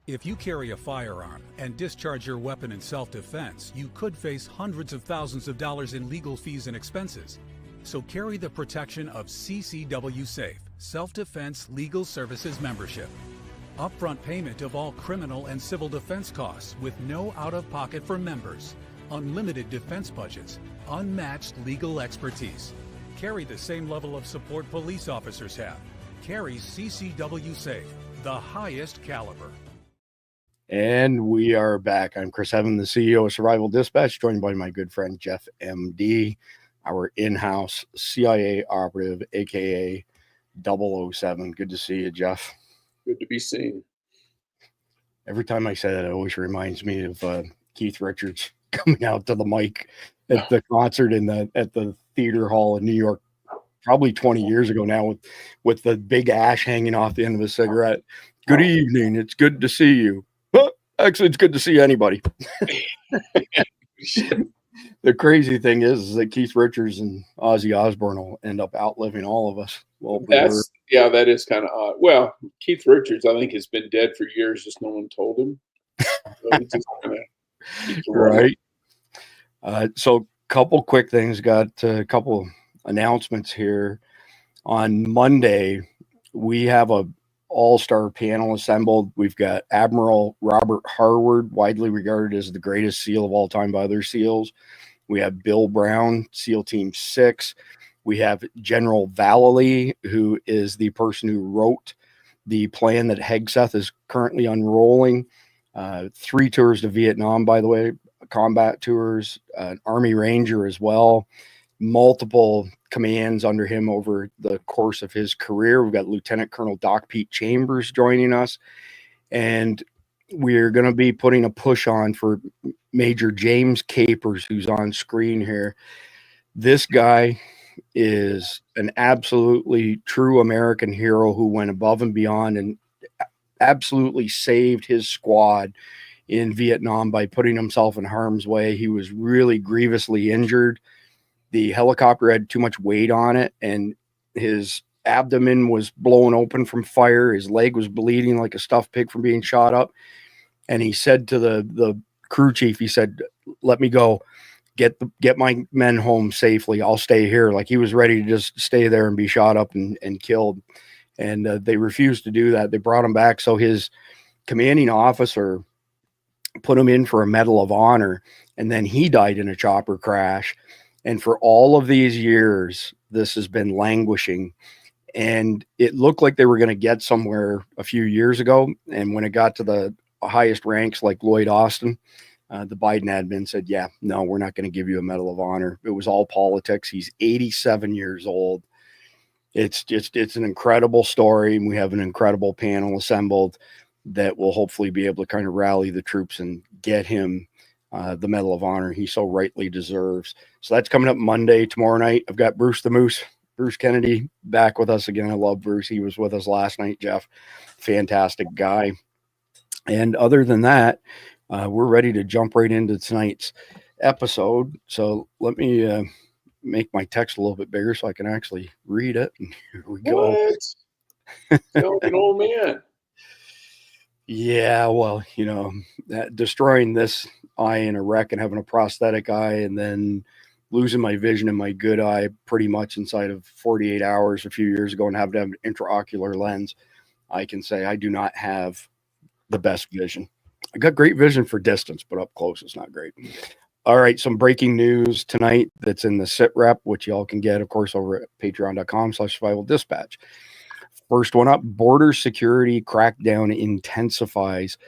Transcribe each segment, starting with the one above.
If you carry a firearm and discharge your weapon in self-defense, you could face hundreds of thousands of dollars in legal fees and expenses. So carry the protection of CCW Safe, Self-Defense Legal Services membership. Upfront payment of all criminal and civil defense costs with no out-of-pocket for members. Unlimited defense budgets, unmatched legal expertise. Carry the same level of support police officers have. Carry CCW Safe, the highest caliber. And we are back. I'm Chris Heaven, the CEO of Survival Dispatch, joined by my good friend Jeff MD, our in-house CIA operative, aka 007. Good to see you, Jeff. Good to be seen. Every time I say that, it always reminds me of Keith Richards coming out to the mic at the concert at the theater hall in New York, probably 20 years ago now, with the big ash hanging off the end of a cigarette. Good evening. It's good to see you. Actually, it's good to see anybody. The crazy thing is that Keith Richards and Ozzy Osbourne will end up outliving all of us. Well, that is kind of odd. Well, Keith Richards, I think, has been dead for years, just no one told him. Right. So, couple quick things. Got a couple announcements here. On Monday, we have a all-star panel assembled. We've got Admiral Robert Harward, widely regarded as the greatest SEAL of all time by other SEALs. We have Bill Brown, SEAL Team 6. We have General Vallely, who is the person who wrote the plan that Hegseth is currently unrolling. 3 tours to Vietnam, by the way, combat tours, an Army Ranger as well. Multiple commands under him over the course of his career. We've got Lieutenant Colonel Doc Pete Chambers joining us, and we're going to be putting a push on for Major James Capers, who's on screen here. This guy is an absolutely true American hero who went above and beyond and absolutely saved his squad in Vietnam by putting himself in harm's way. He was really grievously injured. The helicopter had too much weight on it, and his abdomen was blown open from fire. His leg was bleeding like a stuffed pig from being shot up. And he said to the crew chief, he said, "Let me go. Get my men home safely. I'll stay here." Like, he was ready to just stay there and be shot up and killed. And they refused to do that. They brought him back. So his commanding officer put him in for a Medal of Honor, and then he died in a chopper crash. And for all of these years, this has been languishing. And it looked like they were going to get somewhere a few years ago. And when it got to the highest ranks like Lloyd Austin, the Biden admin said, "Yeah, no, we're not going to give you a Medal of Honor." It was all politics. He's 87 years old. It's an incredible story. And we have an incredible panel assembled that will hopefully be able to kind of rally the troops and get him the Medal of Honor he so rightly deserves. So that's coming up Monday. Tomorrow night, I've got Bruce the Moose, Bruce Kennedy, back with us again. I love Bruce. He was with us last night, Jeff. Fantastic guy. And other than that, we're ready to jump right into tonight's episode. So let me make my text a little bit bigger so I can actually read it. And here we go. Sound like an old man. Yeah, well, destroying this eye in a wreck and having a prosthetic eye and then losing my vision in my good eye pretty much inside of 48 hours a few years ago and having to have an intraocular lens, I can say I do not have the best vision. I got great vision for distance, but up close it's not great. All right, some breaking news tonight that's in the sit rep, which y'all can get, of course, over at patreon.com/survival dispatch. First one up, border security crackdown intensifies.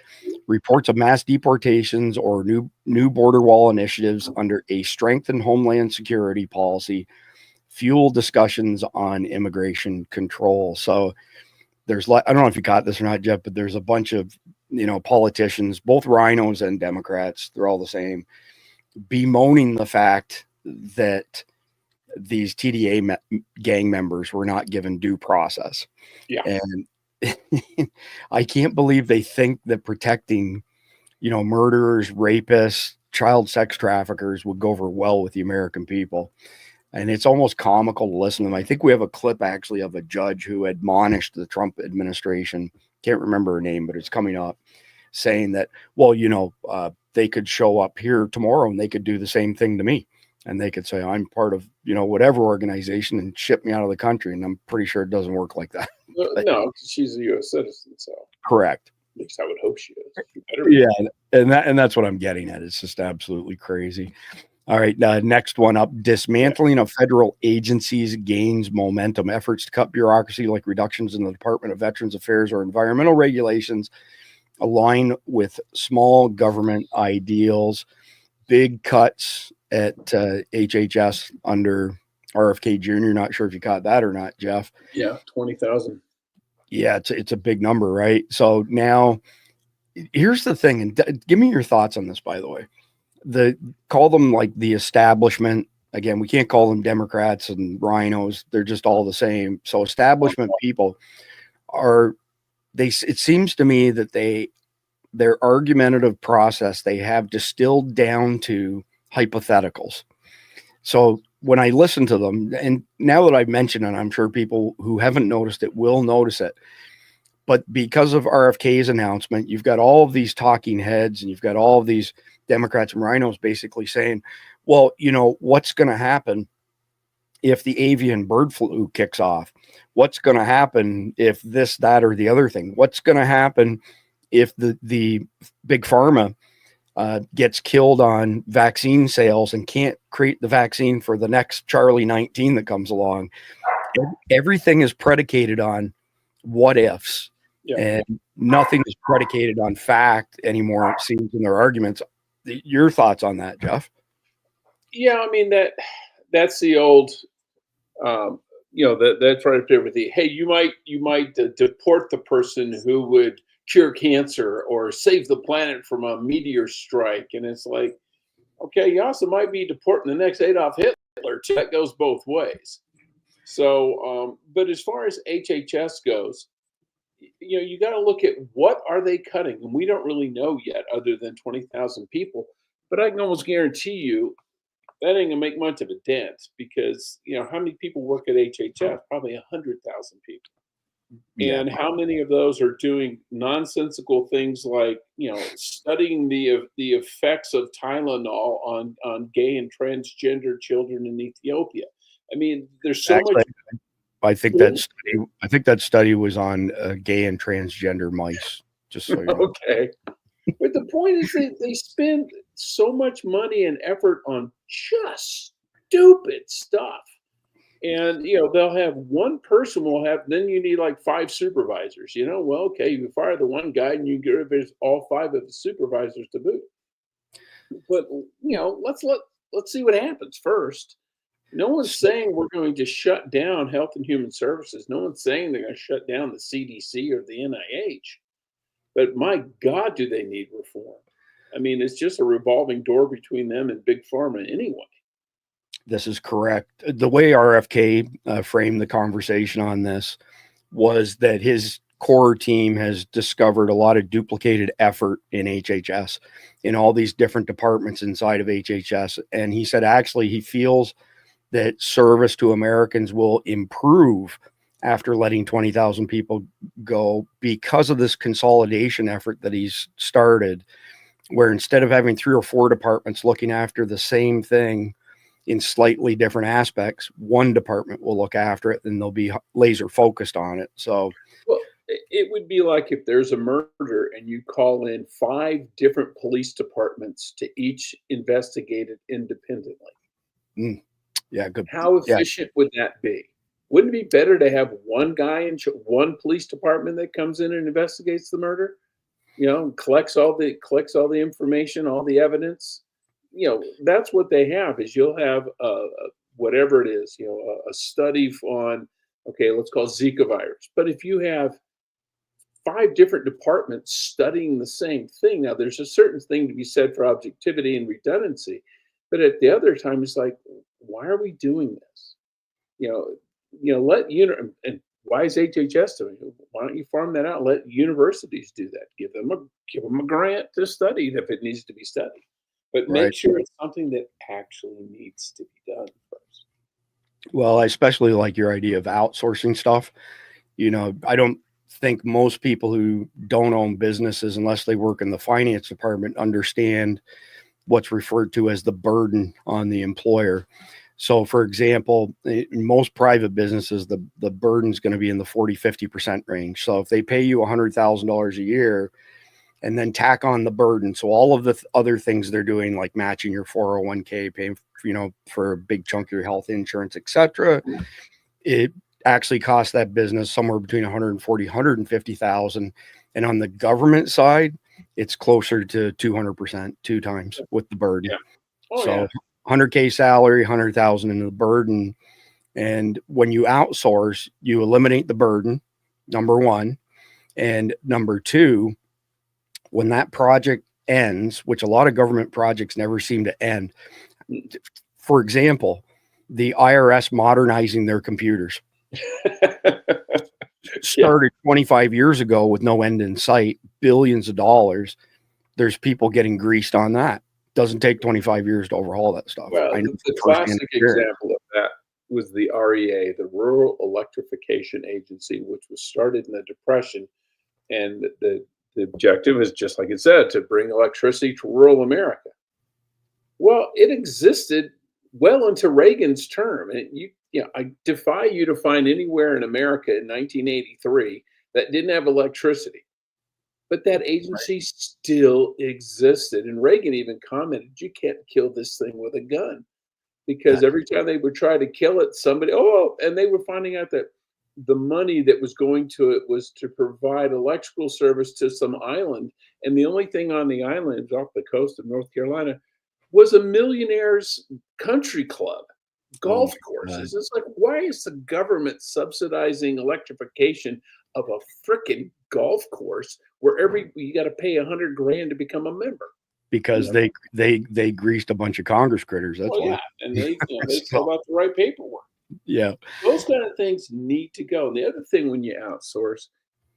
Reports of mass deportations or new border wall initiatives under a strengthened homeland security policy fuel discussions on immigration control. So there's, I don't know if you got this or not, Jeff, but there's a bunch of, politicians, both rhinos and Democrats, they're all the same, bemoaning the fact that these TDA gang members were not given due process. Yeah. And I can't believe they think that protecting, murderers, rapists, child sex traffickers would go over well with the American people. And it's almost comical to listen to them. I think we have a clip actually of a judge who admonished the Trump administration. Can't remember her name, but it's coming up, saying that, well, they could show up here tomorrow and they could do the same thing to me. And they could say, I'm part of, whatever organization and ship me out of the country. And I'm pretty sure it doesn't work like that. No, she's a U.S. citizen. So correct. At least I would hope she is. She better be. Yeah. And that's what I'm getting at. It's just absolutely crazy. All right. Next one up, dismantling of federal agencies gains momentum. Efforts to cut bureaucracy like reductions in the Department of Veterans Affairs or environmental regulations align with small government ideals. Big cuts at HHS under RFK Jr. Not sure if you caught that or not, Jeff. Yeah, 20,000. Yeah, it's a big number, right? So now, here's the thing, and give me your thoughts on this, by the way. Call them like the establishment. Again, we can't call them Democrats and rhinos. They're just all the same. So establishment people it seems to me that their argumentative process, they have distilled down to hypotheticals. So when I listen to them, and now that I've mentioned it, I'm sure people who haven't noticed it will notice it. But because of RFK's announcement, you've got all of these talking heads and you've got all of these Democrats and rhinos basically saying, well, what's going to happen if the avian bird flu kicks off? What's going to happen if this, that, or the other thing? What's going to happen if the big pharma gets killed on vaccine sales and can't create the vaccine for the next Charlie 19 that comes along? Everything is predicated on what ifs. Yeah. And nothing is predicated on fact anymore, it seems, in their arguments. Your thoughts on that, Jeff? Yeah, I mean, that's the old, that's right up there with the, hey, you might deport the person who would cure cancer or save the planet from a meteor strike. And it's like, okay, you also might be deporting the next Adolf Hitler. That goes both ways. So, but as far as HHS goes, you got to look at what are they cutting, and we don't really know yet, other than 20,000 people. But I can almost guarantee you that ain't gonna make much of a dent, because how many people work at HHS? Probably 100,000 people. Yeah. And how many of those are doing nonsensical things like studying the effects of Tylenol on gay and transgender children in Ethiopia? I mean, there's so much. I think that study was on gay and transgender mice. Just so you know. Okay, but the point is that they spend so much money and effort on just stupid stuff, and they'll have one person then you need like 5 supervisors. Well, okay, you fire the one guy and you get rid of all 5 of the supervisors to boot. But let's see what happens first. No one's saying we're going to shut down Health and Human Services. No one's saying they're going to shut down the CDC or the NIH. But my God, do they need reform? I mean, it's just a revolving door between them and Big Pharma anyway. This is correct. The way RFK framed the conversation on this was that his core team has discovered a lot of duplicated effort in HHS, in all these different departments inside of HHS. And he said, actually, he feels that service to Americans will improve after letting 20,000 people go because of this consolidation effort that he's started, where instead of having 3 or 4 departments looking after the same thing in slightly different aspects, one department will look after it and they'll be laser focused on it. So, well, it would be like if there's a murder and you call in 5 different police departments to each investigate it independently. Yeah, good. How efficient would that be? Wouldn't it be better to have one guy in one police department that comes in and investigates the murder? And collects all the information, all the evidence. That's what they have. Is you'll have whatever it is, a study on, okay, let's call Zika virus. But if you have 5 different departments studying the same thing, now there's a certain thing to be said for objectivity and redundancy, but at the other time, it's like, why are we doing this? And why is HHS doing it? Why don't you farm that out? Let universities do that. Give them a grant to study it if it needs to be studied, but make sure it's something that actually needs to be done first. Well, I especially like your idea of outsourcing stuff. I don't think most people who don't own businesses, unless they work in the finance department, understand what's referred to as the burden on the employer. So, for example, in most private businesses, the burden is going to be in the 40-50% range. So if they pay you $100,000 a year and then tack on the burden, so all of the other things they're doing, like matching your 401k, paying, for a big chunk of your health insurance, etc., it actually costs that business somewhere between 140, 150,000. And on the government side, it's closer to 200%, 2 times with the burden. Yeah. Oh, so yeah. 100K salary, 100,000 into the burden. And when you outsource, you eliminate the burden, number one. And number two, when that project ends, which a lot of government projects never seem to end. For example, the IRS modernizing their computers started 25 years ago with no end in sight, billions of dollars. There's people getting greased on that. Doesn't take 25 years to overhaul that stuff. Well, the classic example of that was the REA, the Rural Electrification Agency, which was started in the Depression. And the objective is, just like it said, to bring electricity to rural America. Well, it existed well into Reagan's term. And I defy you to find anywhere in America in 1983 that didn't have electricity. But that agency still existed. And Reagan even commented, you can't kill this thing with a gun. Because every time they would try to kill it, and they were finding out that the money that was going to it was to provide electrical service to some island. And the only thing on the island off the coast of North Carolina was a millionaire's country club, golf courses. It's like, why is the government subsidizing electrification of a frickin' golf course where you got to pay $100,000 to become a member? Because they greased a bunch of Congress critters. That's why. And they fill out the right paperwork. Yeah, those kind of things need to go. And the other thing, when you outsource,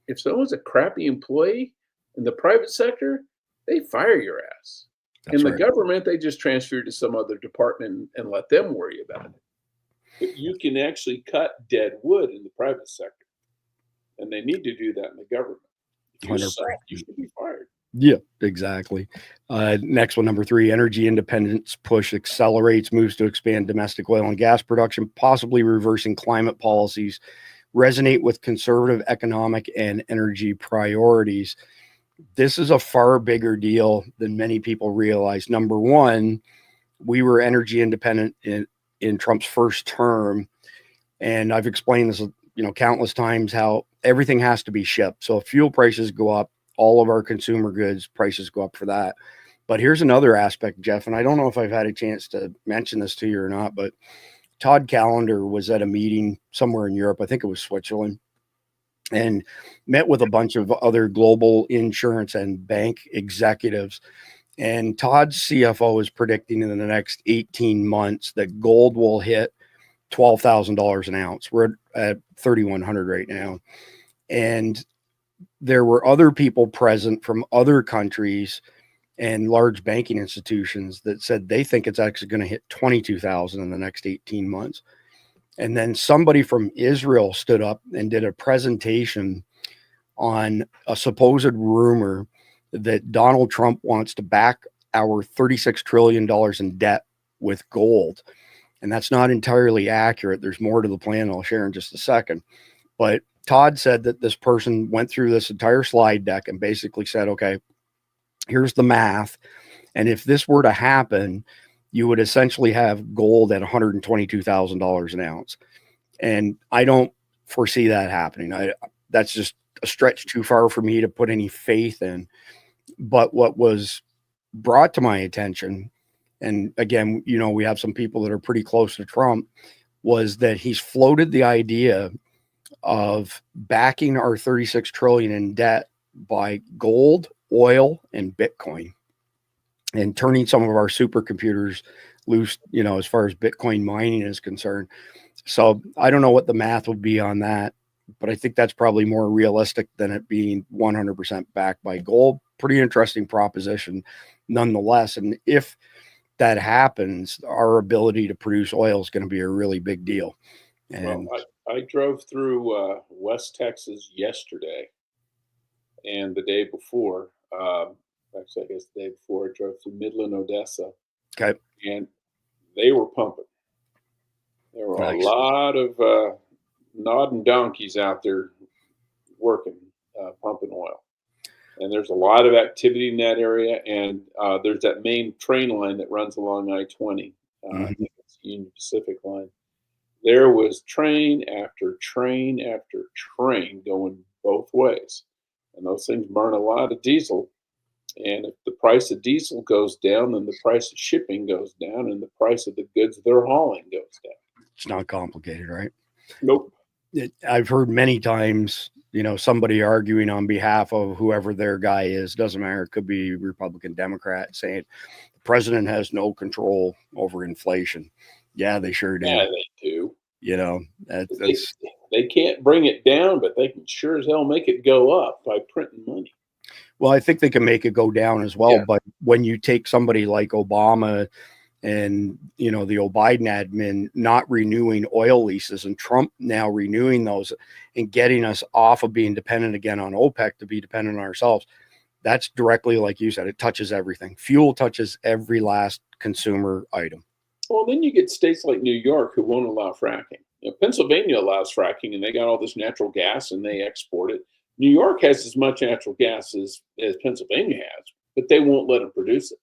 if someone's a crappy employee in the private sector, they fire your ass. In the government, they just transfer you to some other department and let them worry about it. But you can actually cut dead wood in the private sector, and they need to do that in the government. If you suck, you should be fired. Yeah, exactly. Next one, number 3, energy independence push accelerates, moves to expand domestic oil and gas production, possibly reversing climate policies, resonate with conservative economic and energy priorities. This is a far bigger deal than many people realize. Number one, we were energy independent in Trump's first term. And I've explained this, countless times, how everything has to be shipped. So if fuel prices go up, all of our consumer goods prices go up for that. But here's another aspect, Jeff, and I don't know if I've had a chance to mention this to you or not, but Todd Callender was at a meeting somewhere in Europe, I think it was Switzerland, and met with a bunch of other global insurance and bank executives. And Todd's CFO is predicting in the next 18 months that gold will hit $12,000 an ounce. We're at 3,100 right now. And there were other people present from other countries and large banking institutions that said they think it's actually going to hit 22,000 in the next 18 months. And then somebody from Israel stood up and did a presentation on a supposed rumor that Donald Trump wants to back our $36 trillion in debt with gold. And that's not entirely accurate. There's more to the plan I'll share in just a second. But Todd said that this person went through this entire slide deck and basically said, okay, here's the math. And if this were to happen, you would essentially have gold at $122,000 an ounce. And I don't foresee that happening. That's just a stretch too far for me to put any faith in. But what was brought to my attention, and again, we have some people that are pretty close to Trump, was that he's floated the idea of backing our 36 trillion in debt by gold, oil, and Bitcoin, and turning some of our supercomputers loose, as far as Bitcoin mining is concerned. So I don't know what the math would be on that, but I think that's probably more realistic than it being 100% backed by gold. Pretty interesting proposition nonetheless. And if that happens, our ability to produce oil is going to be a really big deal. And I drove through West Texas yesterday, and the day before, actually, I guess the day before, I drove through Midland, Odessa, Okay. and they were pumping. There were a Nice. lot of nodding donkeys out there working, pumping oil. And there's a lot of activity in that area. And there's that main train line that runs along I-20. I think it's the Union Pacific line. There was train after train after train going both ways. And those things burn a lot of diesel. And if the price of diesel goes down, then the price of shipping goes down, and the price of the goods they're hauling goes down. It's not complicated, right? Nope. I've heard many times, somebody arguing on behalf of whoever their guy is, doesn't matter. It could be Republican, Democrat, saying the president has no control over inflation. Yeah, they sure do. Yeah, they do. They can't bring it down, but they can sure as hell make it go up by printing money. Well, I think they can make it go down as well. Yeah. But when you take somebody like Obama and, the Biden admin not renewing oil leases and Trump now renewing those and getting us off of being dependent again on OPEC to be dependent on ourselves, that's directly, like you said, it touches everything. Fuel touches every last consumer item. Well, then you get states like New York who won't allow fracking. Pennsylvania allows fracking, and they got all this natural gas and they export it. New York has as much natural gas as Pennsylvania has, but they won't let them produce it.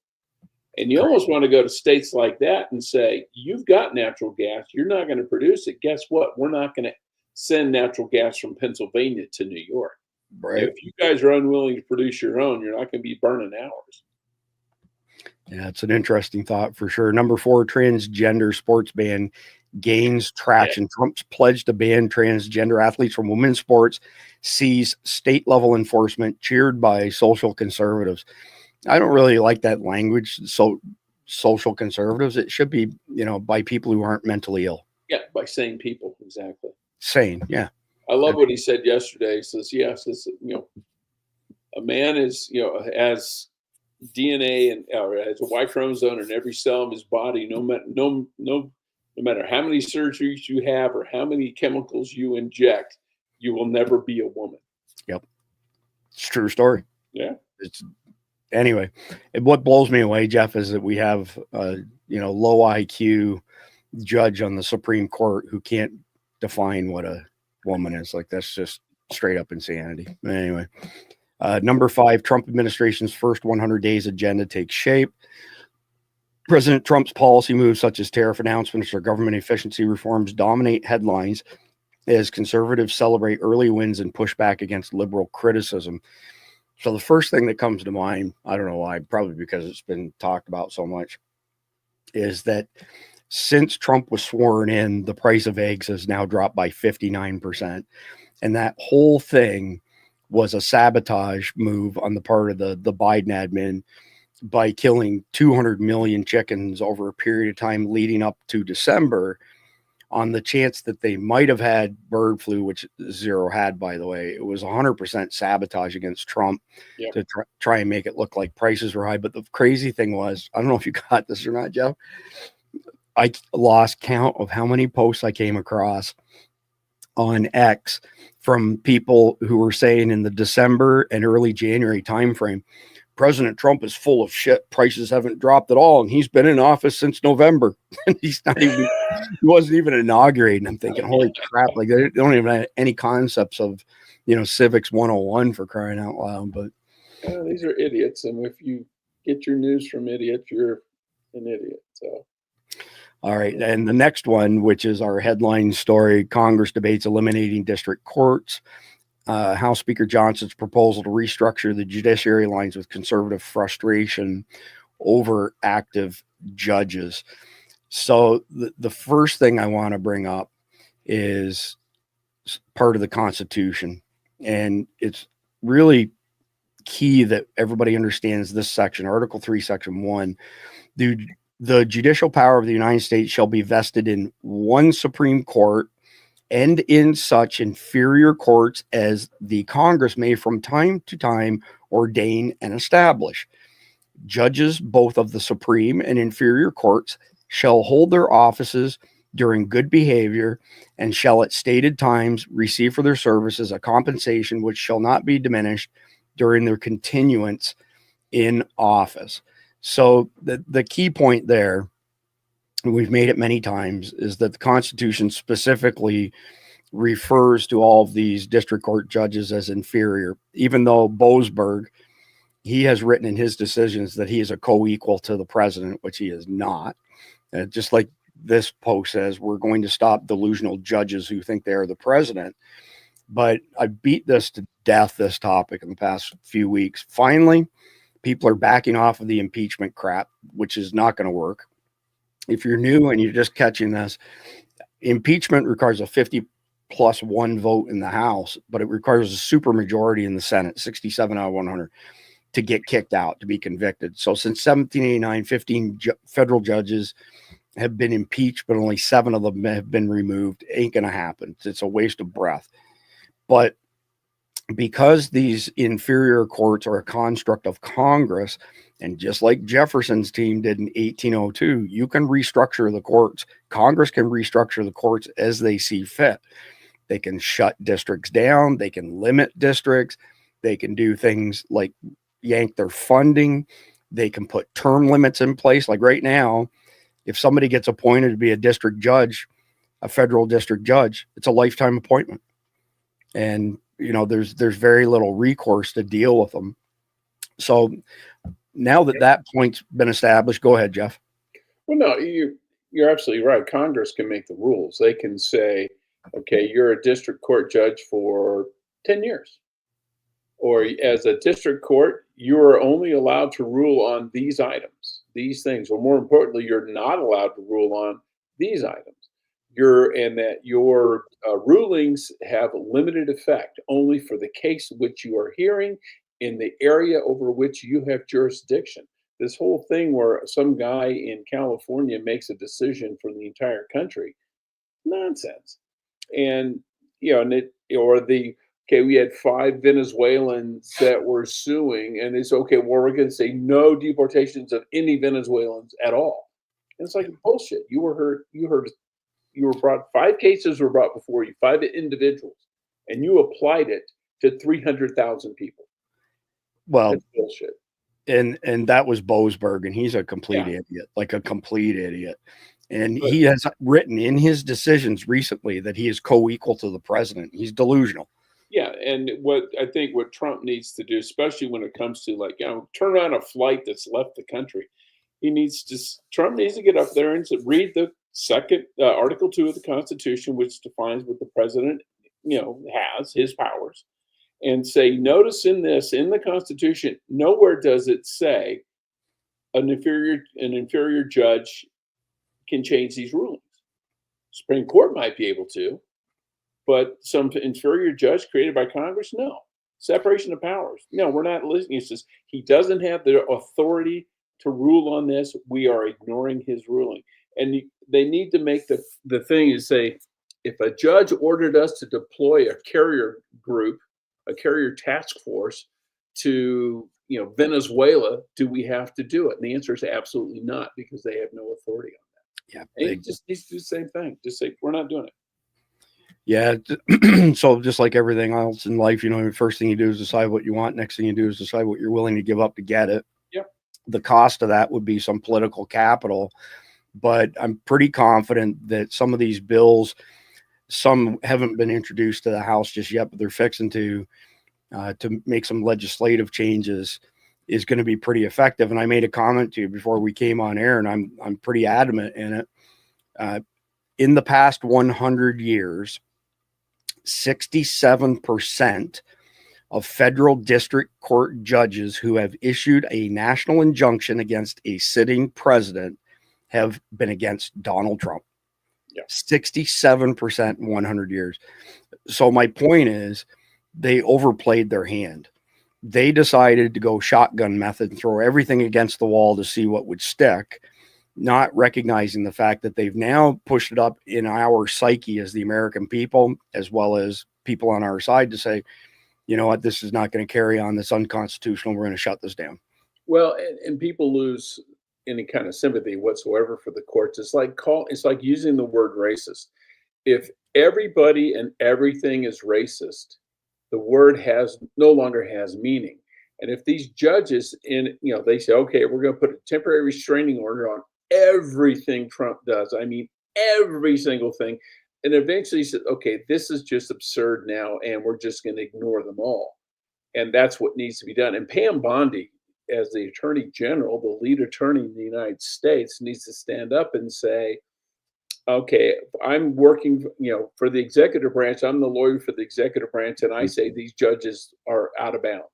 And you almost want to go to states like that and say, you've got natural gas, you're not going to produce it. Guess what? We're not going to send natural gas from Pennsylvania to New York. Right. If you guys are unwilling to produce your own, you're not going to be burning ours. Yeah, it's an interesting thought for sure. Number 4, transgender sports ban gains traction. Yeah. Trump's pledge to ban transgender athletes from women's sports sees state level enforcement, cheered by social conservatives. I don't really like that language. So social conservatives, it should be, by people who aren't mentally ill. Yeah, by sane people. Exactly. Sane. Yeah. I love what he said yesterday. He says, a man is, has DNA and has a Y chromosome in every cell of his body. No matter how many surgeries you have or how many chemicals you inject, you will never be a woman. Yep. It's a true story. Yeah. Anyway, what blows me away, Jeff, is that we have low IQ judge on the Supreme Court who can't define what a woman is. Like, that's just straight up insanity. Anyway, number 5, Trump administration's first 100 days agenda takes shape. President Trump's policy moves such as tariff announcements or government efficiency reforms dominate headlines as conservatives celebrate early wins and push back against liberal criticism. So the first thing that comes to mind, I don't know why, probably because it's been talked about so much, is that since Trump was sworn in, the price of eggs has now dropped by 59%. And that whole thing was a sabotage move on the part of the Biden admin by killing 200 million chickens over a period of time leading up to December, on the chance that they might have had bird flu, which zero had, by the way. It was 100% sabotage against Trump to try and make it look like prices were high. But the crazy thing was, I don't know if you got this or not, Jeff, I lost count of how many posts I came across on X from people who were saying in the December and early January timeframe, President Trump is full of shit. Prices haven't dropped at all. And he's been in office since November. And he wasn't even inaugurated. I'm thinking, holy crap. Like, they don't even have any concepts of, civics 101 for crying out loud. But these are idiots. And if you get your news from idiots, you're an idiot. So. All right. And the next one, which is our headline story, Congress debates eliminating district courts. House Speaker Johnson's proposal to restructure the judiciary aligns with conservative frustration over active judges. So the first thing I want to bring up is part of the Constitution. And it's really key that everybody understands this section, Article 3, Section 1. The judicial power of the United States shall be vested in one Supreme Court and in such inferior courts as the Congress may from time to time ordain and establish. Judges both of the Supreme and inferior courts shall hold their offices during good behavior, and shall at stated times receive for their services a compensation which shall not be diminished during their continuance in office. So the key point there, and we've made it many times, is that the Constitution specifically refers to all of these district court judges as inferior, even though Boasberg, he has written in his decisions that he is a co-equal to the president, which he is not. Just like this post says, we're going to stop delusional judges who think they are the president. But I beat this to death, this topic, in the past few weeks. Finally, people are backing off of the impeachment crap, which is not going to work. If you're new and you're just catching this, impeachment requires a 50+1 vote in the House, but it requires a supermajority in the Senate, 67 out of 100, to get kicked out, to be convicted. So since 1789, 15 federal judges have been impeached, but only 7 of them have been removed. Ain't going to happen. It's a waste of breath. But because these inferior courts are a construct of Congress, and just like Jefferson's team did in 1802, you can restructure the courts. Congress can restructure the courts as they see fit. They can shut districts down. They can limit districts. They can do things like yank their funding. They can put term limits in place. Like right now, if somebody gets appointed to be a district judge, a federal district judge, it's a lifetime appointment. And, you know, there's very little recourse to deal with them. So now that that point's been established, go ahead, Jeff. Well, no, you're absolutely right. Congress can make the rules. They can say, okay, you're a district court judge for 10 years. Or as a district court, you are only allowed to rule on these items, these things. Or more importantly, you're not allowed to rule on these items. Your rulings have limited effect only for the case which you are hearing in the area over which you have jurisdiction. This whole thing where some guy in California makes a decision for the entire country, nonsense. And we had 5 Venezuelans that were suing, and it's okay, well, we're going to say no deportations of any Venezuelans at all. And it's like bullshit. You were brought, 5 cases were brought before you, 5 individuals, and you applied it to 300,000 people. Well, that's bullshit. And that was Boasberg, and he's a complete idiot, like a complete idiot. And he has written in his decisions recently that he is co-equal to the president. He's delusional. Yeah, and what Trump needs to do, especially when it comes to turn around a flight that's left the country, Trump needs to get up there and read the second Article 2 of the Constitution, which defines what the president, has, his powers, and say, notice in the Constitution, nowhere does it say an inferior judge can change these rulings. Supreme Court might be able to, but some inferior judge created by Congress, no. Separation of powers. No, we're not listening. He says he doesn't have the authority to rule on this. We are ignoring his ruling. And they need to make the thing is say, if a judge ordered us to deploy a carrier group, a carrier task force to Venezuela, do we have to do it? And the answer is absolutely not, because they have no authority on that. Yeah, they just need to do the same thing. Just say, we're not doing it. Yeah. So just like everything else in life, the first thing you do is decide what you want. Next thing you do is decide what you're willing to give up to get it. Yeah. The cost of that would be some political capital, but I'm pretty confident that some of these bills, some haven't been introduced to the House just yet, but they're fixing to make some legislative changes, is going to be pretty effective. And I made a comment to you before we came on air, and I'm pretty adamant in it. In the past 100 years, 67% of federal district court judges who have issued a national injunction against a sitting president have been against Donald Trump. Yeah. 67% in 100 years. So my point is, they overplayed their hand. They decided to go shotgun method and throw everything against the wall to see what would stick, not recognizing the fact that they've now pushed it up in our psyche as the American people, as well as people on our side, to say, you know what, this is not going to carry on. This unconstitutional. We're going to shut this down. Well, and people lose any kind of sympathy whatsoever for the courts. It's like using the word racist. If everybody and everything is racist, the word no longer has meaning. And if these judges they say, okay, we're going to put a temporary restraining order on everything Trump does. I mean, every single thing. And eventually he said, okay, this is just absurd now, and we're just going to ignore them all. And that's what needs to be done. And Pam Bondi, as the Attorney General, the lead attorney in the United States, needs to stand up and say, okay, I'm working, for the executive branch. I'm the lawyer for the executive branch, and I say these judges are out of bounds.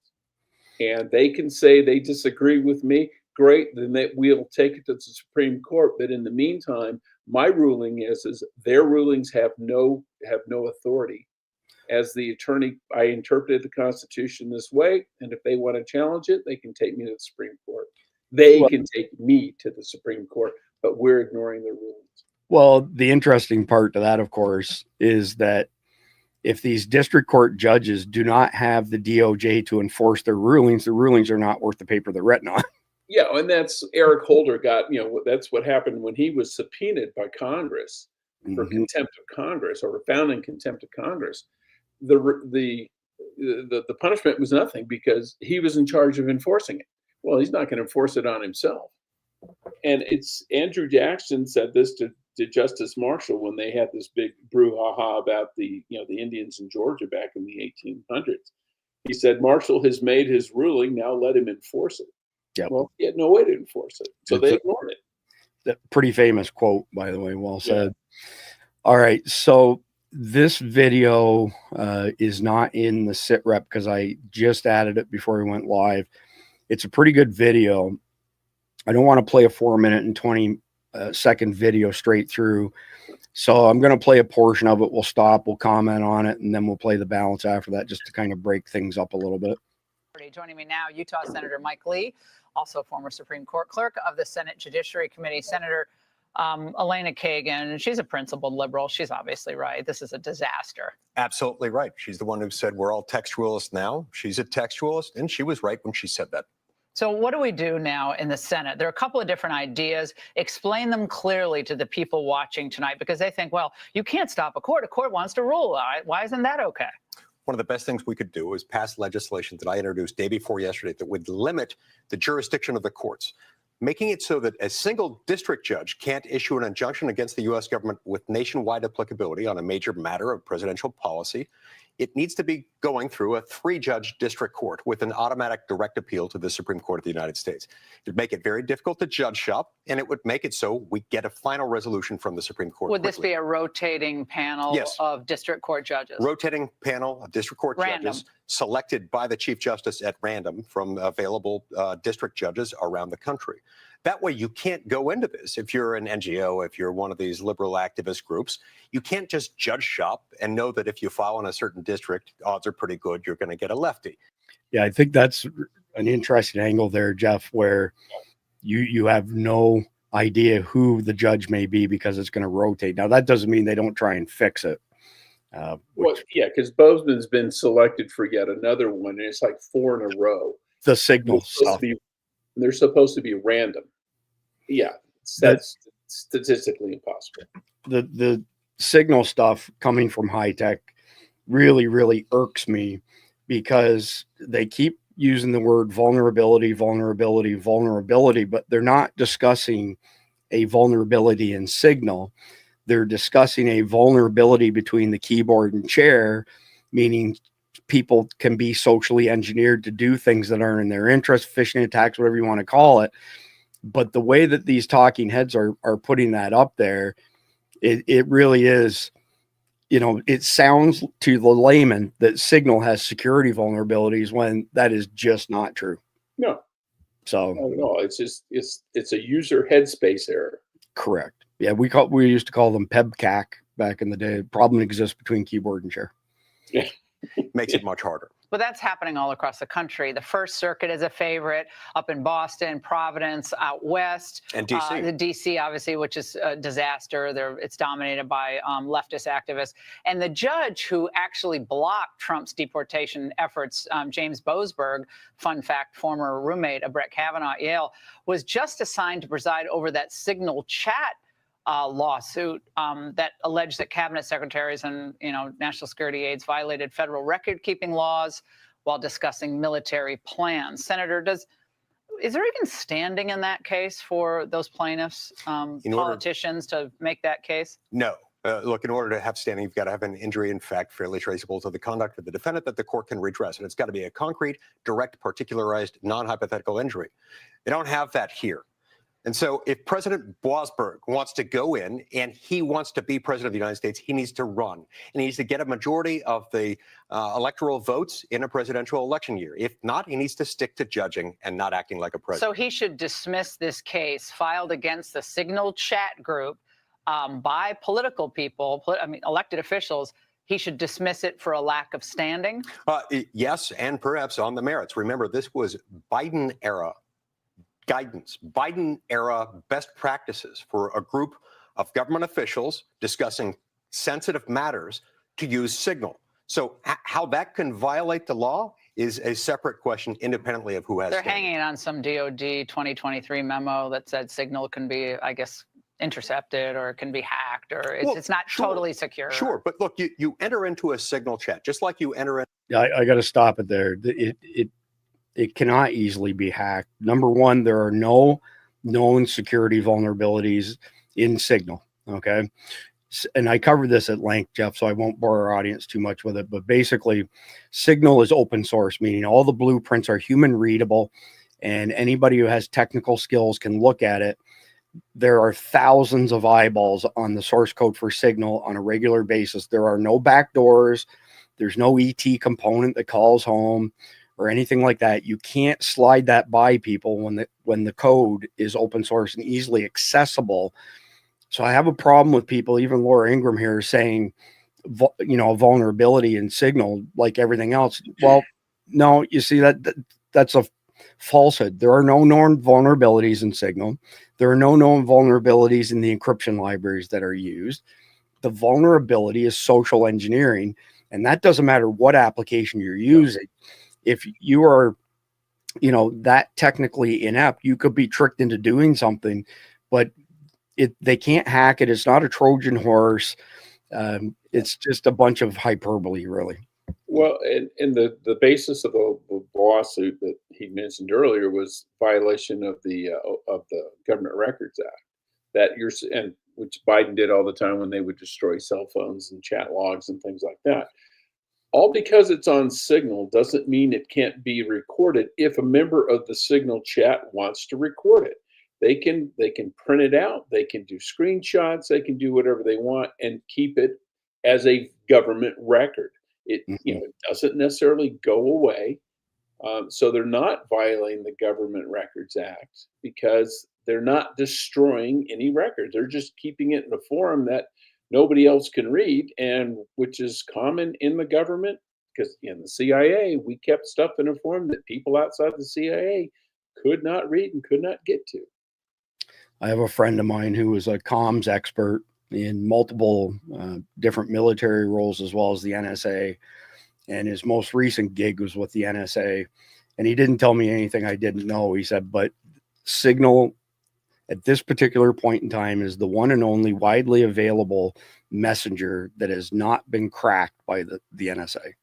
And they can say they disagree with me. Great, then we'll take it to the Supreme Court. But in the meantime, my ruling is their rulings have no authority. As the attorney, I interpreted the Constitution this way, and if they want to challenge it, they can take me to the Supreme Court. They can take me to the Supreme Court, but we're ignoring their rulings. Well, the interesting part to that, of course, is that if these district court judges do not have the DOJ to enforce their rulings, the rulings are not worth the paper they're written on. Yeah, and that's Eric Holder that's what happened when he was subpoenaed by Congress for contempt of Congress, or found in contempt of Congress. The punishment was nothing because he was in charge of enforcing it. Well, he's not going to enforce it on himself. And it's Andrew Jackson said this to Justice Marshall when they had this big brouhaha about the Indians in Georgia back in the 1800s. He said, Marshall has made his ruling, now let him enforce it. Yep. Well, he had no way to enforce it, so they ignored it. Pretty famous quote, by the way. Well said. All right, so this video is not in the sit rep because I just added it before we went live. It's a pretty good video. I don't want to play a 4-minute and 20-second video straight through, so I'm going to play a portion of it. We'll stop, we'll comment on it, and then we'll play the balance after that, just to kind of break things up a little bit. Joining me now, Utah Senator Mike Lee, also former Supreme Court clerk of the Senate Judiciary Committee, Senator Elena Kagan. She's a principled liberal. She's obviously right. This is a disaster. Absolutely right. She's the one who said we're all textualists now. She's a textualist, and she was right when she said that. So what do we do now in the Senate? There are a couple of different ideas. Explain them clearly to the people watching tonight, because they think, well, you can't stop a court. A court wants to rule. Why isn't that okay? One of the best things we could do is pass legislation that I introduced day before yesterday that would limit the jurisdiction of the courts, making it so that a single district judge can't issue an injunction against the U.S. government with nationwide applicability on a major matter of presidential policy. It needs to be going through a 3-judge district court with an automatic direct appeal to the Supreme Court of the United States. It would make it very difficult to judge shop, and it would make it so we get a final resolution from the Supreme Court. Would this be a rotating panel of district court judges? Rotating panel of district court judges selected by the Chief Justice at random from available district judges around the country. That way, you can't go into this. If you're an NGO, if you're one of these liberal activist groups, you can't just judge shop and know that if you file in a certain district, odds are pretty good you're going to get a lefty. Yeah, I think that's an interesting angle there, Jeff, where you have no idea who the judge may be because it's going to rotate. Now, that doesn't mean they don't try and fix it. Well, yeah, because Boasman's been selected for yet another one, and it's like 4 in a row. The signal stuff. They're supposed to be random. Yeah, that's statistically impossible. The signal stuff coming from high tech really, really irks me because they keep using the word vulnerability, but they're not discussing a vulnerability in signal. They're discussing a vulnerability between the keyboard and chair, meaning people can be socially engineered to do things that aren't in their interest, phishing attacks, whatever you want to call it. But the way that these talking heads are putting that up there, it really is, it sounds to the layman that Signal has security vulnerabilities when that is just not true. No. So not at all. It's just it's a user headspace error. Correct. Yeah, we used to call them PEBCAC back in the day. Problem exists between keyboard and chair. Yeah. Makes it much harder. But that's happening all across the country. The First Circuit is a favorite up in Boston, Providence, out west. And D.C. The D.C., obviously, which is a disaster. It's dominated by leftist activists. And the judge who actually blocked Trump's deportation efforts, James Boasberg, fun fact, former roommate of Brett Kavanaugh at Yale, was just assigned to preside over that Signal chat lawsuit that alleged that cabinet secretaries and national security aides violated federal record-keeping laws while discussing military plans. Senator, is there even standing in that case for those plaintiffs, politicians, to make that case? No. Look, in order to have standing, you've got to have an injury in fact fairly traceable to the conduct of the defendant that the court can redress. And it's got to be a concrete, direct, particularized, non-hypothetical injury. They don't have that here. And so if President Boasberg wants to go in and he wants to be president of the United States, he needs to run. And he needs to get a majority of the electoral votes in a presidential election year. If not, he needs to stick to judging and not acting like a president. So he should dismiss this case filed against the Signal chat group by political people, elected officials. He should dismiss it for a lack of standing? Yes, and perhaps on the merits. Remember, this was Biden-era guidance, Biden-era best practices for a group of government officials discussing sensitive matters to use Signal. So how that can violate the law is a separate question independently of who has They're standing. hanging on some DOD 2023 memo that said Signal can be, I guess, intercepted or it can be hacked or it's not totally secure. Sure, but look, you enter into a Signal chat, just like you enter in. I got to stop it there. It cannot easily be hacked. Number one, there are no known security vulnerabilities in Signal. Okay. And I covered this at length, Jeff, so I won't bore our audience too much with it. But basically, Signal is open source, meaning all the blueprints are human readable and anybody who has technical skills can look at it. There are thousands of eyeballs on the source code for Signal on a regular basis. There are no backdoors. There's no ET component that calls home or anything like that. You can't slide that by people when the code is open source and easily accessible. So I have a problem with people, even Laura Ingraham here, saying, vulnerability in Signal like everything else. Well, no, you see that's a falsehood. There are no known vulnerabilities in Signal. There are no known vulnerabilities in the encryption libraries that are used. The vulnerability is social engineering, and that doesn't matter what application you're using. If you are, that technically inept, you could be tricked into doing something, but they can't hack it. It's not a Trojan horse. It's just a bunch of hyperbole, really. Well, and the basis of the lawsuit that he mentioned earlier was violation of the Government Records Act, which Biden did all the time when they would destroy cell phones and chat logs and things like that. All because it's on Signal doesn't mean it can't be recorded if a member of the Signal chat wants to record it. They can print it out, they can do screenshots, they can do whatever they want and keep it as a government record. It it doesn't necessarily go away. So they're not violating the Government Records Act because they're not destroying any records. They're just keeping it in a form that nobody else can read, and which is common in the government, because in the CIA, we kept stuff in a form that people outside the CIA could not read and could not get to. I have a friend of mine who is a comms expert in multiple different military roles, as well as the NSA. And his most recent gig was with the NSA. And he didn't tell me anything I didn't know. He said, but Signal at this particular point in time is the one and only widely available messenger that has not been cracked by the NSA.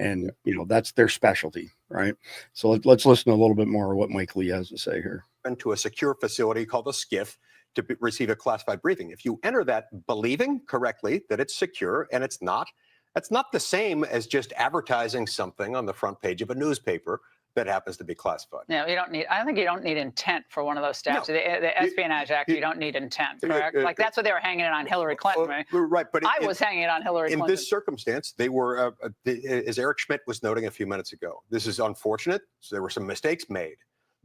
And, that's their specialty, right? So let's listen a little bit more of what Mike Lee has to say here. To a secure facility called a SCIF to receive a classified briefing. If you enter that believing correctly that it's secure and it's not, that's not the same as just advertising something on the front page of a newspaper that happens to be classified. No, I think you don't need intent for one of those statutes. No, the Espionage Act, you don't need intent, correct? Like that's what they were hanging it on Hillary Clinton, right? Right, but I was hanging it on Hillary Clinton. In this circumstance, they were, as Eric Schmidt was noting a few minutes ago, this is unfortunate. So there were some mistakes made.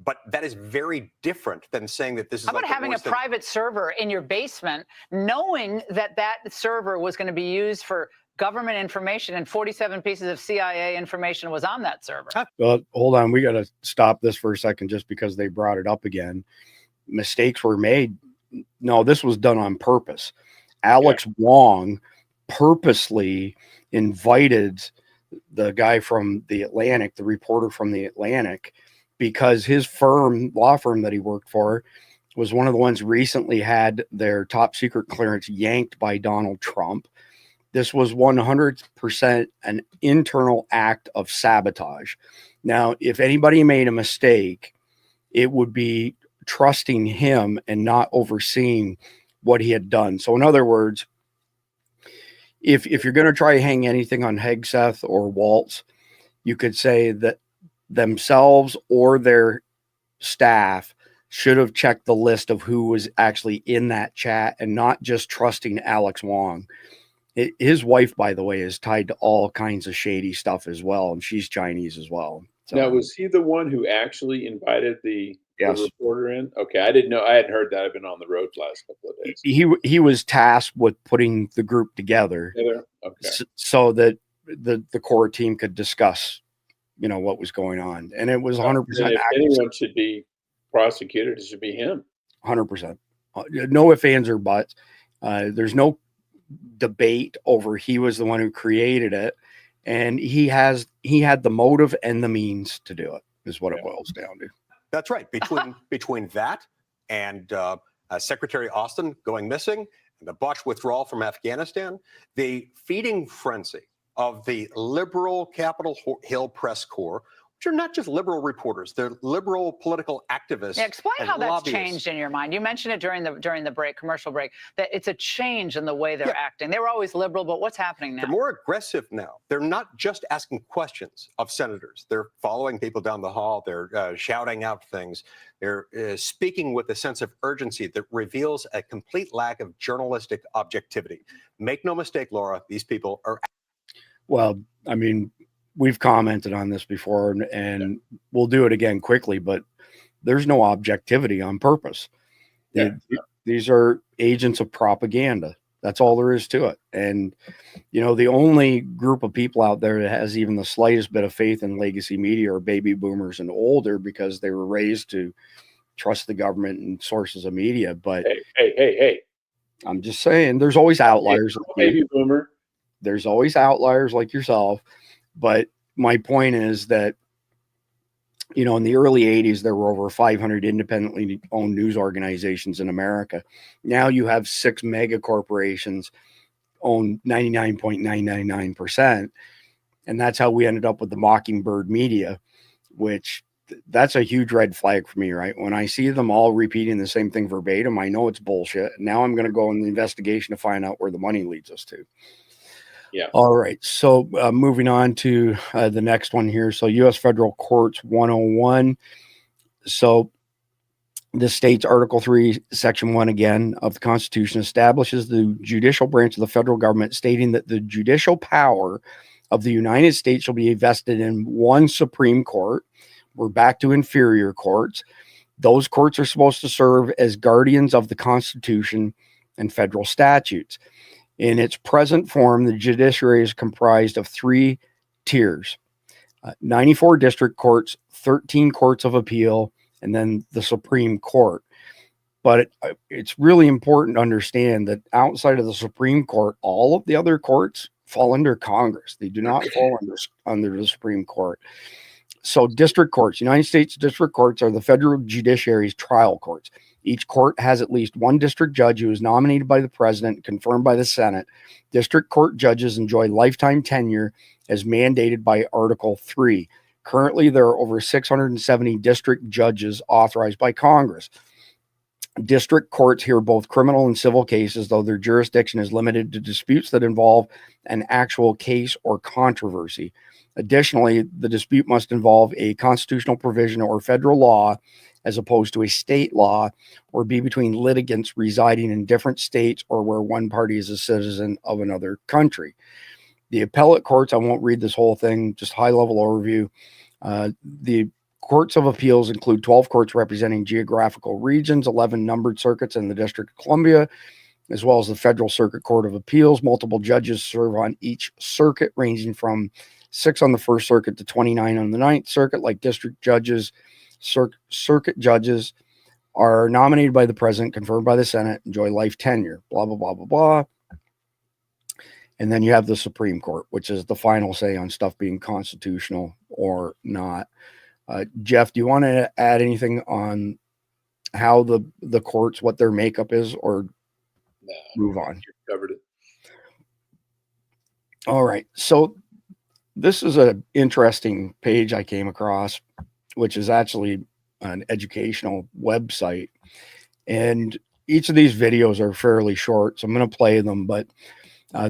But that is very different than saying that this is. How about having a private server in your basement, knowing that server was going to be used for government information, and 47 pieces of CIA information was on that server. Well, hold on. We got to stop this for a second just because they brought it up again. Mistakes were made. No, this was done on purpose. Alex Wong purposely invited the guy from the Atlantic, the reporter from the Atlantic, because his law firm that he worked for, was one of the ones recently had their top secret clearance yanked by Donald Trump. This was 100% an internal act of sabotage. Now, if anybody made a mistake, it would be trusting him and not overseeing what he had done. So in other words, if you're going to try to hang anything on Hegseth or Waltz, you could say that themselves or their staff should have checked the list of who was actually in that chat and not just trusting Alex Wong. His wife, by the way, is tied to all kinds of shady stuff as well, and she's Chinese as well. So, now, was he the one who actually invited the reporter in? Okay, I didn't know. I hadn't heard that. I've been on the road the last couple of days. He was tasked with putting the group together, okay, so that the core team could discuss, what was going on, and it was 100%. If anyone should be prosecuted, it should be him. 100%. No ifs, ands, or buts. There's no debate over he was the one who created it, and he had the motive and the means to do it, is what it boils down to. That's right. Between that and Secretary Austin going missing and the botched withdrawal from Afghanistan, the feeding frenzy of the liberal Capitol Hill press corps, which are not just liberal reporters, they're liberal political activists. Yeah, explain how that's lobbyists. changed in your mind. You mentioned it during the break, commercial break, that it's a change in the way they're acting. They were always liberal, but what's happening now? They're more aggressive now. They're not just asking questions of senators. They're following people down the hall. They're shouting out things. They're speaking with a sense of urgency that reveals a complete lack of journalistic objectivity. Make no mistake, Laura, these people are. Well, I mean, we've commented on this before, and we'll do it again quickly, but there's no objectivity on purpose. These are agents of propaganda. That's all there is to it. And, the only group of people out there that has even the slightest bit of faith in legacy media are baby boomers and older, because they were raised to trust the government and sources of media. But hey, I'm just saying, there's always outliers. Baby boomer. There's always outliers like yourself. But my point is that, in the early 80s, there were over 500 independently owned news organizations in America. Now you have 6 mega corporations own 99.999%. And that's how we ended up with the Mockingbird media, which that's a huge red flag for me, right? When I see them all repeating the same thing verbatim, I know it's bullshit. Now I'm going to go in the investigation to find out where the money leads us to. Yeah. All right. So moving on to the next one here. So U.S. Federal Courts 101. So this states Article 3, Section 1 again of the Constitution establishes the judicial branch of the federal government, stating that the judicial power of the United States shall be vested in one Supreme Court. We're back to inferior courts. Those courts are supposed to serve as guardians of the Constitution and federal statutes. In its present form, the judiciary is comprised of 3 tiers, 94 district courts, 13 courts of appeal, and then the Supreme Court. But it's really important to understand that outside of the Supreme Court, all of the other courts fall under Congress. They do not fall under the Supreme Court. So district courts, United States district courts, are the federal judiciary's trial courts. Each court has at least one district judge who is nominated by the president, confirmed by the Senate. District court judges enjoy lifetime tenure as mandated by Article 3. Currently, there are over 670 district judges authorized by Congress. District courts hear both criminal and civil cases, though their jurisdiction is limited to disputes that involve an actual case or controversy. Additionally, the dispute must involve a constitutional provision or federal law as opposed to a state law, or be between litigants residing in different states or where one party is a citizen of another country. The appellate courts, I won't read this whole thing, just high-level overview. The courts of appeals include 12 courts representing geographical regions, 11 numbered circuits in the District of Columbia, as well as the Federal Circuit Court of Appeals. Multiple judges serve on each circuit, ranging from 6 on the First Circuit to 29 on the Ninth Circuit. Like district judges, circuit judges are nominated by the president, confirmed by the Senate, enjoy life tenure, blah, blah, blah, blah, blah. And then you have the Supreme Court, which is the final say on stuff being constitutional or not. Jeff, do you want to add anything on how the courts, what their makeup is, or move on? You covered it. All right. So this is an interesting page I came across, which is actually an educational website. And each of these videos are fairly short, so I'm going to play them, but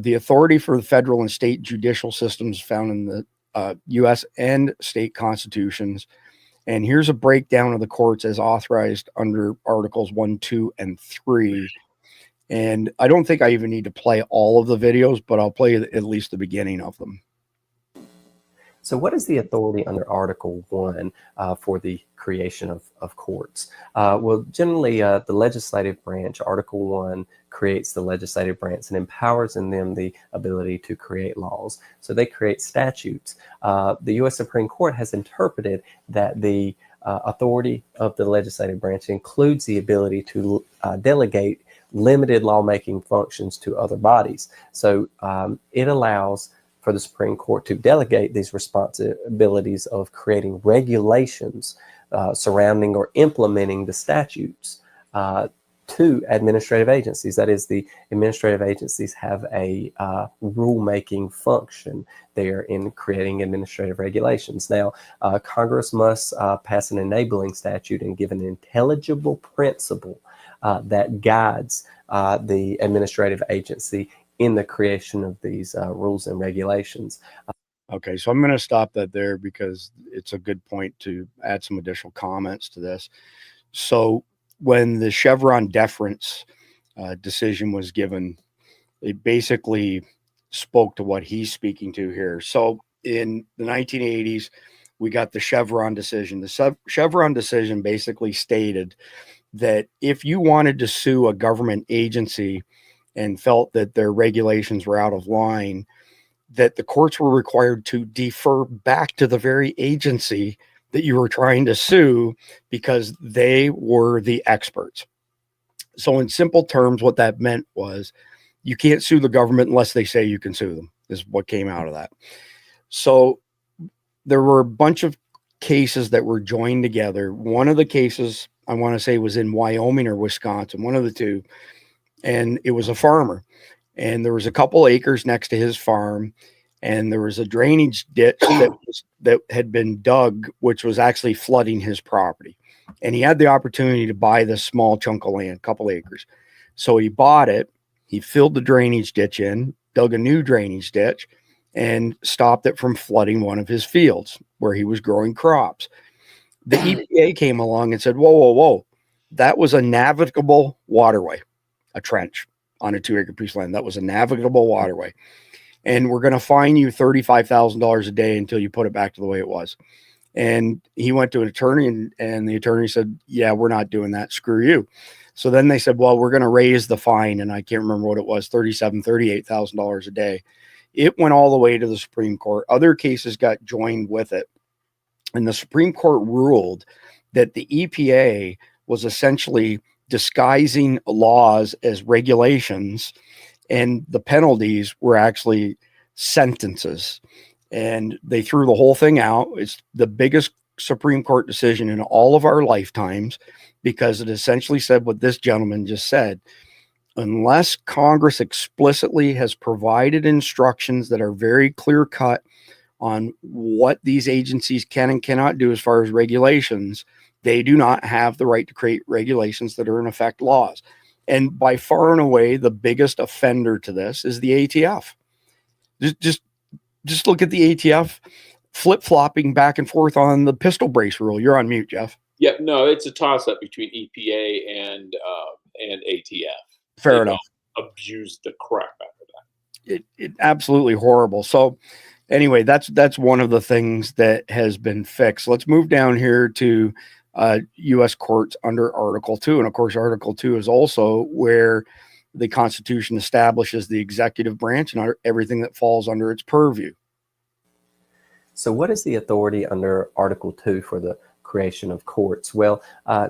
the authority for the federal and state judicial systems found in the U.S. and state constitutions. And here's a breakdown of the courts as authorized under Articles 1, 2, and 3. And I don't think I even need to play all of the videos, but I'll play at least the beginning of them. So what is the authority under Article 1 for the creation of courts? Well, generally, the legislative branch, Article 1, creates the legislative branch and empowers in them the ability to create laws. So they create statutes. The U.S. Supreme Court has interpreted that the authority of the legislative branch includes the ability to delegate limited lawmaking functions to other bodies. So it allows for the Supreme Court to delegate these responsibilities of creating regulations surrounding or implementing the statutes to administrative agencies. That is, the administrative agencies have a rulemaking function there in creating administrative regulations. Now, Congress must pass an enabling statute and give an intelligible principle that guides the administrative agency in the creation of these rules and regulations. Okay, so I'm going to stop that there because it's a good point to add some additional comments to this. So when the Chevron deference decision was given, it basically spoke to what he's speaking to here. So in the 1980s, we got the Chevron decision. The Chevron decision basically stated that if you wanted to sue a government agency and felt that their regulations were out of line, that the courts were required to defer back to the very agency that you were trying to sue because they were the experts. So in simple terms, what that meant was you can't sue the government unless they say you can sue them, is what came out of that. So there were a bunch of cases that were joined together. One of the cases, I want to say, was in Wyoming or Wisconsin, one of the two. And it was a farmer, and there was a couple acres next to his farm, and there was a drainage ditch that had been dug, which was actually flooding his property. And he had the opportunity to buy this small chunk of land, couple acres. So he bought it, he filled the drainage ditch in, dug a new drainage ditch, and stopped it from flooding one of his fields where he was growing crops. The EPA came along and said, whoa, whoa, whoa, that was a navigable waterway. A trench on a 2-acre piece of land. That was a navigable waterway. And we're going to fine you $35,000 a day until you put it back to the way it was. And he went to an attorney, and the attorney said, yeah, we're not doing that. Screw you. So then they said, well, we're going to raise the fine. And I can't remember what it was, $38,000 a day. It went all the way to the Supreme Court. Other cases got joined with it. And the Supreme Court ruled that the EPA was essentially disguising laws as regulations, and the penalties were actually sentences. And they threw the whole thing out. It's the biggest Supreme Court decision in all of our lifetimes because it essentially said what this gentleman just said. Unless Congress explicitly has provided instructions that are very clear cut on what these agencies can and cannot do as far as regulations, they do not have the right to create regulations that are in effect laws. And by far and away, the biggest offender to this is the ATF. Just look at the ATF flip-flopping back and forth on the pistol brace rule. You're on mute, Jeff. Yeah, no, it's a toss-up between EPA and ATF. Fair enough. Abused the crap out of that. It absolutely horrible. So anyway, that's one of the things that has been fixed. Let's move down here to U.S. courts under Article 2. And of course, Article 2 is also where the Constitution establishes the executive branch and everything that falls under its purview. So what is the authority under Article 2 for the creation of courts? Well,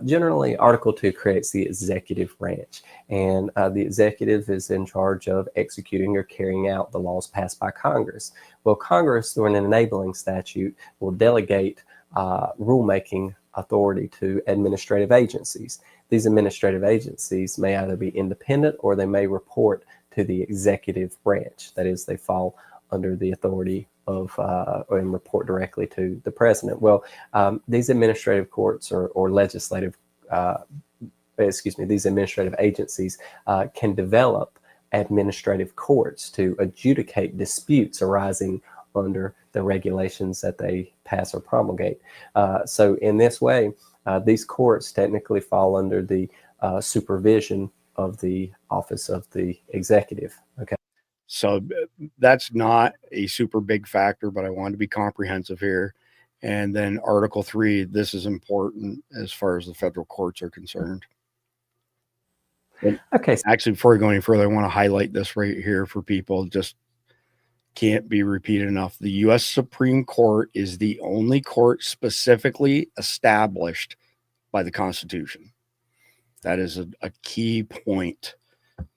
generally, Article 2 creates the executive branch, and the executive is in charge of executing or carrying out the laws passed by Congress. Well, Congress, through an enabling statute, will delegate rulemaking authority to administrative agencies. These administrative agencies may either be independent or they may report to the executive branch. That is, they fall under the authority of and report directly to the president. Well, these administrative courts or legislative, these administrative agencies can develop administrative courts to adjudicate disputes arising under the regulations that they pass or promulgate. So in this way, these courts technically fall under the supervision of the office of the executive. Okay. So that's not a super big factor, but I wanted to be comprehensive here. And then Article 3, this is important as far as the federal courts are concerned. Okay. Actually, before I go any further, I want to highlight this right here for people. Just can't be repeated enough. The U.S. Supreme Court is the only court specifically established by the Constitution. That is a key point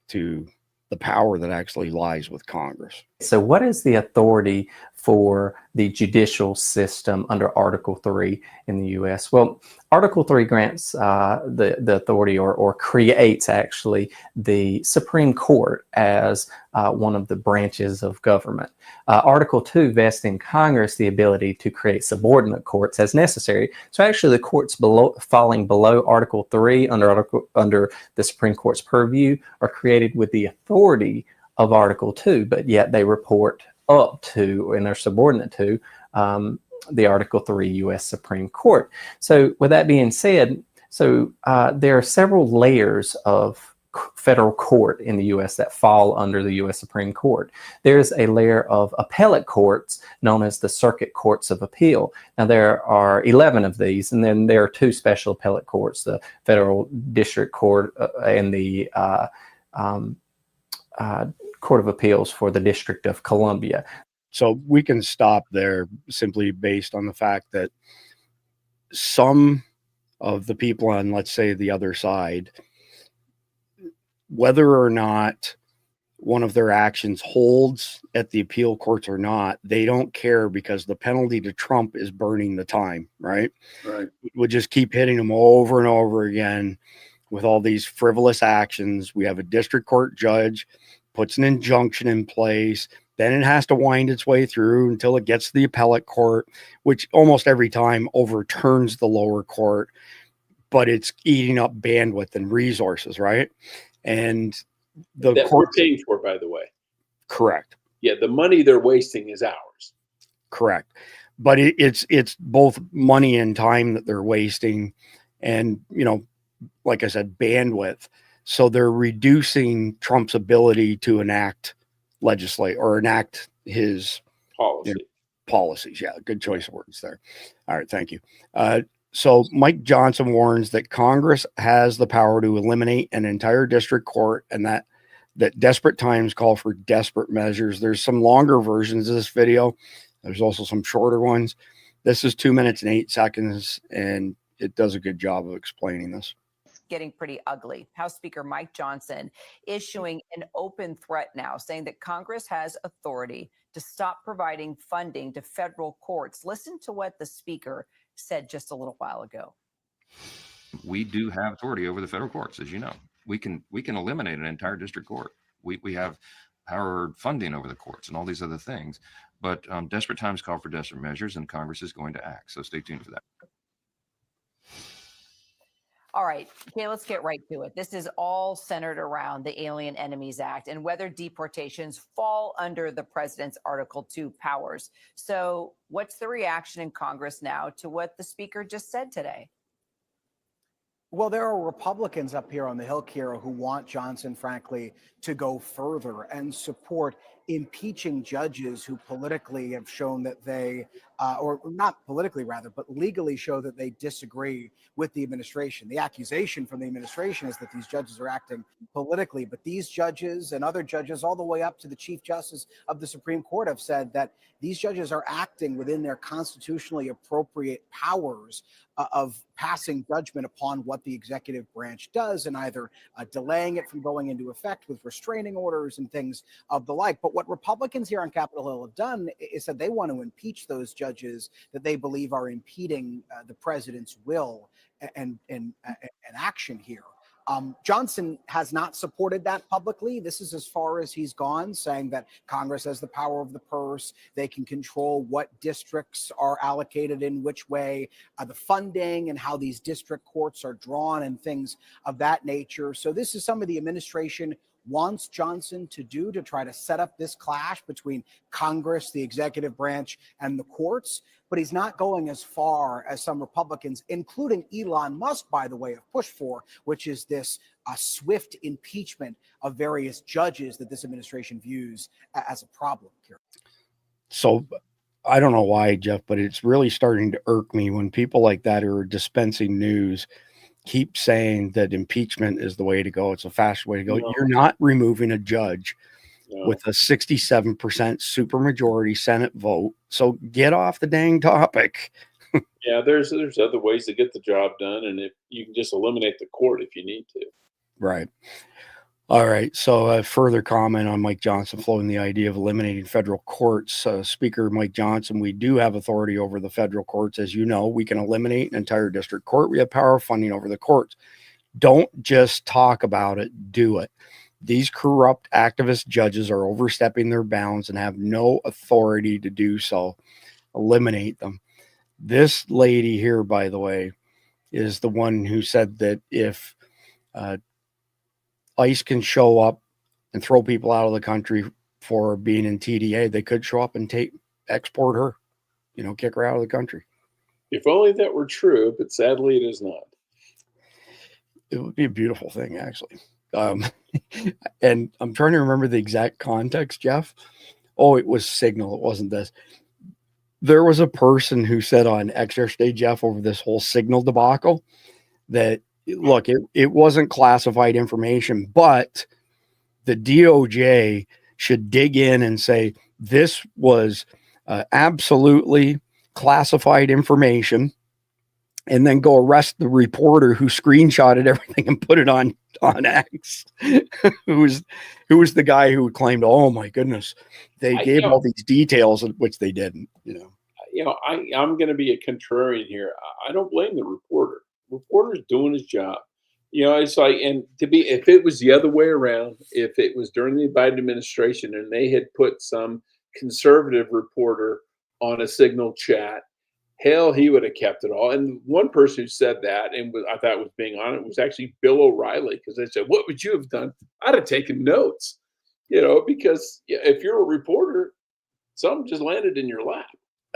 to the power that actually lies with Congress. So what is the authority for the judicial system under Article 3 in the U.S.? Well, Article 3 grants the authority or creates actually the Supreme Court as one of the branches of government. Article 2 vests in Congress the ability to create subordinate courts as necessary. So actually the courts falling below Article 3 under the Supreme Court's purview are created with the authority of Article 2, but yet they report up to and are subordinate to the Article 3 U.S. Supreme Court. So with that being said, there are several layers of federal court in the U.S. that fall under the U.S. Supreme Court. There's a layer of appellate courts known as the Circuit Courts of Appeal. Now, there are 11 of these, and then there are 2 special appellate courts, the Federal District Court and the Court of Appeals for the District of Columbia. So we can stop there simply based on the fact that some of the people on, let's say, the other side, whether or not one of their actions holds at the appeal courts or not, they don't care because the penalty to Trump is burning the time, right? Right. We'll just keep hitting them over and over again with all these frivolous actions. We have a district court judge puts an injunction in place, then it has to wind its way through until it gets to the appellate court, which almost every time overturns the lower court, but it's eating up bandwidth and resources, right? And the that court we're paying for, by the way. Correct. Yeah, the money they're wasting is ours. Correct. But it's both money and time that they're wasting, and like I said, bandwidth. So they're reducing Trump's ability to enact his Policy. policies. Yeah, good choice of words there. All right, thank you. So Mike Johnson warns that Congress has the power to eliminate an entire district court, and that desperate times call for desperate measures. There's some longer versions of this video. There's also some shorter ones. This is 2 minutes and 8 seconds, and it does a good job of explaining this. Getting pretty ugly. House Speaker Mike Johnson issuing an open threat now, saying that Congress has authority to stop providing funding to federal courts. Listen to what the speaker said just a little while ago. We do have authority over the federal courts, as you know. We can eliminate an entire district court. We have power funding over the courts and all these other things. But desperate times call for desperate measures, and Congress is going to act. So stay tuned for that. All right, okay, let's get right to it. This is all centered around the Alien Enemies Act and whether deportations fall under the president's Article 2 powers. So what's the reaction in Congress now to what the speaker just said today? Well, there are Republicans up here on the Hill, Kira, who want Johnson, frankly, to go further and support impeaching judges who politically have shown that they, or not politically rather, but legally show that they disagree with the administration. The accusation from the administration is that these judges are acting politically, but these judges and other judges, all the way up to the Chief Justice of the Supreme Court, have said that these judges are acting within their constitutionally appropriate powers of passing judgment upon what the executive branch does, and either delaying it from going into effect with restraining orders and things of the like. But what Republicans here on Capitol Hill have done is that they want to impeach those judges that they believe are impeding the president's will and action here. Johnson has not supported that publicly. This is as far as he's gone, saying that Congress has the power of the purse. They can control what districts are allocated in which way, the funding and how these district courts are drawn and things of that nature. So this is some of the administration wants Johnson to do to try to set up this clash between Congress, the executive branch, and the courts. But he's not going as far as some Republicans, including Elon Musk, by the way, have pushed for, which is this swift impeachment of various judges that this administration views as a problem here. So I don't know why, Jeff, but it's really starting to irk me when people like that who are dispensing news keep saying that impeachment is the way to go. It's a fast way to go. No. You're not removing a judge with a 67% supermajority Senate vote. So get off the dang topic. Yeah, there's other ways to get the job done, and if you can just eliminate the court if you need to. Right. All right. So a further comment on Mike Johnson floating the idea of eliminating federal courts. Speaker Mike Johnson, we do have authority over the federal courts. As you know, we can eliminate an entire district court. We have power of funding over the courts. Don't just talk about it, do it. These corrupt activist judges are overstepping their bounds and have no authority to do so. Eliminate them. This lady here, by the way, is the one who said that if ICE can show up and throw people out of the country for being in TDA, they could show up and export her, kick her out of the country. If only that were true, but sadly it is not. It would be a beautiful thing, actually. And I'm trying to remember the exact context, Jeff. Oh, it was Signal. It wasn't this. There was a person who said on X yesterday, Jeff, over this whole Signal debacle that, look, it wasn't classified information, but the DOJ should dig in and say this was absolutely classified information, and then go arrest the reporter who screenshotted everything and put it on X, who was the guy who claimed, oh my goodness, they gave all these details, which they didn't. I'm going to be a contrarian here. I don't blame the reporter. Reporter's doing his job. It's like, and if it was the other way around, if it was during the Biden administration and they had put some conservative reporter on a Signal chat, hell, he would have kept it all. And one person who said that, and I thought was being on it, was actually Bill O'Reilly, because they said, what would you have done? I'd have taken notes, because if you're a reporter, something just landed in your lap.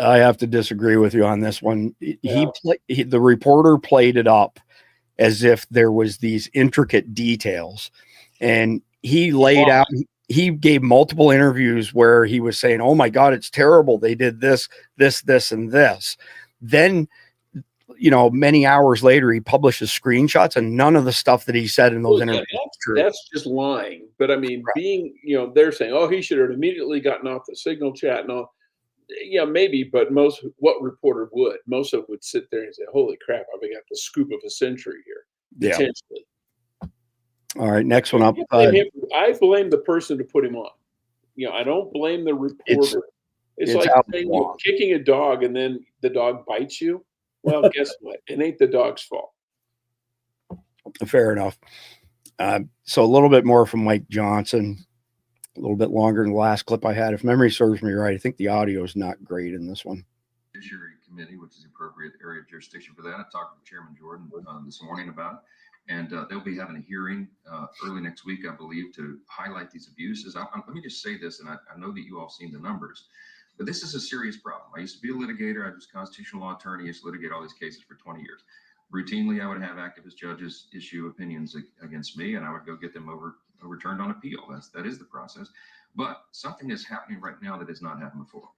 I have to disagree with you on this one. The reporter played it up as if there was these intricate details, and he laid out, he gave multiple interviews where he was saying, oh my God, it's terrible. They did this, and this. Then, many hours later, he publishes screenshots, and none of the stuff that he said in those interviews is true. That's just lying. But I mean, right. They're saying, oh, he should have immediately gotten off the Signal chat and all. Yeah, maybe, but what reporter would? Most of them would sit there and say, holy crap, I've got the scoop of a century here. Yeah. Potentially. All right, next one up. I blame the person to put him on. I don't blame the reporter. It's like saying you're kicking a dog and then the dog bites you. Well, guess what? It ain't the dog's fault. Fair enough. So a little bit more from Mike Johnson. A little bit longer than the last clip I had. If memory serves me right, I think the audio is not great in this one. Judiciary Committee, which is the appropriate area of jurisdiction for that. I talked to Chairman Jordan this morning about it, and they'll be having a hearing early next week, I believe, to highlight these abuses. Let me just say this, and I know that you all seen the numbers, but this is a serious problem. I used to be a litigator. I was a constitutional law attorney. I used to litigate all these cases for 20 years. routinely, I would have activist judges issue opinions against me, and I would go get them overturned on appeal. That is the process. But something is happening right now that has not happened before.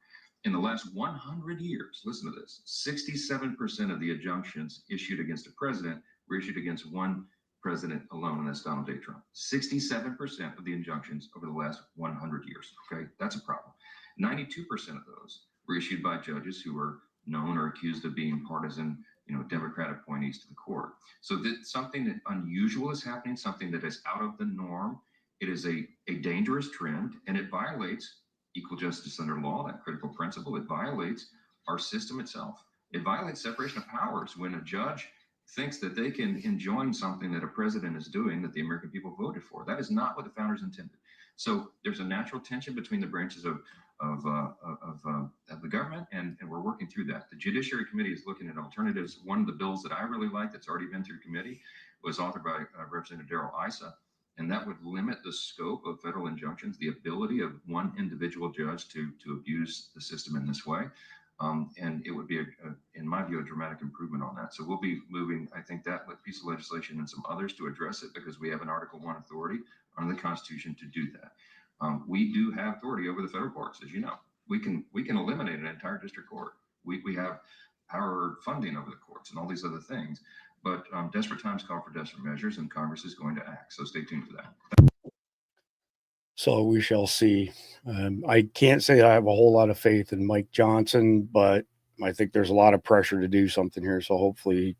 In the last 100 years, listen to this, 67% of the injunctions issued against a president were issued against one president alone, and that's Donald J. Trump. 67% of the injunctions over the last 100 years. Okay, that's a problem. 92% of those were issued by judges who were known or accused of being partisan, Democrat appointees to the court. So that something that unusual is happening, something that is out of the norm. It is a dangerous trend, and it violates equal justice under law, that critical principle. It violates our system itself. It violates separation of powers when a judge thinks that they can enjoin something that a president is doing that the American people voted for. That is not what the founders intended. So there's a natural tension between the branches of the government, and we're working through that. The Judiciary Committee is looking at alternatives. One of the bills that I really like that's already been through committee was authored by Representative Darrell Issa, and that would limit the scope of federal injunctions, the ability of one individual judge to abuse the system in this way. And it would be, in my view, a dramatic improvement on that. So we'll be moving, I think, that piece of legislation and some others to address it, because we have an Article 1 authority under the Constitution to do that. We do have authority over the federal courts, as you know. We can eliminate an entire district court. We have power funding over the courts and all these other things. But desperate times call for desperate measures, and Congress is going to act. So stay tuned for that. So we shall see. I can't say I have a whole lot of faith in Mike Johnson, but I think there's a lot of pressure to do something here. So hopefully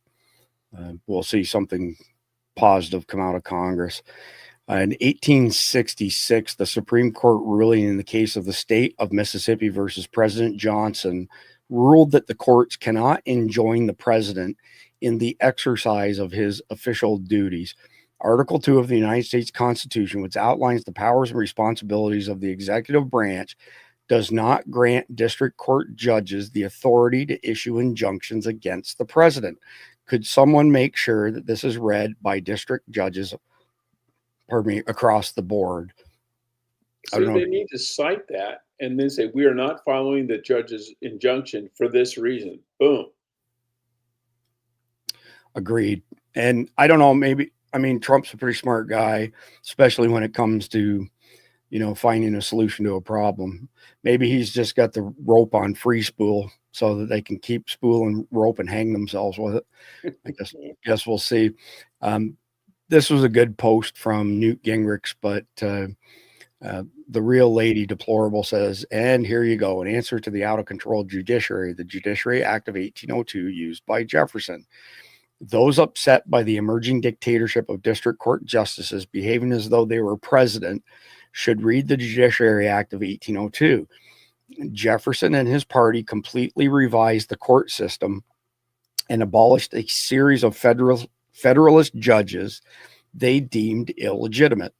we'll see something positive come out of Congress. In 1866, the Supreme Court ruling in the case of the state of Mississippi versus President Johnson ruled that the courts cannot enjoin the president in the exercise of his official duties. Article 2 of the United States Constitution, which outlines the powers and responsibilities of the executive branch, does not grant district court judges the authority to issue injunctions against the president. Could someone make sure that this is read by district judges, across the board? So they need to cite that and then say, we are not following the judge's injunction for this reason. Boom. Agreed. And I don't know, Trump's a pretty smart guy, especially when it comes to, finding a solution to a problem. Maybe he's just got the rope on free spool so that they can keep spooling rope and hang themselves with it. I guess we'll see. This was a good post from Newt Gingrich, but the real lady deplorable says, and here you go, an answer to the out-of-control judiciary, the Judiciary Act of 1802 used by Jefferson. Those upset by the emerging dictatorship of district court justices behaving as though they were president should read the Judiciary Act of 1802. Jefferson and his party completely revised the court system and abolished a series of Federalist judges they deemed illegitimate.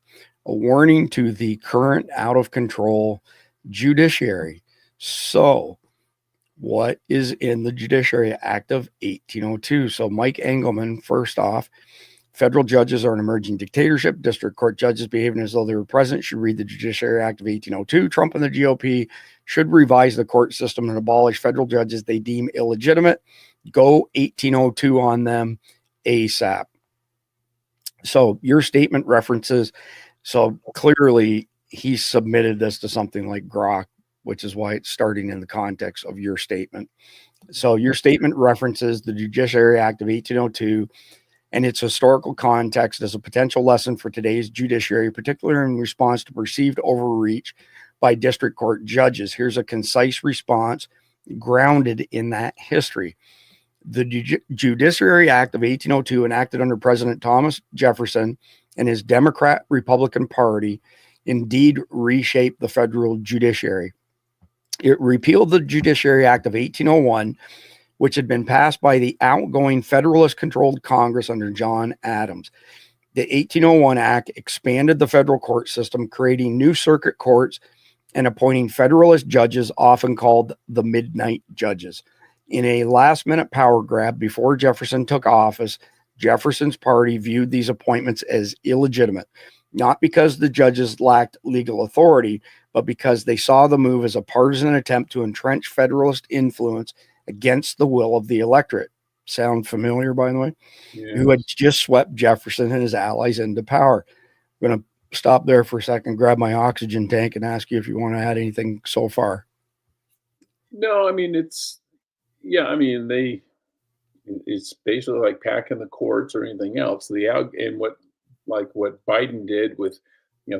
A warning to the current out-of-control judiciary. So, what is in the Judiciary Act of 1802? So, Mike Engelman, first off, federal judges are an emerging dictatorship. District court judges behaving as though they were president should read the Judiciary Act of 1802. Trump and the GOP should revise the court system and abolish federal judges they deem illegitimate. Go 1802 on them ASAP. So your statement references, so clearly he submitted this to something like Grok, which is why it's starting in the context of your statement. So your statement references the Judiciary Act of 1802 and its historical context as a potential lesson for today's judiciary, particularly in response to perceived overreach by district court judges. Here's a concise response grounded in that history. The Judiciary Act of 1802, enacted under President Thomas Jefferson and his Democrat-Republican Party, indeed reshaped the federal judiciary. It repealed the Judiciary Act of 1801, which had been passed by the outgoing Federalist-controlled Congress under John Adams. The 1801 Act expanded the federal court system, creating new circuit courts and appointing Federalist judges, often called the midnight judges. In a last-minute power grab before Jefferson took office, Jefferson's party viewed these appointments as illegitimate, not because the judges lacked legal authority, but because they saw the move as a partisan attempt to entrench Federalist influence against the will of the electorate. sound familiar, by the way? Yeah. Who had just swept Jefferson and his allies into power. I'm going to stop there for a second, grab my oxygen tank, and ask you if you want to add anything so far. No, I mean, it's basically like packing the courts or anything else. And what Biden did with,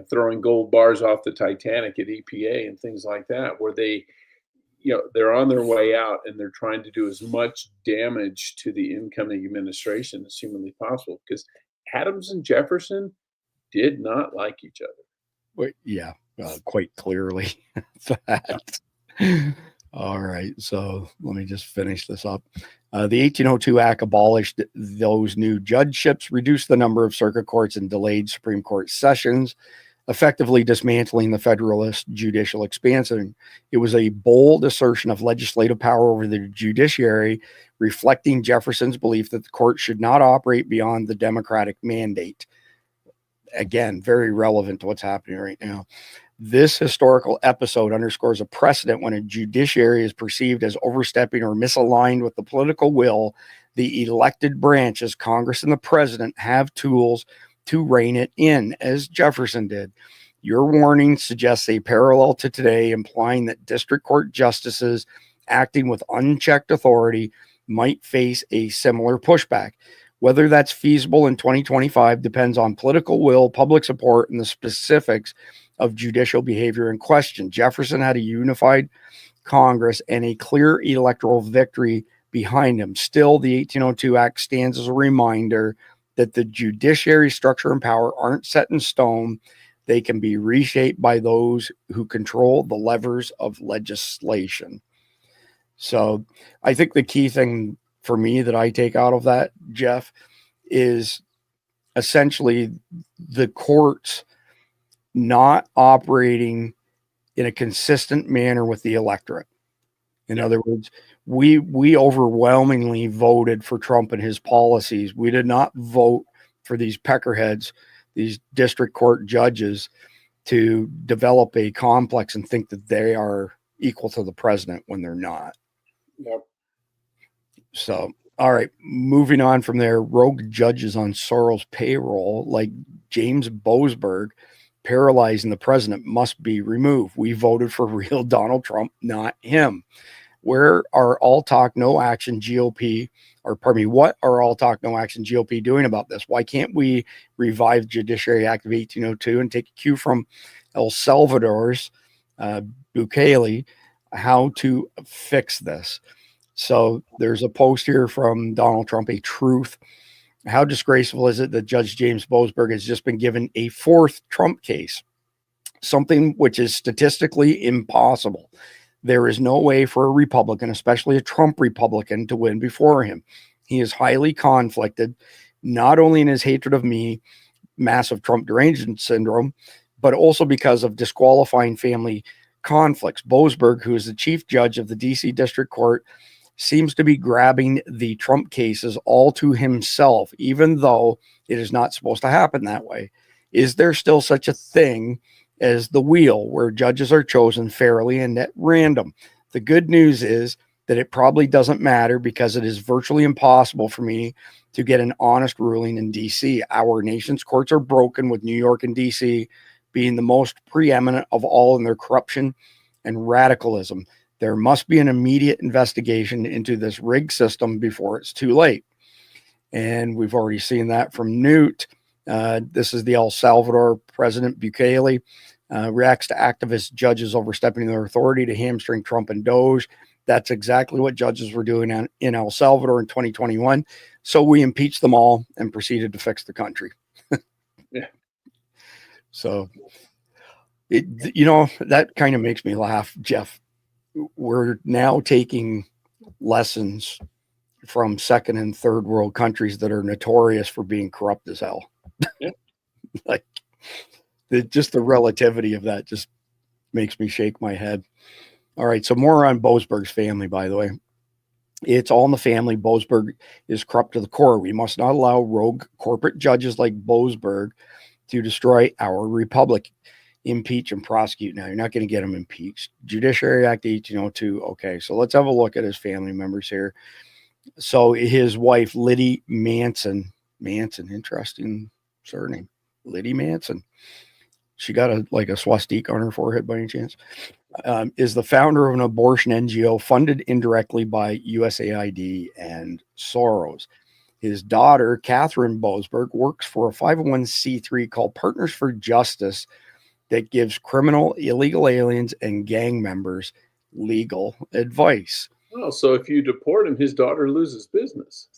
throwing gold bars off the Titanic at EPA and things like that, where they're on their way out and they're trying to do as much damage to the incoming administration as humanly possible, because Adams and Jefferson did not like each other. Wait, yeah, quite clearly. That. All right, so let me just finish this up. The 1802 Act abolished those new judgeships, reduced the number of circuit courts, and delayed Supreme Court sessions, effectively dismantling the Federalist judicial expansion. It was a bold assertion of legislative power over the judiciary, reflecting Jefferson's belief that the court should not operate beyond the Democratic mandate. Again, very relevant to what's happening right now. This historical episode underscores a precedent when a judiciary is perceived as overstepping or misaligned with the political will. The elected branches, Congress and the president, have tools to rein it in, as Jefferson did. Your warning suggests a parallel to today, implying that district court justices acting with unchecked authority might face a similar pushback. Whether that's feasible in 2025 depends on political will, public support, and the specifics of judicial behavior in question. Jefferson had a unified Congress and a clear electoral victory behind him. Still, the 1802 Act stands as a reminder that the judiciary structure and power aren't set in stone. They can be reshaped by those who control the levers of legislation. So I think the key thing for me that I take out of that, Jeff, is essentially the courts not operating in a consistent manner with the electorate. In other words, we overwhelmingly voted for Trump and his policies. We did not vote for these peckerheads, these district court judges, to develop a complex and think that they are equal to the president when they're not. Yep. So, all right, moving on from there, rogue judges on Soros' payroll, like James Boasberg, paralyzing the president, must be removed. We voted for real Donald Trump, not him. Where are all talk, no action GOP, or pardon me, what are all talk, no action GOP doing about this? Why can't we revive Judiciary Act of 1802 and take a cue from El Salvador's Bukele how to fix this? So there's a post here from Donald Trump, a truth. How disgraceful is it that Judge James Boasberg has just been given a fourth Trump case, something which is statistically impossible? There is no way for a Republican, especially a Trump Republican, to win before him. He is highly conflicted, not only in his hatred of me, massive Trump derangement syndrome, but also because of disqualifying family conflicts. Boasberg, who is the chief judge of the DC District Court, seems to be grabbing the Trump cases all to himself, even though it is not supposed to happen that way. Is there still such a thing as the wheel, where judges are chosen fairly and at random? The good news is that it probably doesn't matter, because it is virtually impossible for me to get an honest ruling in DC. Our nation's courts are broken, with New York and DC being the most preeminent of all in their corruption and radicalism. There must be an immediate investigation into this rigged system before it's too late. And we've already seen that from Newt. This is the El Salvador president, Bukele, reacts to activist judges overstepping their authority to hamstring Trump and Doge. That's exactly what judges were doing in El Salvador in 2021. So we impeached them all and proceeded to fix the country. Yeah. So, that kind of makes me laugh, Jeff. We're now taking lessons from second and third world countries that are notorious for being corrupt as hell. Yeah. Like, just the relativity of that just makes me shake my head. All right, so more on Boasberg's family, by the way. It's all in the family. Boasberg is corrupt to the core. We must not allow rogue corporate judges like Boasberg to destroy our republic. Impeach and prosecute. Now, you're not going to get him impeached. Judiciary Act 1802. Okay, so let's have a look at his family members here. So his wife, Liddy Manson, interesting surname, Liddy Manson. She got a swastika on her forehead by any chance? Is the founder of an abortion NGO funded indirectly by USAID and Soros. His daughter, Catherine Boasberg, works for a 501c3 called Partners for Justice that gives criminal, illegal aliens, and gang members legal advice. Oh, so if you deport him, his daughter loses business.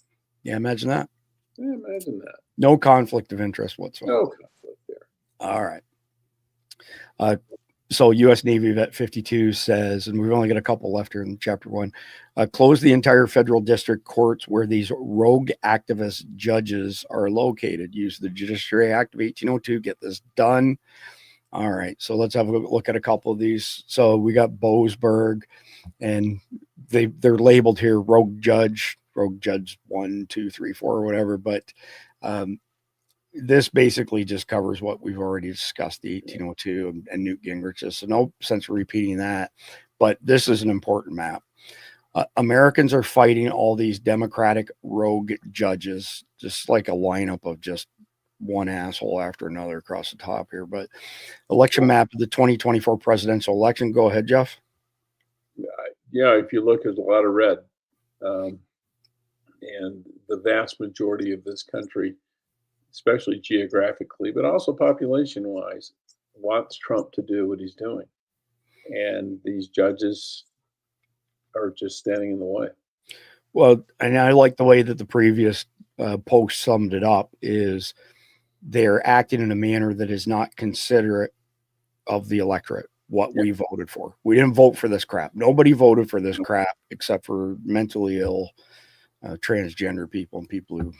Yeah, imagine that. Yeah, imagine that. No conflict of interest whatsoever. No conflict there. All right. So U.S. Navy Vet 52 says, and we've only got a couple left here in chapter 1, close the entire federal district courts where these rogue activist judges are located. Use the Judiciary Act of 1802. Get this done. All right. So let's have a look at a couple of these. So we got Boasberg, and they're labeled here rogue judge 1, 2, 3, 4, or whatever. But this basically just covers what we've already discussed, the 1802 and Newt Gingrich. So no sense of repeating that, but this is an important map. Americans are fighting all these Democratic rogue judges, just like a lineup of just one asshole after another across the top here. But election map of the 2024 presidential election. Go ahead, Jeff. Yeah, if you look, there's a lot of red. And the vast majority of this country, especially geographically, but also population-wise, wants Trump to do what he's doing. And these judges are just standing in the way. Well, and I like the way that the previous post summed it up, is they're acting in a manner that is not considerate of the electorate, what we voted for. We didn't vote for this crap. Nobody voted for this crap except for mentally ill transgender people and people who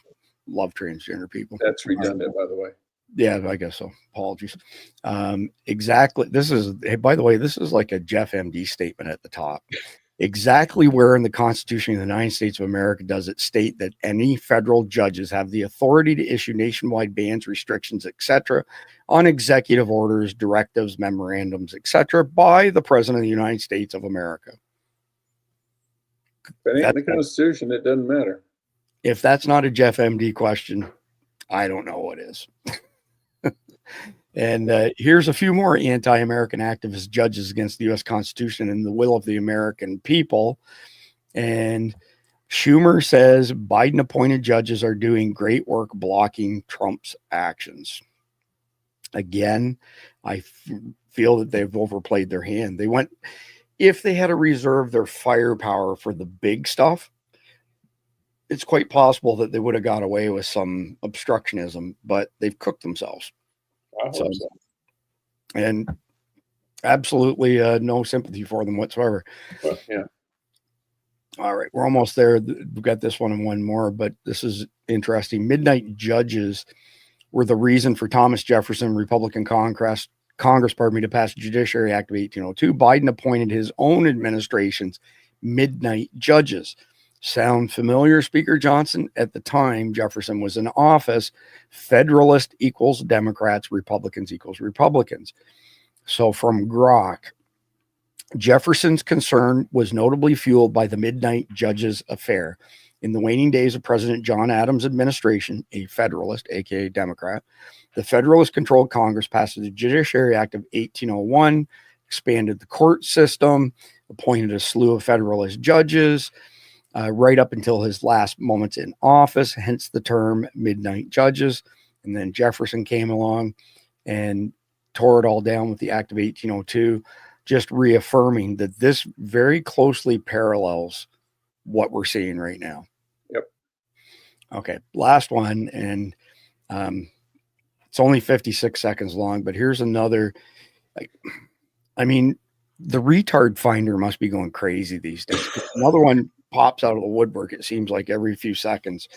love transgender people. That's redundant, by the way. Yeah, I guess so. Apologies. Exactly. This is, hey, by the way, this is like a Jeff MD statement at the top. Exactly where in the Constitution of the United States of America does it state that any federal judges have the authority to issue nationwide bans, restrictions, etc., on executive orders, directives, memorandums, etc., by the President of the United States of America? If it ain't in the Constitution, it doesn't matter. If that's not a Jeff MD question, I don't know what is. And here's a few more anti-American activist judges against the U.S. Constitution and the will of the American people. And Schumer says Biden-appointed judges are doing great work blocking Trump's actions. Again, I feel that they've overplayed their hand. They went, if they had to reserve their firepower for the big stuff, it's quite possible that they would have got away with some obstructionism, but they've cooked themselves. So, and absolutely no sympathy for them whatsoever. Well, yeah. All right, we're almost there. We've got this one and one more, but this is interesting. Midnight judges were the reason for Thomas Jefferson, Republican Congress, to pass the Judiciary Act of 1802. Biden appointed his own administration's midnight judges. Sound familiar, Speaker Johnson? At the time Jefferson was in office, Federalist equals Democrats, Republicans equals Republicans. So from Grok, Jefferson's concern was notably fueled by the midnight judges affair. In the waning days of President John Adams' administration, a Federalist, aka Democrat, the Federalist-controlled Congress passed the Judiciary Act of 1801, expanded the court system, appointed a slew of Federalist judges, right up until his last moments in office, hence the term midnight judges. And then Jefferson came along and tore it all down with the Act of 1802, just reaffirming that this very closely parallels what we're seeing right now. Yep. Okay, last one, and it's only 56 seconds long, but here's another. I mean, the retard finder must be going crazy these days. Another one pops out of the woodwork, it seems like every few seconds.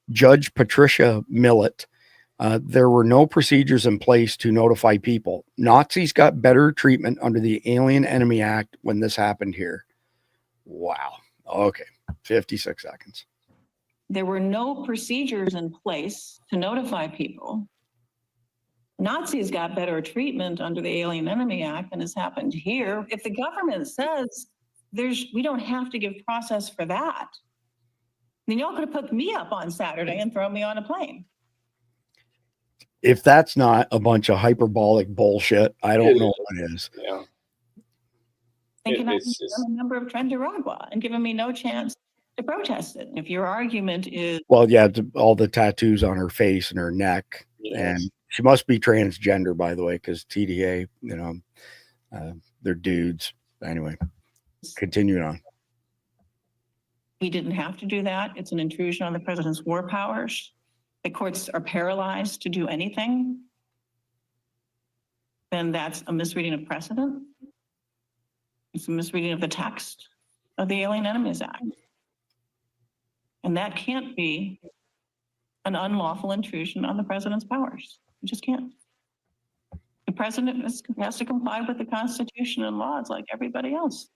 Judge Patricia Millett, there were no procedures in place to notify people. Nazis got better treatment under the Alien Enemy Act when this happened here. Wow. Okay. 56 seconds. There were no procedures in place to notify people. Nazis got better treatment under the Alien Enemy Act than has happened here. If the government says we don't have to give process for that. I mean, y'all could have put me up on Saturday and thrown me on a plane. If that's not a bunch of hyperbolic bullshit, I don't know what is. Yeah. Thinking I'm a member of Nicaragua and giving me no chance to protest it. If your argument is, well, yeah, all the tattoos on her face and her neck, Yes. and she must be transgender, by the way, because TDA, they're dudes. Anyway, continuing on. we didn't have to do that. It's an intrusion on the president's war powers. The courts are paralyzed to do anything. Then that's a misreading of precedent. It's a misreading of the text of the Alien Enemies Act. And that can't be an unlawful intrusion on the president's powers. You just can't. The president has to comply with the Constitution and laws like everybody else.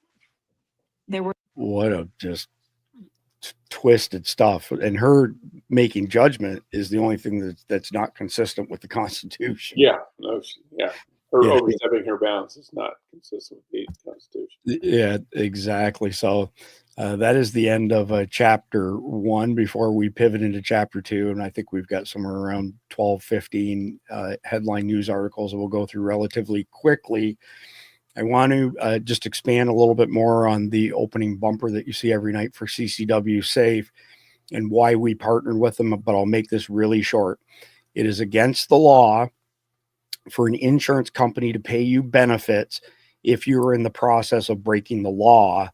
What a just twisted stuff. And her making judgment is the only thing that's not consistent with the Constitution. Yeah. No, Her overstepping her bounds is not consistent with the Constitution. Yeah, exactly. So that is the end of chapter 1 before we pivot into chapter 2. And I think we've got somewhere around 12, 15 headline news articles that we'll go through relatively quickly. I want to just expand a little bit more on the opening bumper that you see every night for CCW Safe and why we partnered with them, but I'll make this really short. It is against the law for an insurance company to pay you benefits if you're in the process of breaking the law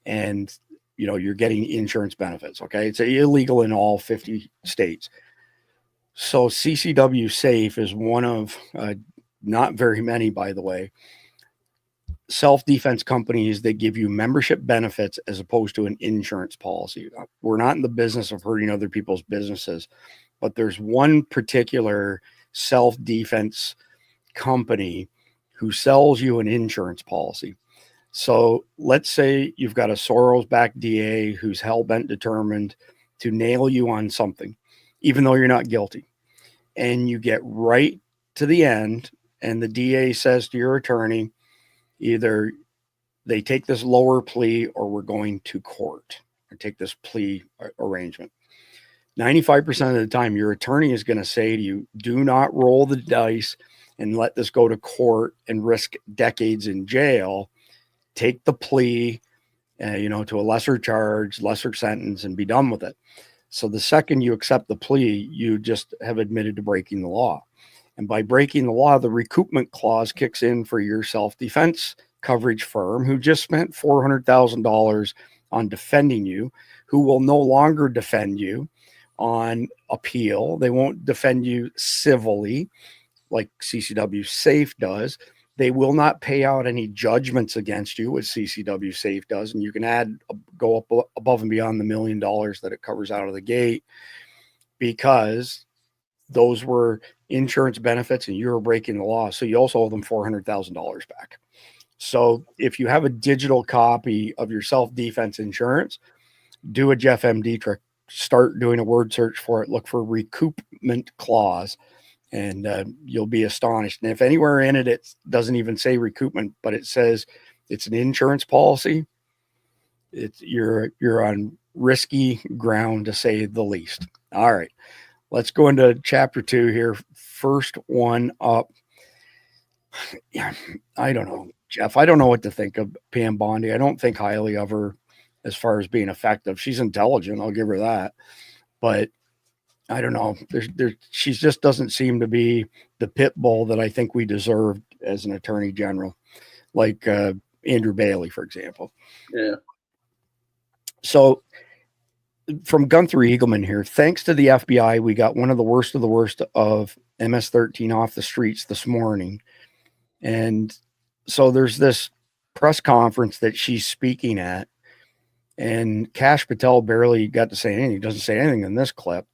and you're getting insurance benefits. Okay, it's illegal in all 50 states. So CCW Safe is one of not very many, by the way, self-defense companies that give you membership benefits as opposed to an insurance policy. We're not in the business of hurting other people's businesses, but there's one particular self-defense company who sells you an insurance policy. So let's say you've got a Soros-backed DA who's hell-bent determined to nail you on something, even though you're not guilty. And you get right to the end, and the DA says to your attorney, either they take this lower plea or we're going to court, or take this plea arrangement. 95% of the time, your attorney is going to say to you, do not roll the dice and let this go to court and risk decades in jail. Take the plea, to a lesser charge, lesser sentence, and be done with it. So the second you accept the plea, you just have admitted to breaking the law. And by breaking the law, the recoupment clause kicks in for your self-defense coverage firm who just spent $400,000 on defending you, who will no longer defend you on appeal. They won't defend you civilly like CCW Safe does. They will not pay out any judgments against you, as CCW Safe does. And you can go up above and beyond the $1 million that it covers out of the gate, because those were insurance benefits and you were breaking the law. So you also owe them $400,000 back. So if you have a digital copy of your self-defense insurance, do a Jeff MD trick. Start doing a word search for it. Look for recoupment clause, and you'll be astonished. And if anywhere in it, it doesn't even say recoupment, but it says it's an insurance policy, you're on risky ground, to say the least. All right. Let's go into chapter 2 here. First one up. Yeah, I don't know, Jeff. I don't know what to think of Pam Bondi. I don't think highly of her as far as being effective. She's intelligent. I'll give her that. But I don't know. She just doesn't seem to be the pit bull that I think we deserved as an attorney general, like Andrew Bailey, for example. Yeah. So from Gunther Eagleman here, thanks to the FBI, we got one of the worst of MS-13 off the streets this morning. And so there's this press conference that she's speaking at, and Kash Patel barely got to say anything. He doesn't say anything in this clip.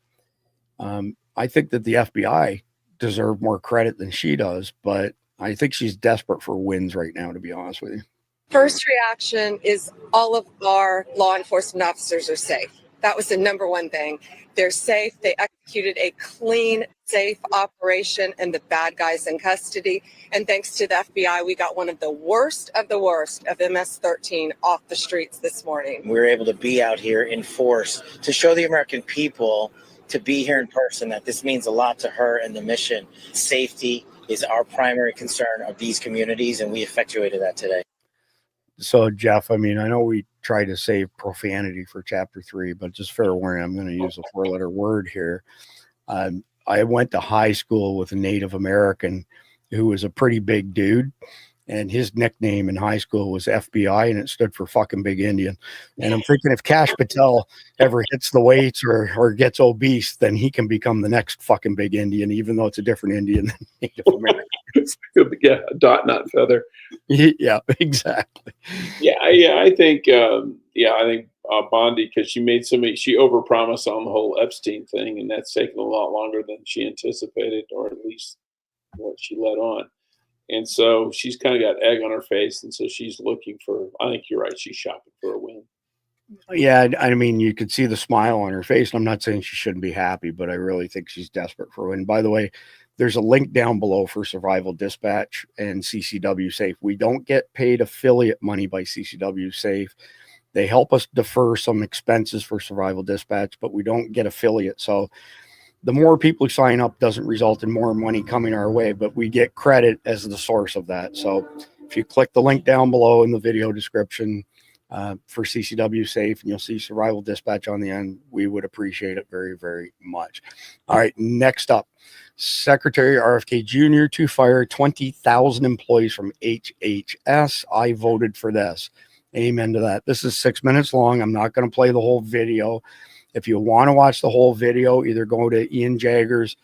I think that the FBI deserve more credit than she does, but I think she's desperate for wins right now, to be honest with you. First reaction is all of our law enforcement officers are safe. That was the number one thing. They're safe. They executed a clean, safe operation and the bad guys in custody. And thanks to the FBI, we got one of the worst of MS-13 off the streets this morning. We were able to be out here in force to show the American people, to be here in person, that this means a lot to her and the mission. Safety is our primary concern of these communities, and we effectuated that today. So, Jeff, I mean, I know we try to save profanity for chapter 3, but just fair warning, I'm going to use a 4-letter word here. I went to high school with a Native American who was a pretty big dude, and his nickname in high school was FBI, and it stood for fucking big Indian. And I'm thinking if Kash Patel ever hits the weights or gets obese, then he can become the next fucking big Indian, even though it's a different Indian than Native American. Yeah, a dot, not feather. Yeah, exactly. I think Bondi, because she overpromised on the whole Epstein thing, and that's taken a lot longer than she anticipated, or at least what she let on. And so she's kind of got egg on her face, and so she's looking for. I think you're right. She's shopping for a win. Yeah, I mean, you could see the smile on her face. I'm not saying she shouldn't be happy, but I really think she's desperate for a win. By the way, there's a link down below for Survival Dispatch and CCW Safe. We don't get paid affiliate money by CCW Safe. They help us defer some expenses for Survival Dispatch, but we don't get affiliate. So the more people who sign up doesn't result in more money coming our way, but we get credit as the source of that. So if you click the link down below in the video description for CCW Safe, and you'll see Survival Dispatch on the end, we would appreciate it very, very much. All right, next up, Secretary RFK Jr. to fire 20,000 employees from HHS. I voted for this. Amen to that. This is 6 minutes long. I'm not going to play the whole video. If you want to watch the whole video, either go to Ian Jagger's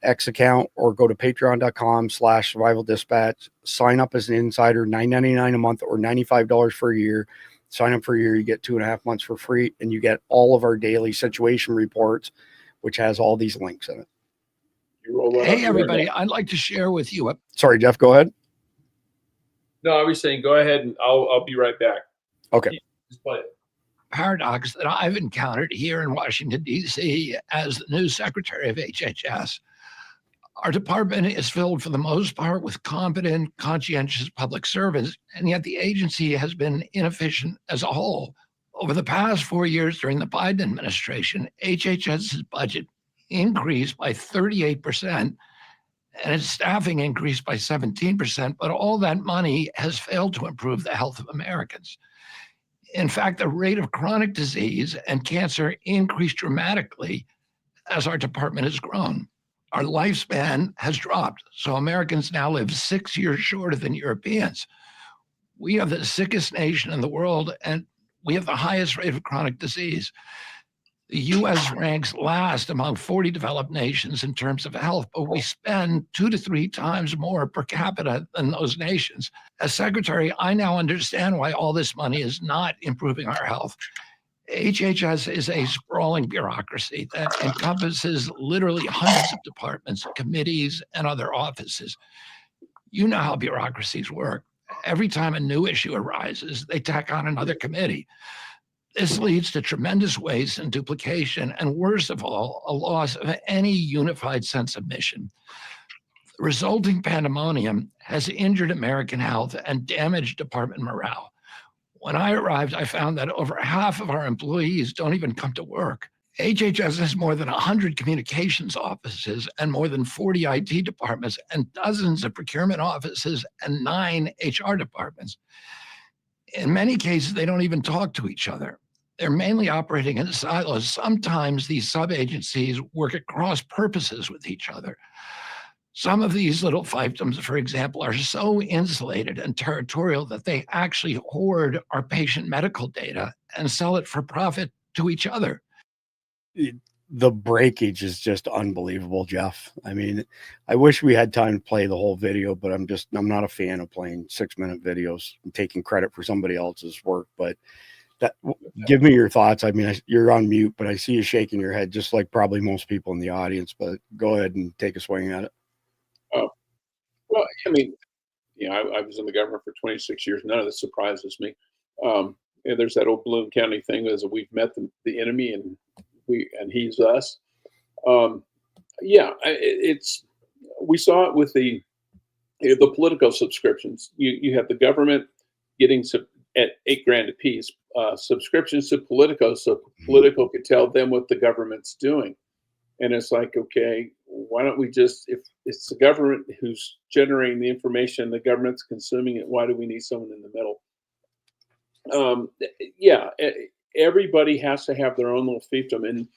X account or go to patreon.com/survival dispatch. Sign up as an insider, $9.99 a month or $95 for a year. Sign up for a year, you get 2.5 months for free, and you get all of our daily situation reports, which has all these links in it. Hey, everybody, I'd like to share with you. Sorry, Jeff, go ahead. No, I was saying, go ahead, and I'll be right back. Okay. Just play it. Paradox that I've encountered here in Washington, D.C. as the new secretary of HHS. Our department is filled for the most part with competent, conscientious public servants, and yet the agency has been inefficient as a whole. Over the past 4 years during the Biden administration, HHS's budget increased by 38%, and its staffing increased by 17%, but all that money has failed to improve the health of Americans. In fact, the rate of chronic disease and cancer increased dramatically as our department has grown. Our lifespan has dropped, so Americans now live 6 years shorter than Europeans. We are the sickest nation in the world, and we have the highest rate of chronic disease. The U.S. ranks last among 40 developed nations in terms of health, but we spend 2 to 3 times more per capita than those nations. As secretary, I now understand why all this money is not improving our health. HHS is a sprawling bureaucracy that encompasses literally hundreds of departments, committees, and other offices. You know how bureaucracies work. Every time a new issue arises, they tack on another committee. This leads to tremendous waste and duplication, and worst of all, a loss of any unified sense of mission. The resulting pandemonium has injured American health and damaged department morale. When I arrived, I found that over half of our employees don't even come to work. HHS has more than 100 communications offices and more than 40 IT departments and dozens of procurement offices and 9 HR departments. In many cases, they don't even talk to each other. They're mainly operating in silos. Sometimes these sub-agencies work at cross purposes with each other. Some of these little fiefdoms, for example, are so insulated and territorial that they actually hoard our patient medical data and sell it for profit to each other. The breakage is just unbelievable, Jeff. I mean, I wish we had time to play the whole video, but I'm not a fan of playing 6-minute videos and taking credit for somebody else's work. But give me your thoughts. I mean, you're on mute, but I see you shaking your head just like probably most people in the audience, but go ahead and take a swing at it. Well, I mean, I was in the government for 26 years. None of this surprises me. And there's that old Bloom County thing as we've met the enemy and he's us. Yeah, we saw it with the political subscriptions. You have the government getting at $8,000 a piece subscriptions to Politico, so Politico could tell them what the government's doing. And it's like, okay, why don't we just, if it's the government who's generating the information, the government's consuming it, why do we need someone in the middle? Yeah, everybody has to have their own little fiefdom, and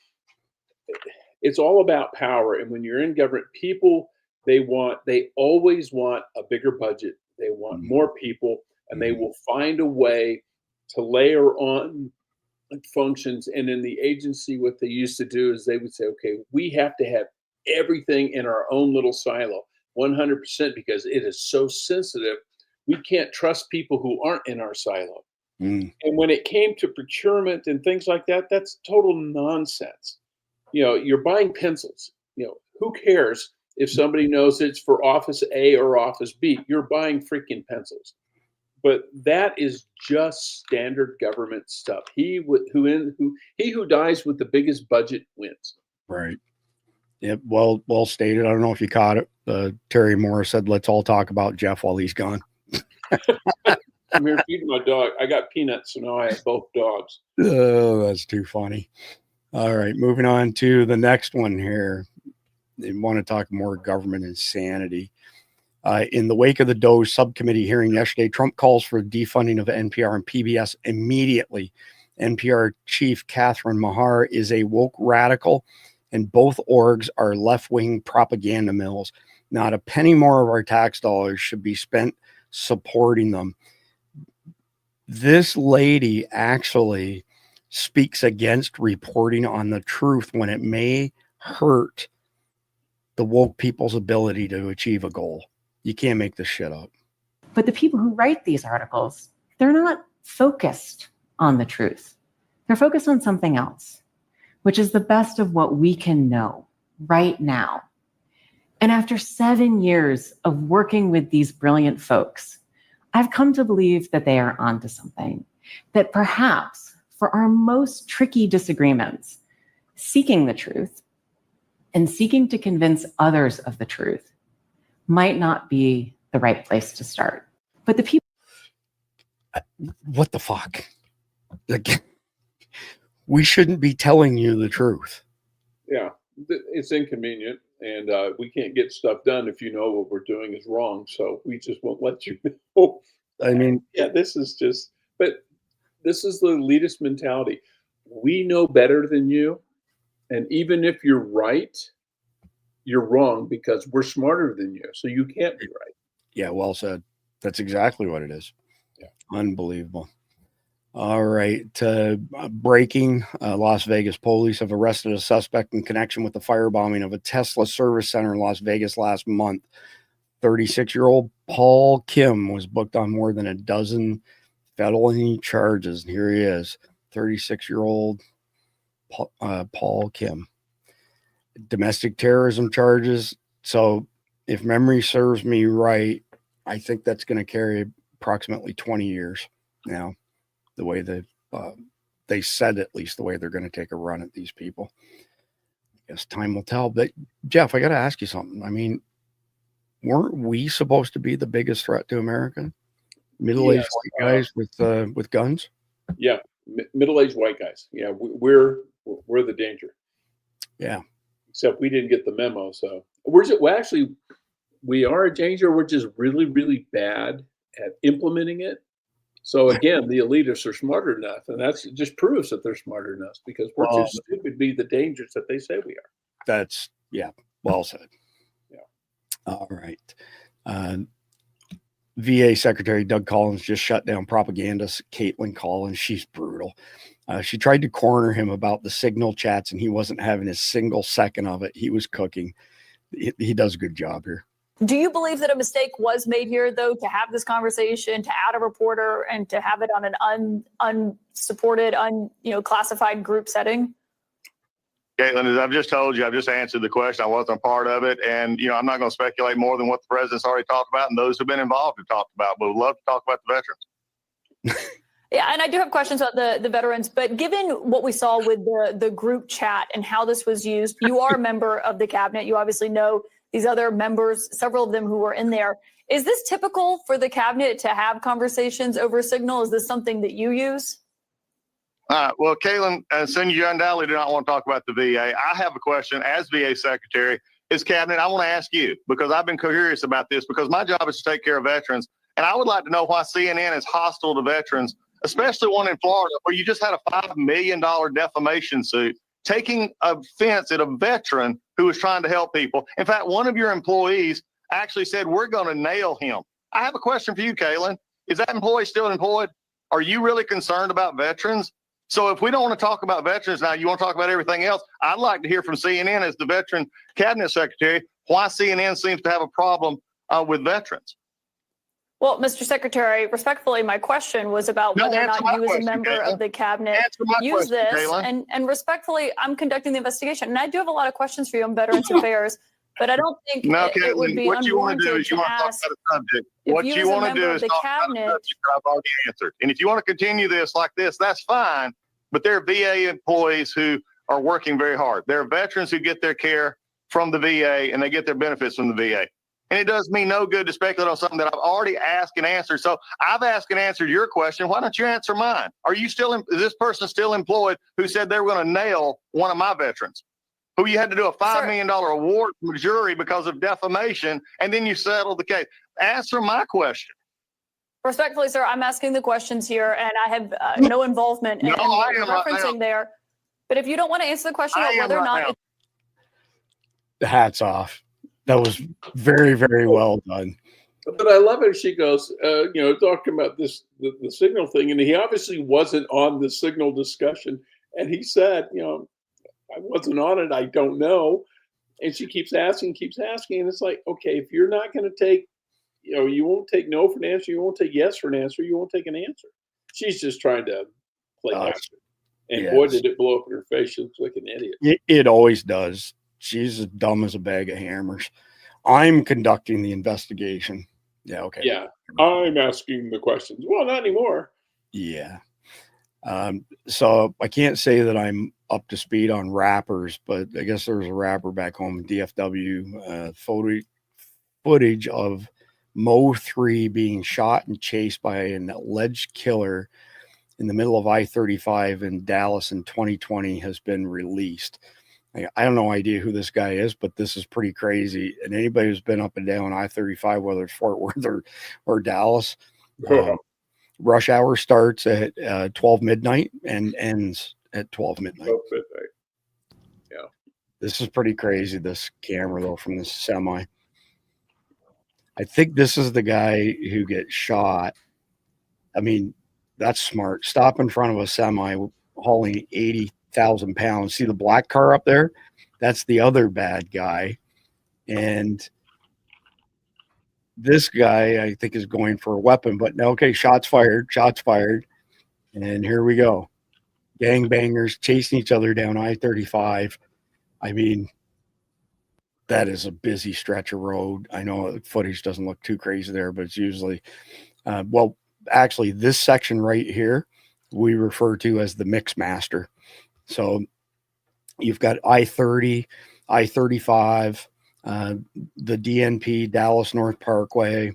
it's all about power. And when you're in government, people, they always want a bigger budget. They want more people, and they will find a way to layer on functions. And in the agency, what they used to do is they would say, okay, we have to have everything in our own little silo, 100%, because it is so sensitive. We can't trust people who aren't in our silo. And when it came to procurement and things like that, that's total nonsense. You know, you're buying pencils. You know, who cares if somebody knows it's for Office A or Office B? You're buying freaking pencils. But that is just standard government stuff. He who dies with the biggest budget wins. Right. Yep. Well stated. I don't know if you caught it. Terry Moore said, "Let's all talk about Jeff while he's gone." I'm here feeding my dog. I got Peanuts, so now I have both dogs. Oh, that's too funny. All right, moving on to the next one here. They want to talk more government insanity. In the wake of the DOJ subcommittee hearing yesterday, Trump calls for defunding of NPR and PBS immediately. NPR chief Catherine Mahar is a woke radical, and both orgs are left-wing propaganda mills. Not a penny more of our tax dollars should be spent supporting them. This lady actually speaks against reporting on the truth when it may hurt the woke people's ability to achieve a goal. You can't make this shit up. But the people who write these articles, they're not focused on the truth. They're focused on something else, which is the best of what we can know right now. And after 7 years of working with these brilliant folks, I've come to believe that they are onto something, that perhaps for our most tricky disagreements, seeking the truth and seeking to convince others of the truth might not be the right place to start. But the people... What the fuck? Like, we shouldn't be telling you the truth. Yeah, it's inconvenient, and we can't get stuff done if you know what we're doing is wrong. So we just won't let you know. I mean, yeah, this is the elitist mentality. We know better than you, and even if you're right, you're wrong because we're smarter than you. So you can't be right. Yeah, well said. That's exactly what it is. Yeah, unbelievable. All right. Breaking, Las Vegas police have arrested a suspect in connection with the firebombing of a Tesla service center in Las Vegas last month. 36-year-old Paul Kim was booked on more than a dozen felony charges. And here he is, 36-year-old Paul Kim. Domestic terrorism charges. So if memory serves me right, I think that's going to carry approximately 20 years now. The way they said, at least the way they're going to take a run at these people. I guess time will tell. But Jeff, I got to ask you something. I mean, weren't we supposed to be the biggest threat to America? Middle-aged white guys with guns? Yeah, middle-aged white guys. Yeah, we're the danger. Yeah. Except we didn't get the memo. So we are a danger. We're just really, really bad at implementing it. So again, the elitists are smarter enough, and that's just proves that they're smarter enough because we're too stupid to be the dangers that they say we are. That's well said. Yeah. All right. VA Secretary Doug Collins just shut down propagandist Caitlin Collins. She's brutal. She tried to corner him about the Signal chats, and he wasn't having a single second of it. He was cooking. He does a good job here. Do you believe that a mistake was made here, though, to have this conversation, to add a reporter, and to have it on an unsupported, classified group setting? Caitlin, as I've just told you, I've just answered the question. I wasn't a part of it. And, I'm not going to speculate more than what the president's already talked about and those who've been involved have talked about, but we'd love to talk about the veterans. Yeah, and I do have questions about the veterans, but given what we saw with the group chat and how this was used, you are a member of the cabinet. You obviously know these other members, several of them who were in there. Is this typical for the cabinet to have conversations over Signal? Is this something that you use? Well, Caitlin, since you undoubtedly do not want to talk about the VA, I have a question as VA Secretary. As Cabinet, I want to ask you, because I've been curious about this, because my job is to take care of veterans, and I would like to know why CNN is hostile to veterans, especially one in Florida, where you just had a $5 million defamation suit taking offense at a veteran who was trying to help people. In fact, one of your employees actually said, we're going to nail him. I have a question for you, Caitlin. Is that employee still employed? Are you really concerned about veterans? So if we don't want to talk about veterans now, you want to talk about everything else, I'd like to hear from CNN as the Veteran Cabinet Secretary why CNN seems to have a problem with veterans. Well, Mr. Secretary, respectfully, my question was about whether or not you as a member of the cabinet use this. And respectfully, I'm conducting the investigation. And I do have a lot of questions for you on Veterans Affairs, but I don't think it would be unwarranted to ask. What you want to do is talk about a subject I've already answered. And if you want to continue this like this, that's fine. But there are VA employees who are working very hard. There are veterans who get their care from the VA and they get their benefits from the VA. And it does me no good to speculate on something that I've already asked and answered. So I've asked and answered your question. Why don't you answer mine? Are you still, is this person still employed who said they were going to nail one of my veterans, who you had to do a $5 million award from a jury because of defamation, and then you settled the case? Answer my question. Respectfully, sir, I'm asking the questions here, and I have no involvement in what you're referencing there. But if you don't want to answer the question about whether or not... Hats off. That was very, very well done. But I love it. She goes, talking about the Signal thing, and he obviously wasn't on the Signal discussion. And he said, I wasn't on it. I don't know. And she keeps asking. And it's like, okay, if you're not going to take, you won't take no for an answer. You won't take yes for an answer. You won't take an answer. She's just trying to play answer. And boy, did it blow up in her face. She looks like an idiot. It always does. She's as dumb as a bag of hammers. I'm conducting the investigation. Yeah, okay. Yeah, I'm asking the questions. Well, not anymore. Yeah. So I can't say that I'm up to speed on rappers, but I guess there was a rapper back home in DFW, footage of Mo 3 being shot and chased by an alleged killer in the middle of I-35 in Dallas in 2020 has been released. I have no idea who this guy is, but this is pretty crazy. And anybody who's been up and down I-35, whether it's Fort Worth or Dallas, rush hour starts at 12 midnight and ends at 12 midnight. 12 midnight. Yeah. This is pretty crazy, this camera, though, from this semi. I think this is the guy who gets shot. I mean, that's smart. Stop in front of a semi hauling 80,000 pounds. See the black car up there? That's the other bad guy. And this guy, I think, is going for a weapon. But no, okay, shots fired. And here we go. Gangbangers chasing each other down I-35. I mean, that is a busy stretch of road. I know the footage doesn't look too crazy there, but it's usually, actually, this section right here, we refer to as the mix master. So you've got I-30, I-35, the DNP, Dallas North Parkway.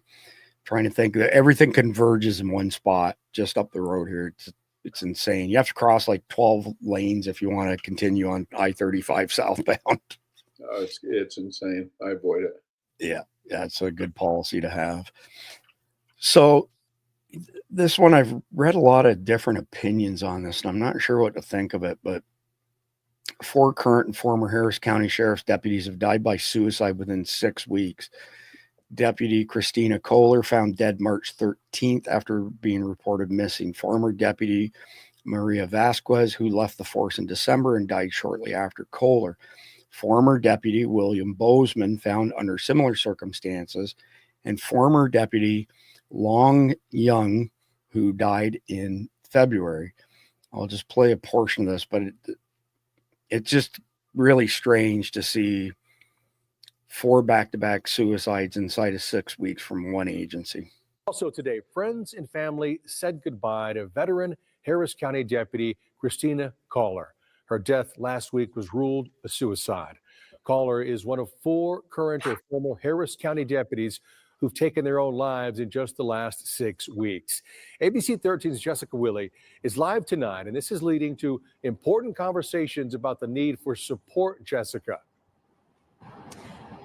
Trying to think that everything converges in one spot just up the road here. It's insane. You have to cross like 12 lanes if you want to continue on I-35 southbound. It's insane. I avoid it. Yeah, it's a good policy to have. So this one, I've read a lot of different opinions on this, and I'm not sure what to think of it, but 4 current and former Harris County Sheriff's deputies have died by suicide within 6 weeks. Deputy Christina Kohler found dead March 13th after being reported missing. Former Deputy Maria Vasquez, who left the force in December and died shortly after Kohler. Former Deputy William Boasman found under similar circumstances, and former Deputy Long Young, who died in February. I'll just play a portion of this, but it's just really strange to see 4 back-to-back suicides inside of 6 weeks from one agency. Also today, friends and family said goodbye to veteran Harris County Deputy Christina Caller. Her death last week was ruled a suicide. Caller is one of 4 current or former Harris County deputies who've taken their own lives in just the last 6 weeks. ABC 13's Jessica Willey is live tonight, and this is leading to important conversations about the need for support, Jessica.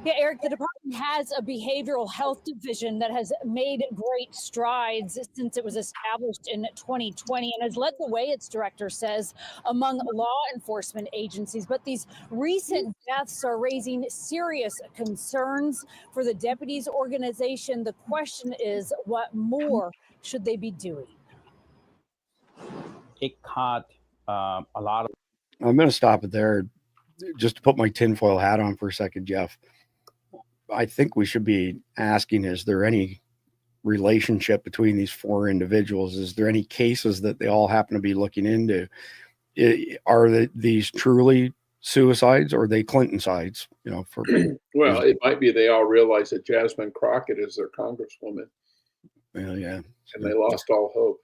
Yeah, Eric, the department has a behavioral health division that has made great strides since it was established in 2020 and has led the way, its director says, among law enforcement agencies. But these recent deaths are raising serious concerns for the deputies organization. The question is, what more should they be doing? It caught a lot of. I'm going to stop it there just to put my tinfoil hat on for a second, Jeff. I think we should be asking, is there any relationship between these 4 individuals? Is there any cases that they all happen to be looking into? Are these truly suicides, or are they Clinton sides? You know, for well, it might be they all realize that Jasmine Crockett is their congresswoman. Well, yeah, and they lost all hope.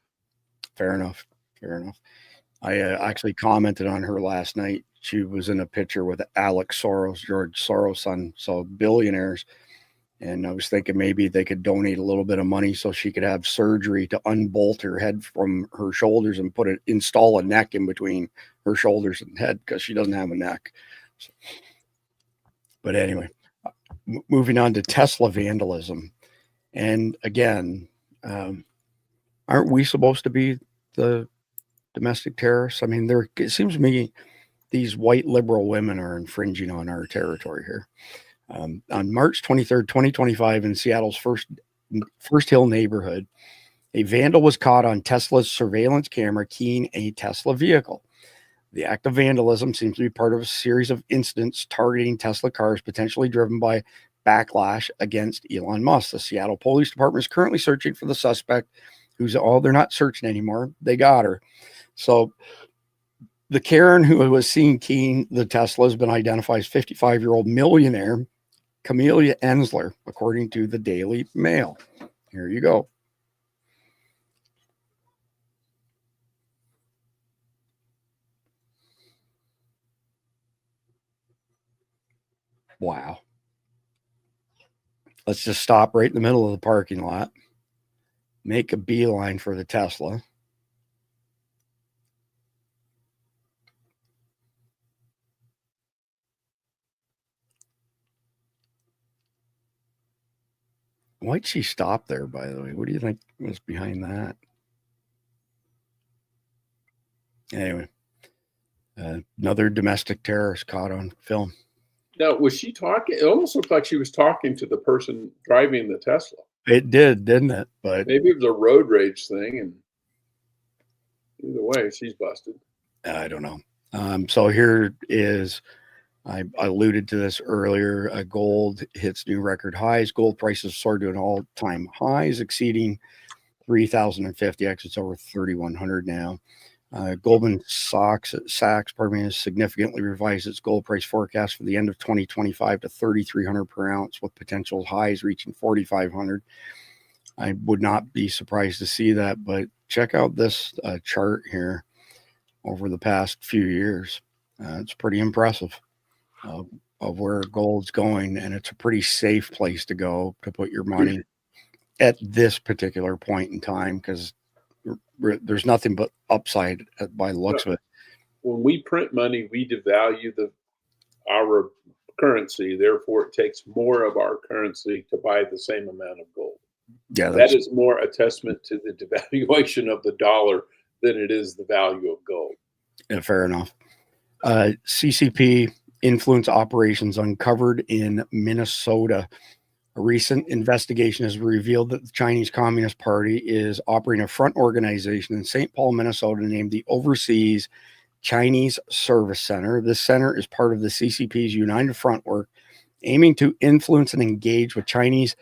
Fair enough. Fair enough. I actually commented on her last night. She was in a picture with Alex Soros, George Soros' son, so billionaires. And I was thinking maybe they could donate a little bit of money so she could have surgery to unbolt her head from her shoulders and install a neck in between her shoulders and head, because she doesn't have a neck. So, but anyway, moving on to Tesla vandalism. And again, aren't we supposed to be the domestic terrorists? I mean, it seems to me these white liberal women are infringing on our territory here. On March 23rd, 2025, in Seattle's First Hill neighborhood, a vandal was caught on Tesla's surveillance camera keying a Tesla vehicle. The act of vandalism seems to be part of a series of incidents targeting Tesla cars, potentially driven by backlash against Elon Musk. The Seattle Police Department is currently searching for the suspect, they're not searching anymore. They got her. So the Karen who was seen keying the Tesla has been identified as 55-year-old millionaire Camelia Ensler, according to the Daily Mail. Here you go. Wow. Let's just stop right in the middle of the parking lot, make a beeline for the Tesla. Why'd she stop there, by the way? What do you think was behind that? Anyway, another domestic terrorist caught on film. Now, was she talking? It almost looked like she was talking to the person driving the Tesla. It did, didn't it? But maybe it was a road rage thing. And either way, she's busted. I don't know. So here is, I alluded to this earlier. Gold hits new record highs. Gold prices soared to an all-time highs, exceeding 3,050. Actually, it's over 3,100 now. Goldman Sachs, has significantly revised its gold price forecast for the end of 2025 to 3,300 per ounce, with potential highs reaching 4,500. I would not be surprised to see that, but check out this chart here over the past few years. It's pretty impressive of where gold's going, and it's a pretty safe place to go to put your money at this particular point in time, because there's nothing but upside by the looks of it. When we print money, we devalue our currency. Therefore, it takes more of our currency to buy the same amount of gold. Yeah, that is more a testament to the devaluation of the dollar than it is the value of gold. Yeah, fair enough. CCP influence operations uncovered in Minnesota. A recent investigation has revealed that the Chinese Communist Party is operating a front organization in St. Paul, Minnesota, named the Overseas Chinese Service Center. This center is part of the CCP's United Front work, aiming to influence and engage with Chinese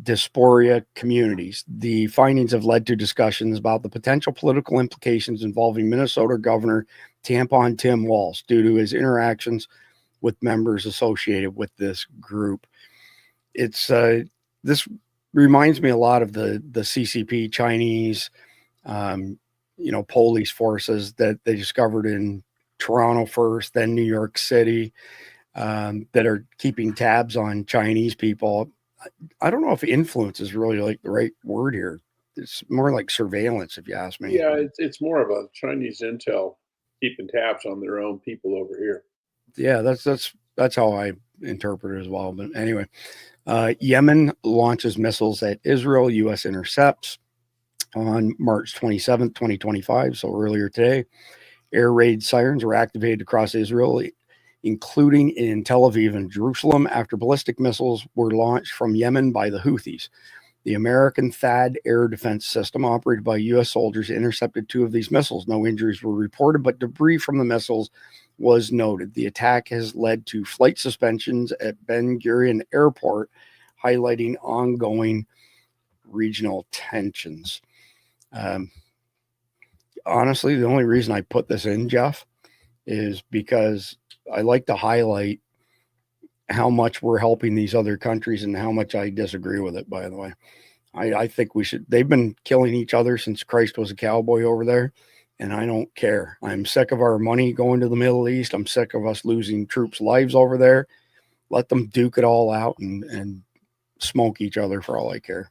diaspora communities. The findings have led to discussions about the potential political implications involving Minnesota Governor Tampon Tim Walz due to his interactions with members associated with this group. It's this reminds me a lot of the CCP Chinese, police forces that they discovered in Toronto first, then New York City, that are keeping tabs on Chinese people. I don't know if influence is really like the right word here. It's more like surveillance, if you ask me. Yeah, it's more of a Chinese intel keeping tabs on their own people over here. Yeah, that's how I interpret it as well. But anyway, Yemen launches missiles at Israel. U.S. intercepts on March 27th, 2025. So earlier today, air raid sirens were activated across Israel, including in Tel Aviv and Jerusalem, after ballistic missiles were launched from Yemen by the Houthis. The American THAAD air defense system, operated by U.S. soldiers, intercepted 2 of these missiles. No injuries were reported, but debris from the missiles was noted. The attack has led to flight suspensions at Ben Gurion Airport, highlighting ongoing regional tensions. Honestly, the only reason I put this in, Jeff, is because I like to highlight how much we're helping these other countries and how much I disagree with it, by the way. I think we should. They've been killing each other since Christ was a cowboy over there, and I don't care. I'm sick of our money going to the Middle East. I'm sick of us losing troops' lives over there. Let them duke it all out and smoke each other for all I care.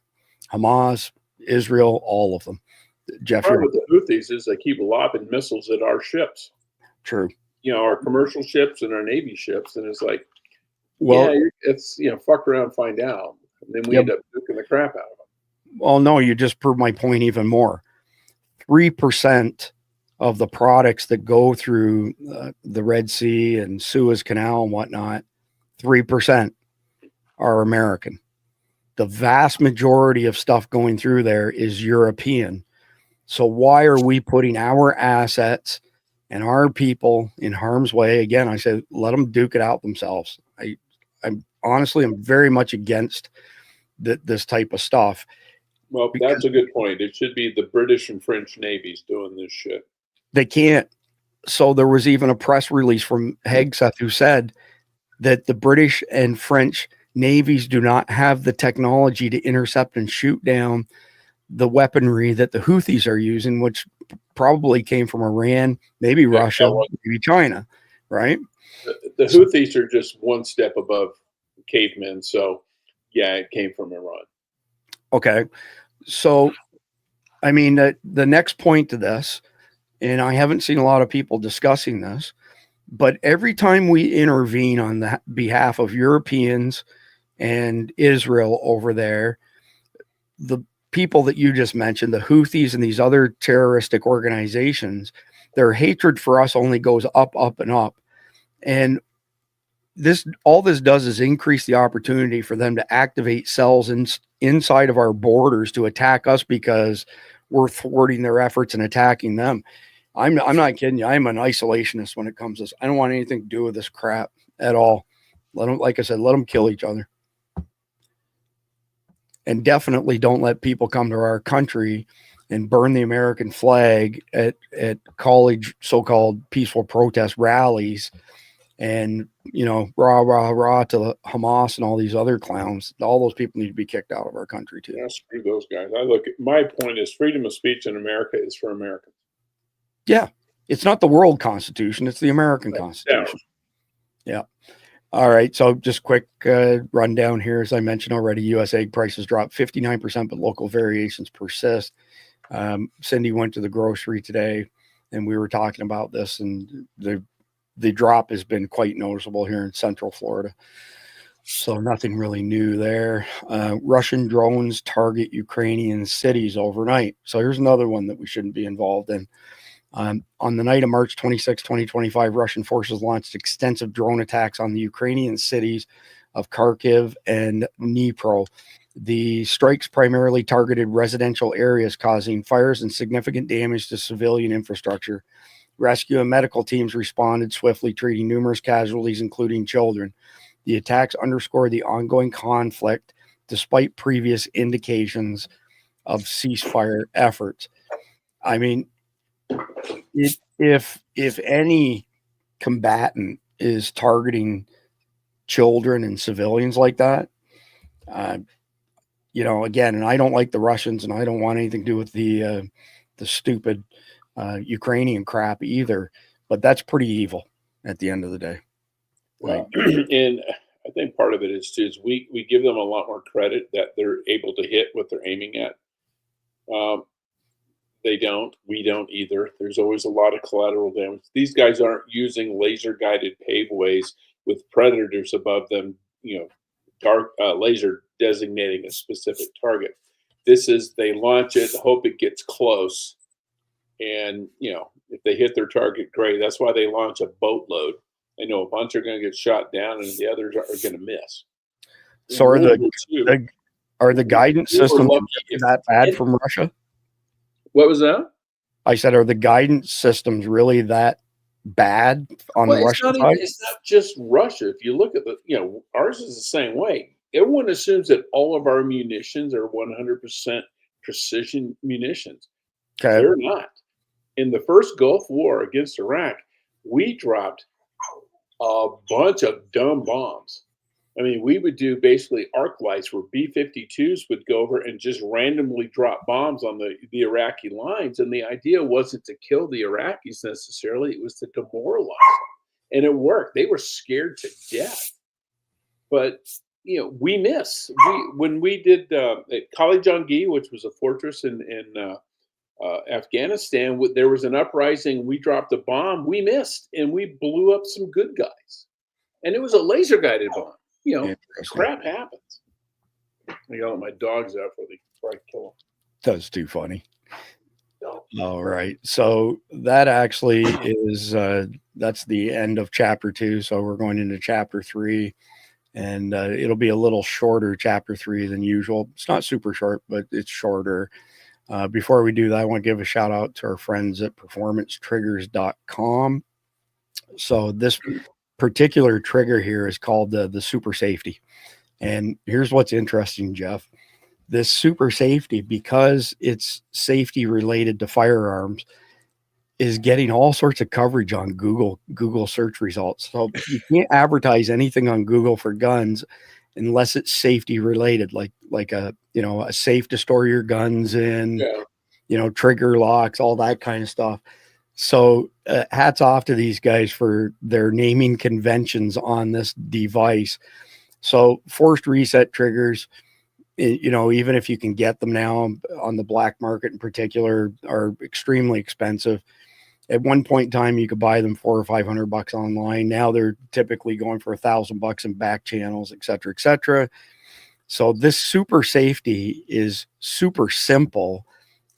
Hamas, Israel, all of them. Jeff, Part of the Houthis is they keep lobbing missiles at our ships. True. Our commercial ships and our Navy ships, and it's like, well, it's fuck around, find out, and then we end up duking the crap out of them. Well, no, you just proved my point even more. 3% of the products that go through the Red Sea and Suez Canal and whatnot, 3% are American. The vast majority of stuff going through there is European. So why are we putting our assets and our people in harm's way? Again, I said, let them duke it out themselves. I'm honestly, I'm very much against this type of stuff. Well, that's a good point. It should be the British and French navies doing this shit. They can't. So there was even a press release from Hegseth who said that the British and French navies do not have the technology to intercept and shoot down the weaponry that the Houthis are using, which probably came from Iran, maybe Russia, maybe China, right? The Houthis are just one step above cavemen. So, yeah, it came from Iran. Okay. So, I mean, the next point to this, and I haven't seen a lot of people discussing this, but every time we intervene on the behalf of Europeans and Israel over there, the people that you just mentioned, the Houthis and these other terroristic organizations, their hatred for us only goes up, up, and up. And all this does is increase the opportunity for them to activate cells inside of our borders to attack us because we're thwarting their efforts and attacking them. I'm not kidding you. I'm an isolationist when it comes to this. I don't want anything to do with this crap at all. Let them, like I said, let them kill each other. And definitely don't let people come to our country and burn the American flag at college so-called peaceful protest rallies and, rah, rah, rah to the Hamas and all these other clowns. All those people need to be kicked out of our country too. Yeah, screw those guys. My point is freedom of speech in America is for Americans. Yeah. It's not the world constitution. It's the American constitution. Yeah. All right. So just quick rundown here. As I mentioned already, U.S. egg prices dropped 59%, but local variations persist. Cindy went to the grocery today and we were talking about this, and the drop has been quite noticeable here in Central Florida. So nothing really new there. Russian drones target Ukrainian cities overnight. So here's another one that we shouldn't be involved in. On the night of March 26, 2025, Russian forces launched extensive drone attacks on the Ukrainian cities of Kharkiv and Dnipro. The strikes primarily targeted residential areas, causing fires and significant damage to civilian infrastructure. Rescue and medical teams responded swiftly, treating numerous casualties, including children. The attacks underscore the ongoing conflict, despite previous indications of ceasefire efforts. I mean, if any combatant is targeting children and civilians like that, you know, again, and I don't like the Russians, and I don't want anything to do with the stupid Ukrainian crap either. But that's pretty evil at the end of the day. Well, and I think part of it is too is we give them a lot more credit that they're able to hit what they're aiming at. They don't. We don't either. There's always a lot of collateral damage. These guys aren't using laser-guided paveways with predators above them, you know, dark laser designating a specific target. This is they launch it, hope it gets close, and you know if they hit their target, great. That's why they launch a boatload. They know a bunch are going to get shot down, and the others are going to miss. So are the guidance systems that bad from Russia? What was that? I said, are the guidance systems really that bad on the Russian side? It's not just Russia. If you look at the, you know, ours is the same way. Everyone assumes that all of our munitions are 100% precision munitions. Okay. They're not. In the first Gulf War against Iraq, we dropped a bunch of dumb bombs. I mean, we would do basically arc lights where B-52s would go over and just randomly drop bombs on the Iraqi lines. And the idea wasn't to kill the Iraqis necessarily. It was to demoralize them. And it worked. They were scared to death. But, you know, we miss. When we did at Kali Jangi, which was a fortress in Afghanistan, there was an uprising. We dropped a bomb. We missed. And we blew up some good guys. And it was a laser-guided bomb. You know, crap happens. I gotta let my dogs out before I kill them. That's too funny. All right. So that actually is, that's the end of chapter 2. So we're going into chapter 3, and it'll be a little shorter chapter 3 than usual. It's not super short, but it's shorter. Before we do that, I want to give a shout out to our friends at performancetriggers.com. So this particular trigger here is called the super safety. And here's what's interesting, Jeff. This super safety, because it's safety related to firearms, is getting all sorts of coverage on Google search results. So you can't advertise anything on Google for guns unless it's safety related, like a, you know, a safe to store your guns in, you know, trigger locks, all that kind of stuff. So hats off to these guys for their naming conventions on this device. So forced reset triggers, you know, even if you can get them now on the black market in particular, are extremely expensive. At one point in time, you could buy them $400 or $500 online. Now they're typically going for $1,000 in back channels, et cetera, et cetera. So this super safety is super simple,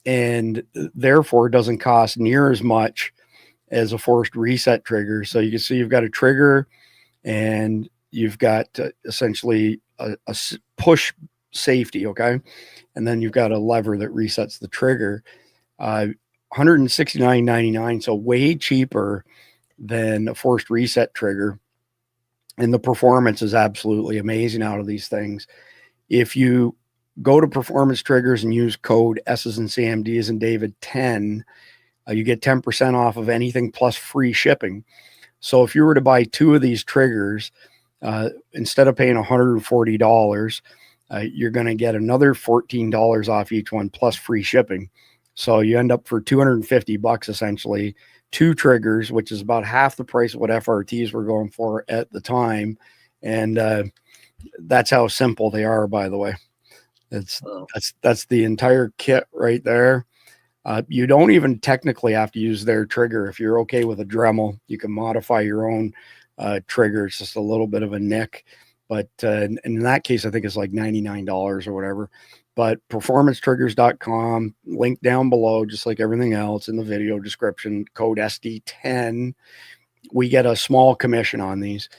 and therefore doesn't cost near as much as a forced reset trigger. So you can see you've got a trigger, and you've got essentially a push safety, okay? And then you've got a lever that resets the trigger. $169.99, so way cheaper than a forced reset trigger. And the performance is absolutely amazing out of these things. If you go to Performance Triggers and use code S's and CMDs and David 10, you get 10% off of anything plus free shipping. So if you were to buy 2 of these triggers, instead of paying $140, you're going to get another $14 off each one plus free shipping. So you end up for $250 essentially, 2 triggers, which is about half the price of what FRTs were going for at the time. And that's how simple they are, by the way. That's the entire kit right there. You don't even technically have to use their trigger. If you're okay with a Dremel, you can modify your own trigger. It's just a little bit of a nick, but in that case, I think it's like $99 or whatever. But performancetriggers.com, link down below, just like everything else in the video description, code SD10. We get a small commission on these.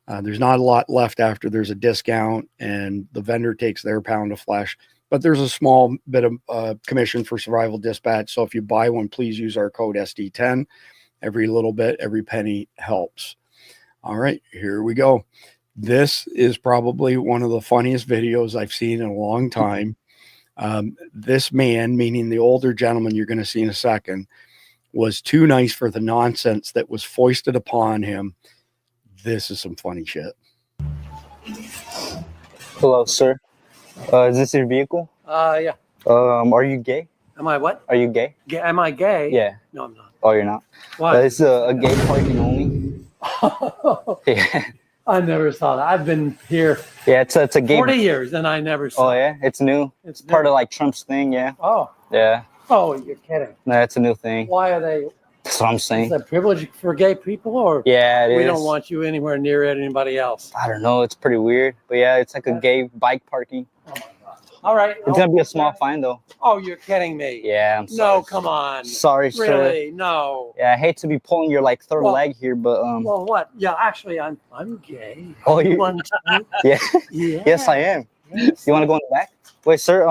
There's not a lot left after there's a discount, and the vendor takes their pound of flesh, but there's a small bit of commission for Survival Dispatch. So if you buy one, please use our code SD10. Every little bit, every penny helps. All right, here we go. This is probably one of the funniest videos I've seen in a long time. This man, meaning the older gentleman you're going to see in a second, was too nice for the nonsense that was foisted upon him. This is some funny shit. Hello, sir. Is this your vehicle? Yeah. Are you gay? Am I what? Are you gay? Am I gay? Yeah. No, I'm not. Oh, you're not? Why? It's a gay parking only. Yeah. I never saw that. I've been here Yeah, it's a gay. 40 years and I never saw Oh, yeah? It's new? It's part of like Trump's thing, yeah? Oh. Yeah. Oh, you're kidding. No, it's a new thing. Why are they? That's what I'm saying. Is that privilege for gay people or? Yeah, it we is. don't want you anywhere near anybody else. I don't know. It's pretty weird. But yeah, it's like a gay bike parking. All right. It's going to be a small fine, though. Oh, you're kidding me. Yeah, I'm sorry. No, come on. Sorry, sir. Really? No. Yeah, I hate to be pulling your like third leg here, but Well, what? Yeah, actually, I'm gay. Oh, you? Want to? Yeah. Yeah. Yes, I am. Yes. You want to go in the back? Wait, sir.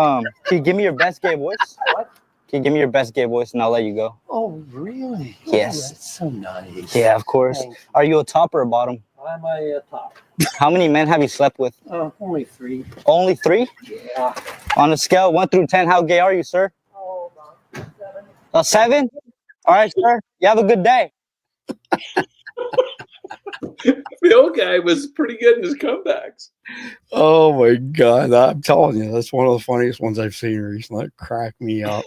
Can you give me your best gay voice? What? Can you give me your best gay voice, and I'll let you go? Oh, really? Yes. Oh, that's so nice. Yeah, of course. Thanks. Are you a top or a bottom? I'm a top. How many men have you slept with? Only 3. Only 3? Yeah. On a scale of 1 through 10, how gay are you, sir? Oh, about 7. A 7? All right, sir. You have a good day. The old guy was pretty good in his comebacks. Oh my God. I'm telling you, that's one of the funniest ones I've seen recently. That cracked me up.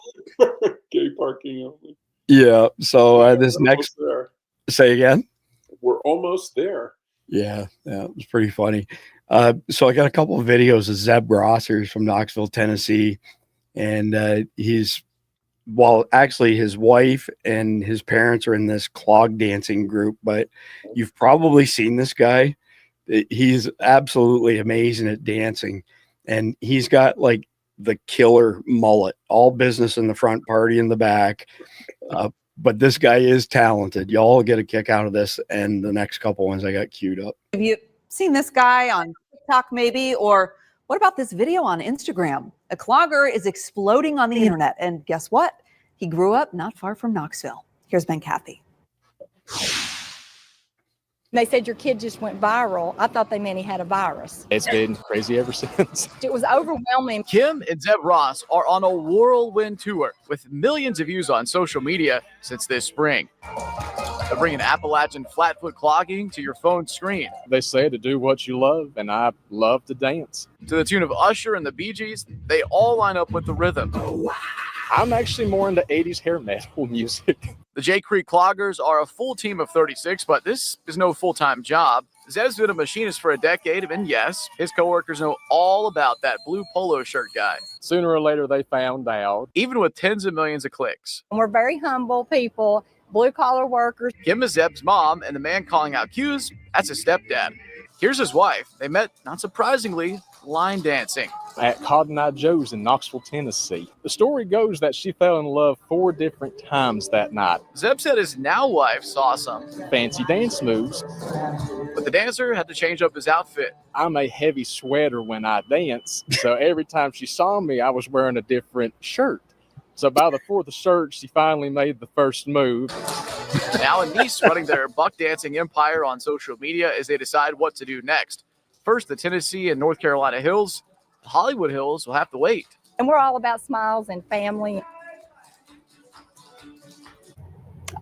Gay parking only. Yeah. So this We're next, almost there. say again. We're almost there. Yeah, it was pretty funny. So I got a couple of videos of Jeb Boasberg from Knoxville, Tennessee, and actually his wife and his parents are in this clog dancing group, but you've probably seen this guy. He's absolutely amazing at dancing, and he's got like the killer mullet, all business in the front, party in the back. But this guy is talented. Y'all get a kick out of this and the next couple ones I got queued up. Have you seen this guy on TikTok maybe? Or what about this video on Instagram? A clogger is exploding on the internet. And guess what? He grew up not far from Knoxville. Here's Ben Cathy. They said your kid just went viral. I thought they meant he had a virus. It's been crazy ever since. It was overwhelming. Kim and Zeb Ross are on a whirlwind tour with millions of views on social media since this spring. They're bringing Appalachian flatfoot clogging to your phone screen. They say to do what you love, and I love to dance. To the tune of Usher and the Bee Gees, they all line up with the rhythm. I'm actually more into 80s hair metal music. The J Creek Cloggers are a full team of 36, but this is no full-time job. Zeb's been a machinist for a decade, and yes, his coworkers know all about that blue polo shirt guy. Sooner or later, they found out. Even with tens of millions of clicks. We're very humble people, blue-collar workers. Kim is Zeb's mom, and the man calling out cues, that's his stepdad. Here's his wife. They met, not surprisingly, line dancing. At Cotton Eye Joe's in Knoxville, Tennessee. The story goes that she fell in love 4 different times that night. Zeb said his now wife saw some fancy dance moves, but the dancer had to change up his outfit. I'm a heavy sweater when I dance, so every time she saw me, I was wearing a different shirt. So by the 4th shirt, she finally made the first move. Now in Nice, running their buck dancing empire on social media as they decide what to do next. First, the Tennessee and North Carolina hills. The Hollywood hills will have to wait. And we're all about smiles and family.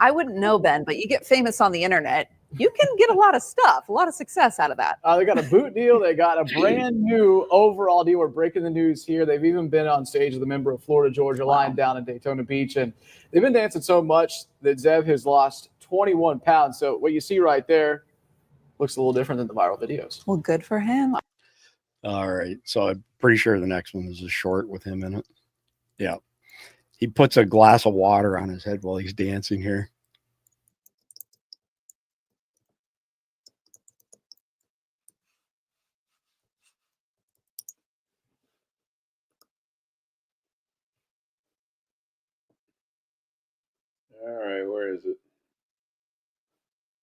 I wouldn't know, Ben, but you get famous on the internet. You can get a lot of stuff, a lot of success out of that. They got a boot deal. They got a brand new overall deal. We're breaking the news here. They've even been on stage with a member of Florida Georgia Line down in Daytona Beach. And they've been dancing so much that Zeb has lost 21 pounds. So what you see right there looks a little different than the viral videos. Well, good for him. All right. So I'm pretty sure the next one is a short with him in it. Yeah. He puts a glass of water on his head while he's dancing here. All right, where is it?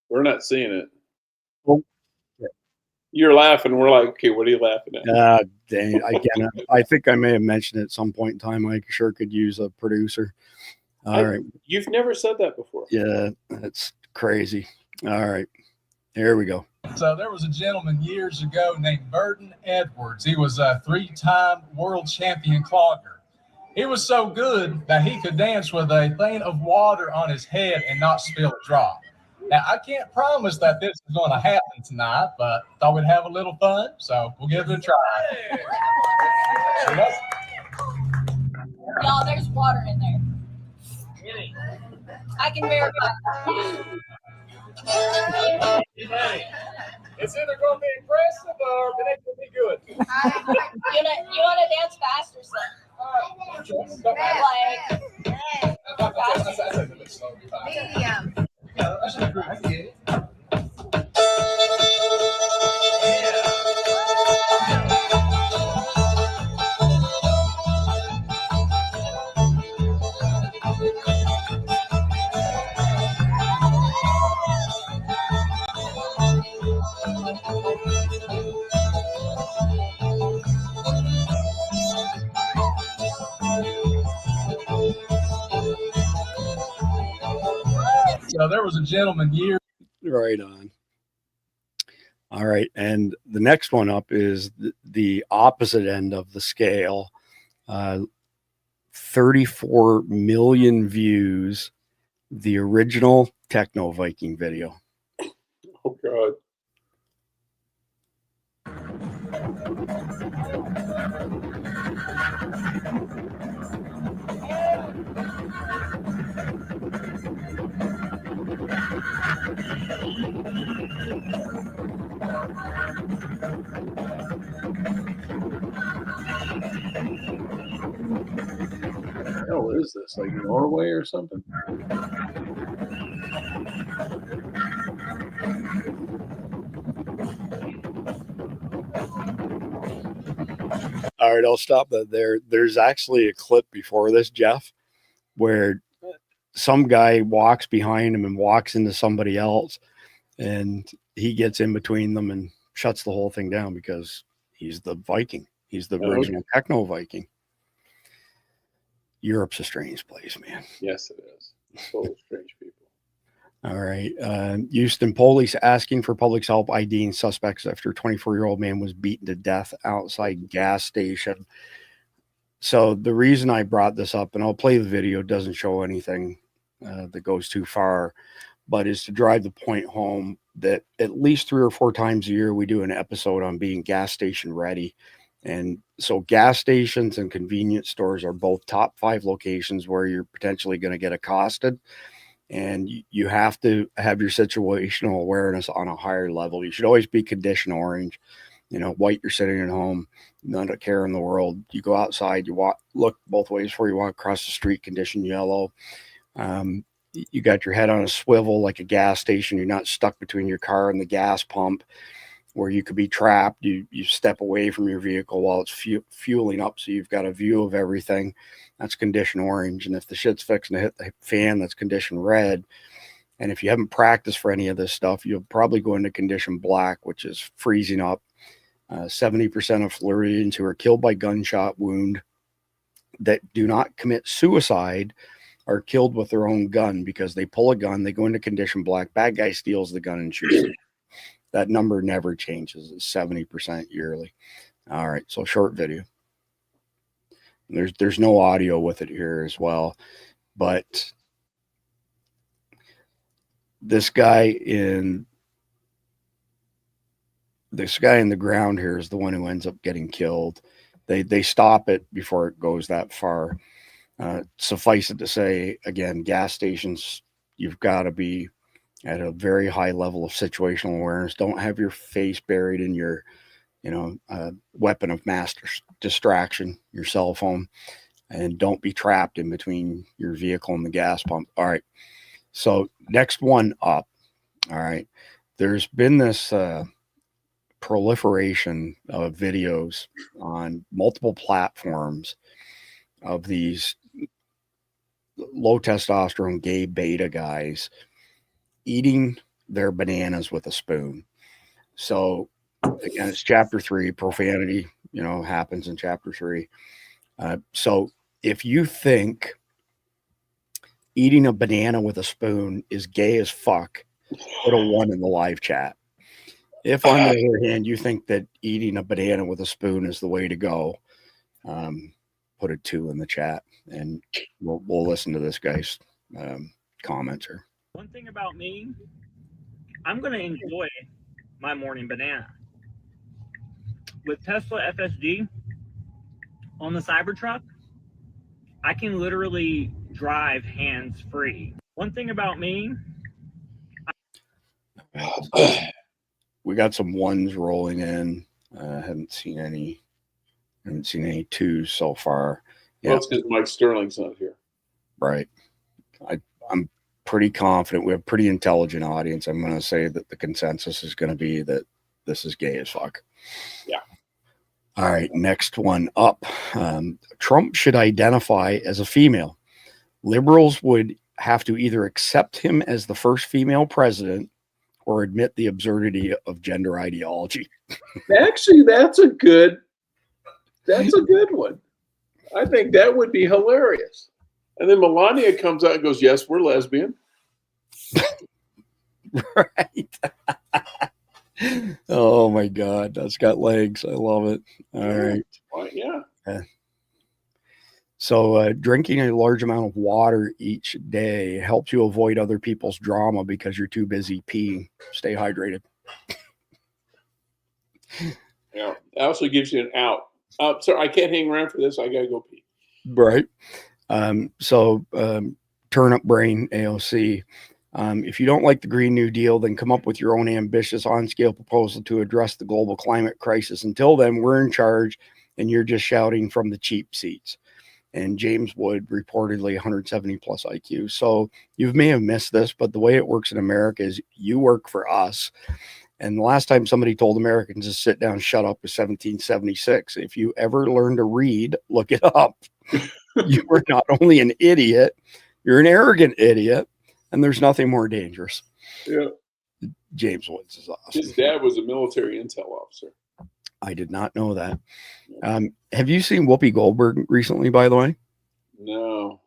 We're not seeing it. Oh. You're laughing. We're like, okay, what are you laughing at? Dang it. Again, I think I may have mentioned it at some point in time. I sure could use a producer. All right. You've never said that before. Yeah, that's crazy. All right. Here we go. So there was a gentleman years ago named Burton Edwards. He was a 3-time world champion clogger. He was so good that he could dance with a thing of water on his head and not spill a drop. Now, I can't promise that this is going to happen tonight, but thought we'd have a little fun, so we'll give it a try. I can verify. It's either going to be impressive or it ain't going to be good. You want to dance fast or slow? Medium. So there was a gentleman years. Right on. All right. And the next one up is the opposite end of the scale. 34 million views, the original Techno Viking video. Oh, God. What the hell is this? Like Norway or something? All right, I'll stop that there. There's actually a clip before this, Jeff, where some guy walks behind him and walks into somebody else, and he gets in between them and shuts the whole thing down because he's the Viking. He's the original Techno Viking. Europe's a strange place, man. Yes, it is. Full of strange people. All right. Houston police asking for public's help IDing suspects after a 24-year-old man was beaten to death outside gas station. So the reason I brought this up, and I'll play the video, doesn't show anything that goes too far, but is to drive the point home that at least 3 or 4 times a year we do an episode on being gas station ready. And so gas stations and convenience stores are both top 5 locations where you're potentially going to get accosted. And you have to have your situational awareness on a higher level. You should always be condition orange. You know, white, you're sitting at home, none of care in the world. You go outside, you walk, look both ways before you walk across the street, condition yellow. You got your head on a swivel like a gas station. You're not stuck between your car and the gas pump where you could be trapped. You step away from your vehicle while it's fueling up, so you've got a view of everything. That's condition orange. And if the shit's fixing to hit the fan, that's condition red. And if you haven't practiced for any of this stuff, you'll probably go into condition black, which is freezing up. 70% of Floridians who are killed by gunshot wound that do not commit suicide are killed with their own gun because they pull a gun, they go into condition black, bad guy steals the gun and shoots them. That number never changes. It's 70% yearly. All right, so short video. There's no audio with it here as well, but this guy in the ground here is the one who ends up getting killed. They stop it before it goes that far. Suffice it to say, again, gas stations, you've got to be at a very high level of situational awareness. Don't have your face buried in your, weapon of mass distraction, your cell phone, and don't be trapped in between your vehicle and the gas pump. All right. So next one up. All right. There's been this proliferation of videos on multiple platforms of these low testosterone gay beta guys eating their bananas with a spoon. So again, it's chapter 3, profanity, happens in chapter 3. So if you think eating a banana with a spoon is gay as fuck, put a 1 in the live chat. If on the other hand, you think that eating a banana with a spoon is the way to go, put a 2 in the chat, and we'll listen to this guy's comments here. One thing about me, I'm going to enjoy my morning banana. With Tesla FSD on the Cybertruck, I can literally drive hands-free. One thing about me, we got some ones rolling in. Haven't seen any twos so far. Well, it's because Mike Sterling's not here. Right. I'm pretty confident we have a pretty intelligent audience. I'm going to say that the consensus is going to be that this is gay as fuck. Yeah. All right. Next one up. Trump should identify as a female. Liberals would have to either accept him as the first female president or admit the absurdity of gender ideology. Actually, that's a good one. I think that would be hilarious. And then Melania comes out and goes, "Yes, we're lesbian." Right. Oh my God, that's got legs. I love it. All right. Well, yeah. So drinking a large amount of water each day helps you avoid other people's drama because you're too busy peeing. Stay hydrated. Yeah. It also gives you an out. Sir, I can't hang around for this. I got to go pee. Right. Turnip brain AOC. If you don't like the Green New Deal, then come up with your own ambitious on-scale proposal to address the global climate crisis. Until then, we're in charge and you're just shouting from the cheap seats. And James Wood, reportedly 170 plus IQ. So you may have missed this, but the way it works in America is you work for us. And the last time somebody told Americans to sit down, shut up was 1776. If you ever learn to read, look it up. You are not only an idiot, you're an arrogant idiot, and there's nothing more dangerous. Yeah. James Woods is awesome. His dad was a military intel officer. I did not know that. Have you seen Whoopi Goldberg recently, by the way? No.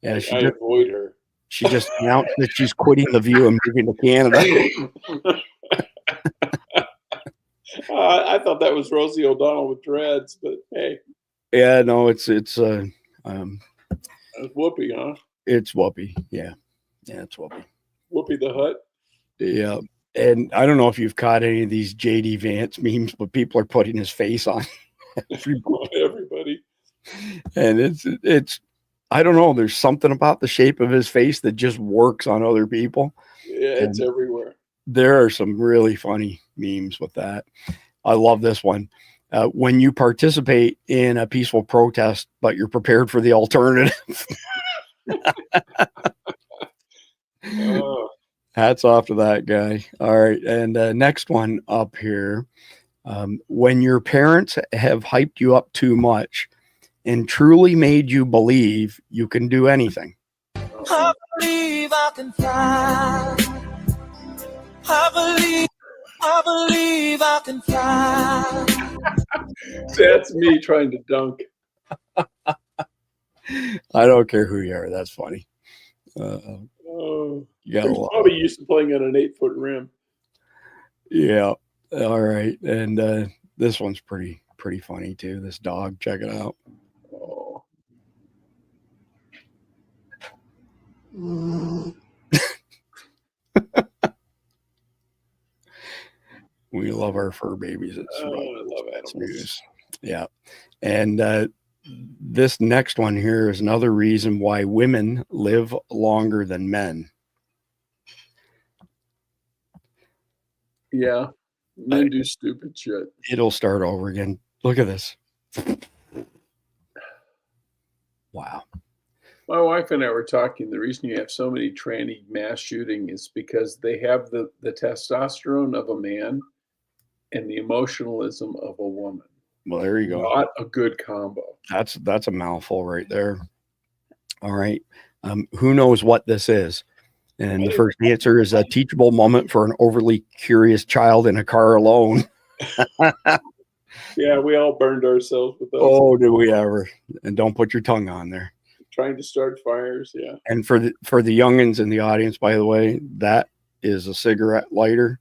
Yeah, I avoid her. She just announced that she's quitting The View and moving to Canada. I thought that was Rosie O'Donnell with dreads, but hey. Yeah, no, it's Whoopi, huh? It's Whoopi. Yeah, it's Whoopi. Whoopi the Hut. Yeah, and I don't know if you've caught any of these JD Vance memes, but people are putting his face on everybody. And it's I don't know. There's something about the shape of his face that just works on other people. Yeah, it's everywhere. There are some really funny memes with that. I love this one. When you participate in a peaceful protest, but you're prepared for the alternative. Hats off to that guy. All right. And next one up here. When your parents have hyped you up too much and truly made you believe you can do anything. I believe I can fly. I believe I can fly. That's me trying to dunk. I don't care who you are. That's funny. You got probably used to playing on an 8-foot rim. Yeah. All right. And this one's pretty funny too. This dog. Check it out. Oh. We love our fur babies. I love animals. Yeah. And this next one here is another reason why women live longer than men. Yeah. Men do stupid shit. It'll start over again. Look at this. Wow. My wife and I were talking. The reason you have so many tranny mass shooting is because they have the testosterone of a man and the emotionalism of a woman. Well, there you go. Not a good combo. That's a mouthful right there. All right. Who knows what this is? And the first answer is a teachable moment for an overly curious child in a car alone. Yeah, we all burned ourselves with those. Oh, did we ever? And don't put your tongue on there. Trying to start fires, yeah. And for the youngins in the audience, by the way, that is a cigarette lighter.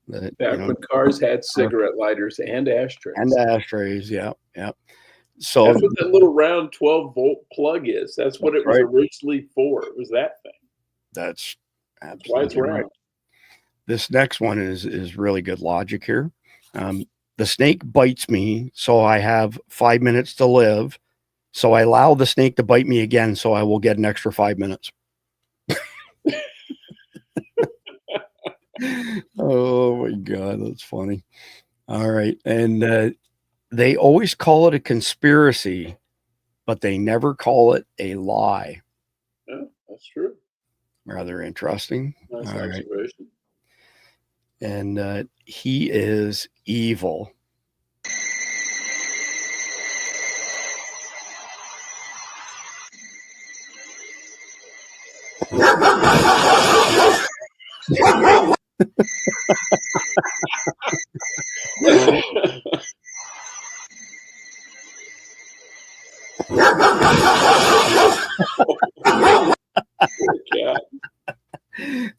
Back when cars had cigarette lighters and ashtrays. Yeah. So that's what that little round 12-volt plug is. That's what it was originally for. It was that thing. That's absolutely why it's round. Right. This next one is really good logic here. The snake bites me, so I have 5 minutes to live. So I allow the snake to bite me again, so I will get an extra 5 minutes. Oh my God, that's funny. All right. And they always call it a conspiracy, but they never call it a lie. Yeah, that's true. Rather interesting. Nice All right. observation. And he is evil.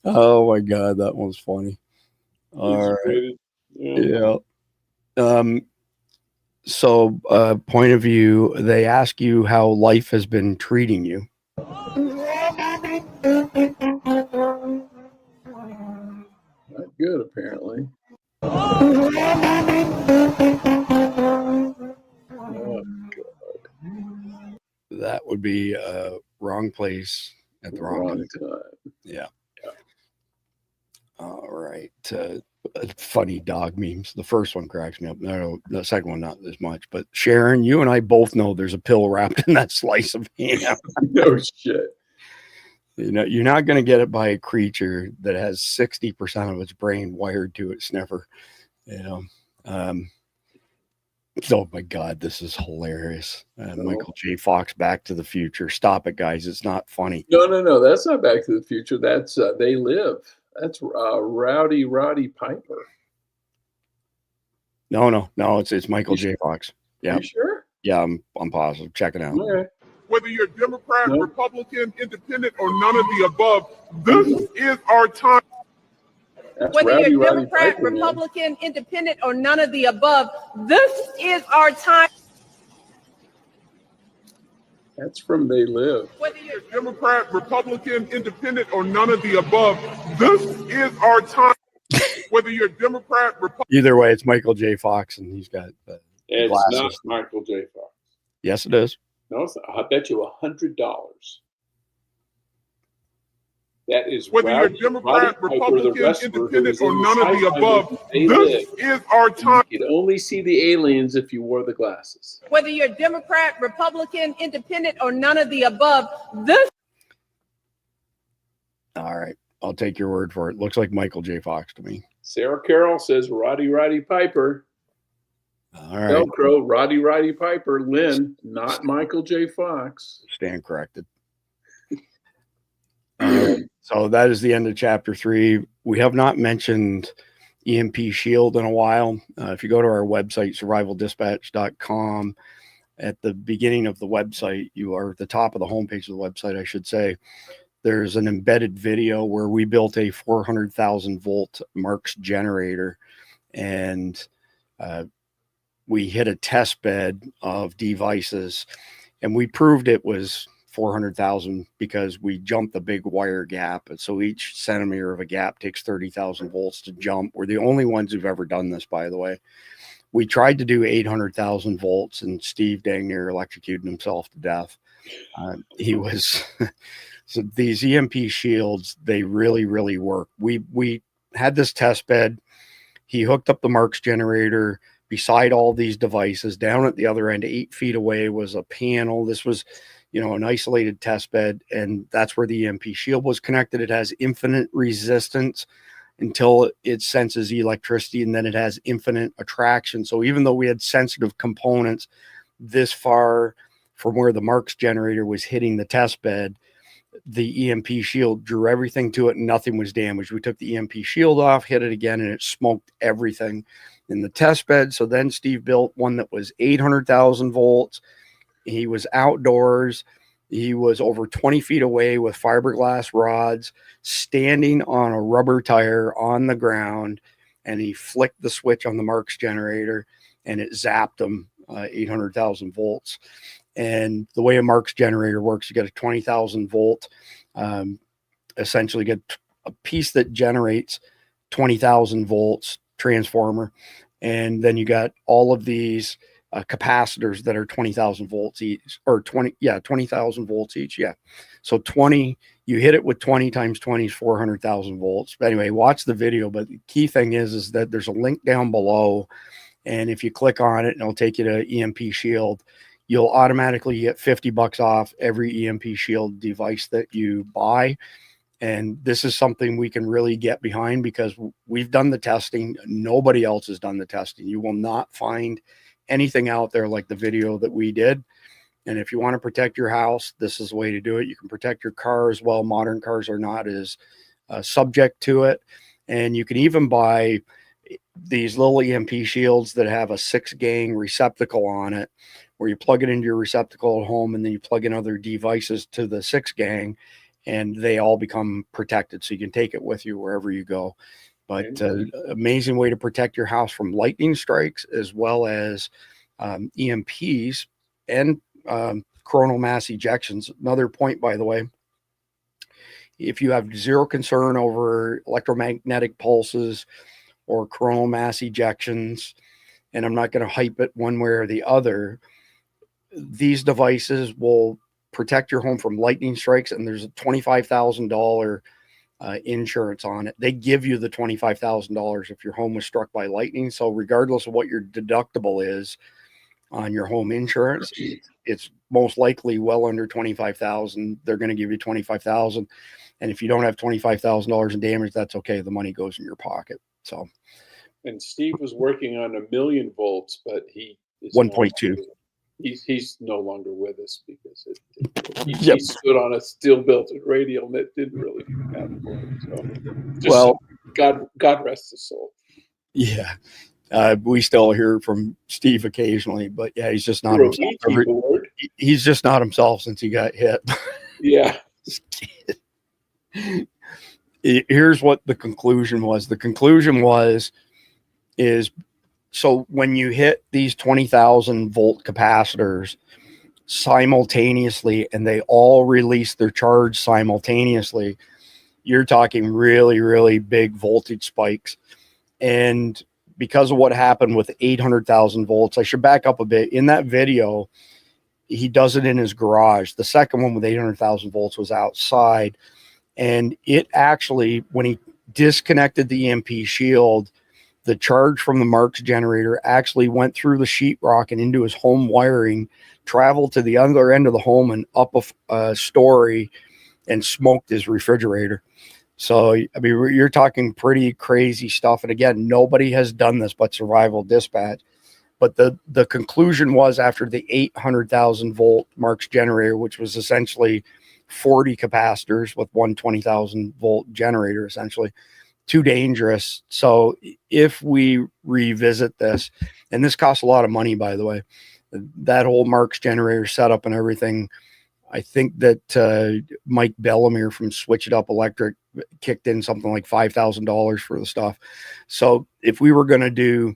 Oh my God, that one's funny. All right. Yeah. So point of view, they ask you how life has been treating you. Not good, apparently. That would be wrong place at the wrong time. Yeah. All right. Funny dog memes. The first one cracks me up. No, the second one not as much. But Sharon, you and I both know there's a pill wrapped in that slice of ham. No shit. You know, you're not going to get it by a creature that has 60% of its brain wired to its sniffer. You know. Oh my God, this is hilarious. Michael J. Fox, Back to the Future. Stop it, guys. It's not funny. No. That's not Back to the Future. That's They Live. That's Rowdy Piper. No. It's Michael J. Fox. Yeah. You sure? Yeah, I'm positive. Check it out. Okay. Whether you're Democrat, Republican, Independent, or none of the above, this is our time. Whether you're Democrat, Republican, Independent, or none of the above, this is our time. That's from They Live. Whether you're Democrat, Republican, Independent, or none of the above, this is our time. Whether you're Democrat, Republican. Either way, it's Michael J. Fox, and he's got It's glasses. not Michael J. Fox. Yes, it is. No, it's not. I bet you $100. That is whether you're Democrat, Republican, Independent, or none of the above. This is our time. You'd only see the aliens if you wore the glasses. Whether you're Democrat, Republican, Independent, or none of the above, this. All right. I'll take your word for it. Looks like Michael J. Fox to me. Sarah Carroll says Roddy Piper. All right. Velcro, Roddy Piper. Lynn, not Michael J. Fox. Stand corrected. So that is the end of chapter 3. We have not mentioned EMP Shield in a while. If you go to our website, survivaldispatch.com, at the beginning of the website, you are at the top of the homepage of the website, I should say, there's an embedded video where we built a 400,000 volt Marks generator, and we hit a test bed of devices, and we proved it was 400,000 because we jumped the big wire gap. And so each centimeter of a gap takes 30,000 volts to jump. We're the only ones who've ever done this, by the way. We tried to do 800,000 volts, and Steve dang near electrocuted himself to death. He was so these EMP shields, they really work. We had this test bed. He hooked up the Marks generator beside all these devices. Down at the other end, 8 feet away, was a panel. This was, you know, an isolated test bed, and that's where the EMP shield was connected. It has infinite resistance until it senses electricity, and then it has infinite attraction. So even though we had sensitive components this far from where the Marks generator was hitting the test bed, the EMP shield drew everything to it and nothing was damaged. We took the EMP shield off, hit it again, and it smoked everything in the test bed. So then Steve built one that was 800,000 volts. He was outdoors. He was over 20 feet away with fiberglass rods, standing on a rubber tire on the ground, and he flicked the switch on the Marks generator, and it zapped him 800,000 volts. And the way a Marks generator works, you get a 20,000 volt, essentially get a piece that generates 20,000 volts transformer. And then you got all of these capacitors that are 20,000 volts each, or 20,000 volts each. Yeah. So 20, you hit it with 20 times 20 is 400,000 volts. But anyway, watch the video. But the key thing is that there's a link down below. And if you click on it, it'll take you to EMP Shield. You'll automatically get $50 off every EMP Shield device that you buy. And this is something we can really get behind because we've done the testing. Nobody else has done the testing. You will not find anything out there like the video that we did. And if you want to protect your house, this is the way to do it. You can protect your car as well. Modern cars are not as subject to it. And you can even buy these little EMP shields that have a 6-gang receptacle on it, where you plug it into your receptacle at home and then you plug in other devices to the 6-gang, and they all become protected. So you can take it with you wherever you go. But amazing way to protect your house from lightning strikes, as well as EMPs and coronal mass ejections. Another point, by the way, if you have zero concern over electromagnetic pulses or coronal mass ejections, and I'm not going to hype it one way or the other, these devices will protect your home from lightning strikes, and there's a $25,000 insurance on it. They give you the $25,000 if your home was struck by lightning. So regardless of what your deductible is on your home insurance, it's most likely well under $25,000. They're going to give you $25,000, and if you don't have $25,000 in damage, that's okay. The money goes in your pocket. So, and Steve was working on 1,000,000 volts, but he is 1.2. He's no longer with us because he stood on a steel-built radio and it didn't really happen for him. So God rest his soul. Yeah. We still hear from Steve occasionally, but yeah, he's just not himself. He's just not himself since he got hit. Yeah. Here's what the conclusion was. The conclusion is so when you hit these 20,000 volt capacitors simultaneously and they all release their charge simultaneously, you're talking really, really big voltage spikes. And because of what happened with 800,000 volts, I should back up a bit. In that video, he does it in his garage. The second one with 800,000 volts was outside. And it actually, when he disconnected the EMP shield, the charge from the Marks generator actually went through the sheetrock and into his home wiring, traveled to the other end of the home and up a story and smoked his refrigerator. So, I mean, you're talking pretty crazy stuff. And again, nobody has done this but Survival Dispatch. But the conclusion was, after the 800,000 volt Marks generator, which was essentially 40 capacitors with one 20,000 volt generator, essentially, too dangerous. So if we revisit this, and this costs a lot of money, by the way, that whole Marks generator setup and everything, I think that Mike Bellamere from Switch It Up Electric kicked in something like $5,000 for the stuff. So if we were going to do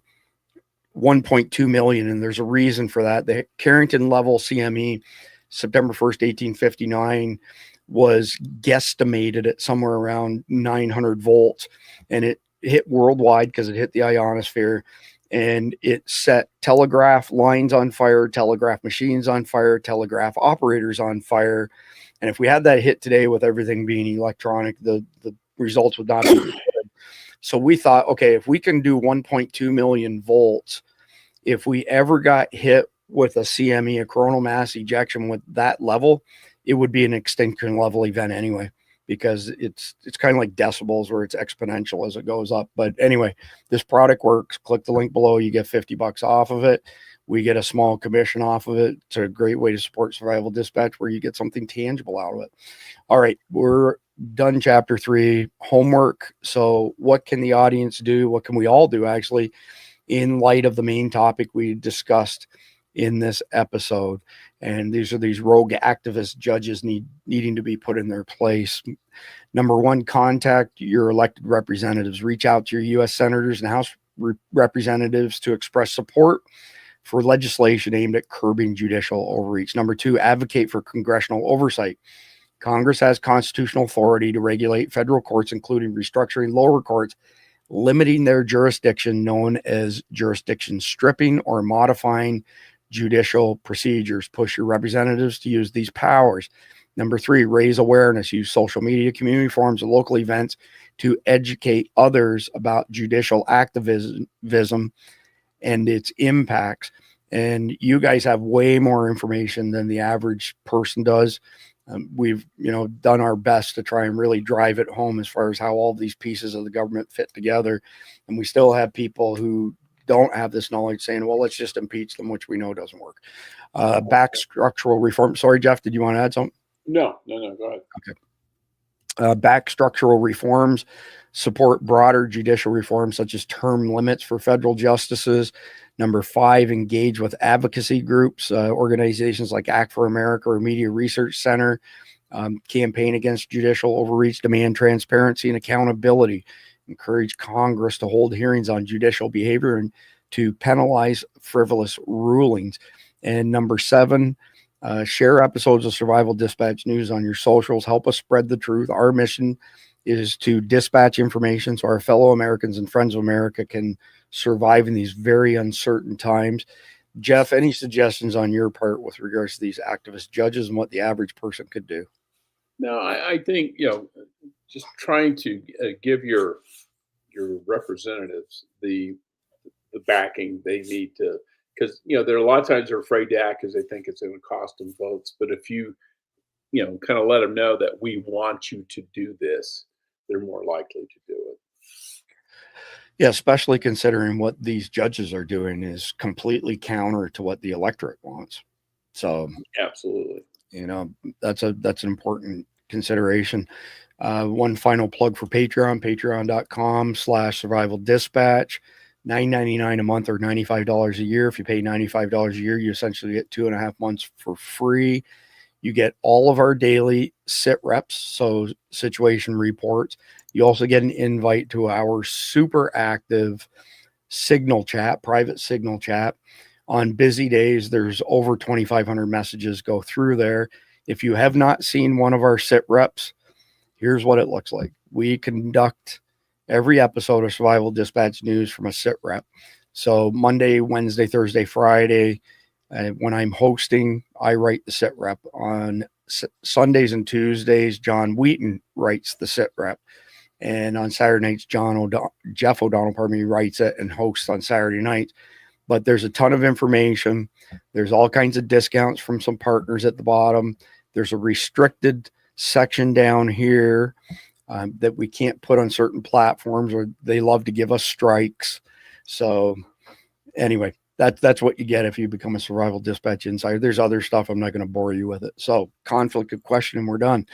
1.2 million, and there's a reason for that, the Carrington level CME September 1st, 1859 was guesstimated at somewhere around 900 volts, and it hit worldwide because it hit the ionosphere, and it set telegraph lines on fire, telegraph machines on fire, telegraph operators on fire. And if we had that hit today with everything being electronic, the results would not be good. So we thought, okay, if we can do 1.2 million volts, if we ever got hit with a CME, a coronal mass ejection with that level, it would be an extinction level event anyway, because it's kind of like decibels where it's exponential as it goes up. But anyway, this product works. Click the link below. You get $50 off of it. We get a small commission off of it. It's a great way to support Survival Dispatch, where you get something tangible out of it. All right, we're done chapter 3, homework. So what can the audience do? What can we all do, actually, in light of the main topic we discussed in this episode? And these are these rogue activist judges needing to be put in their place. Number 1, contact your elected representatives. Reach out to your U.S. senators and House representatives to express support for legislation aimed at curbing judicial overreach. Number 2, advocate for congressional oversight. Congress has constitutional authority to regulate federal courts, including restructuring lower courts, limiting their jurisdiction, known as jurisdiction stripping, or modifying judicial procedures. Push your representatives to use these powers. Number 3, raise awareness. Use social media, community forums, and local events to educate others about judicial activism and its impacts. And you guys have way more information than the average person does. We've, done our best to try and really drive it home as far as how all these pieces of the government fit together. And we still have people who don't have this knowledge saying, well, let's just impeach them, which we know doesn't work. Back structural reform. Sorry, Jeff, did you want to add something? No, go ahead. Okay. Back structural reforms support broader judicial reforms, such as term limits for federal justices. Number 5, engage with advocacy groups, organizations like Act for America or Media Research Center, campaign against judicial overreach, demand transparency and accountability, encourage Congress to hold hearings on judicial behavior and to penalize frivolous rulings. And number 7, share episodes of Survival Dispatch News on your socials. Help us spread the truth. Our mission is to dispatch information so our fellow Americans and friends of America can survive in these very uncertain times. Jeff, any suggestions on your part with regards to these activist judges and what the average person could do? No, I think, just trying to give your representatives the backing they need to, because, there are a lot of times they're afraid to act because they think it's going to cost them votes. But if you, kind of let them know that we want you to do this, they're more likely to do it. Yeah, especially considering what these judges are doing is completely counter to what the electorate wants. So absolutely, that's an important consideration. One final plug for Patreon, patreon.com/survival dispatch, $9.99 a month or $95 a year. If you pay $95 a year, you essentially get 2.5 months for free. You get all of our daily sit reps, so situation reports. You also get an invite to our super active signal chat, private signal chat. On busy days, there's over 2,500 messages go through there. If you have not seen one of our sit reps, here's what it looks like. We conduct every episode of Survival Dispatch News from a sit rep. So Monday, Wednesday, Thursday, Friday, when I'm hosting, I write the sit rep. On Sundays and Tuesdays, John Wheaton writes the sit rep. And on Saturday nights, Jeff O'Donnell, writes it and hosts on Saturday nights. But there's a ton of information. There's all kinds of discounts from some partners at the bottom. There's a restricted section down here that we can't put on certain platforms, or they love to give us strikes. So anyway, that's what you get if you become a Survival Dispatch Insider. There's other stuff. I'm not going to bore you with it. So conflict of question, and we're done.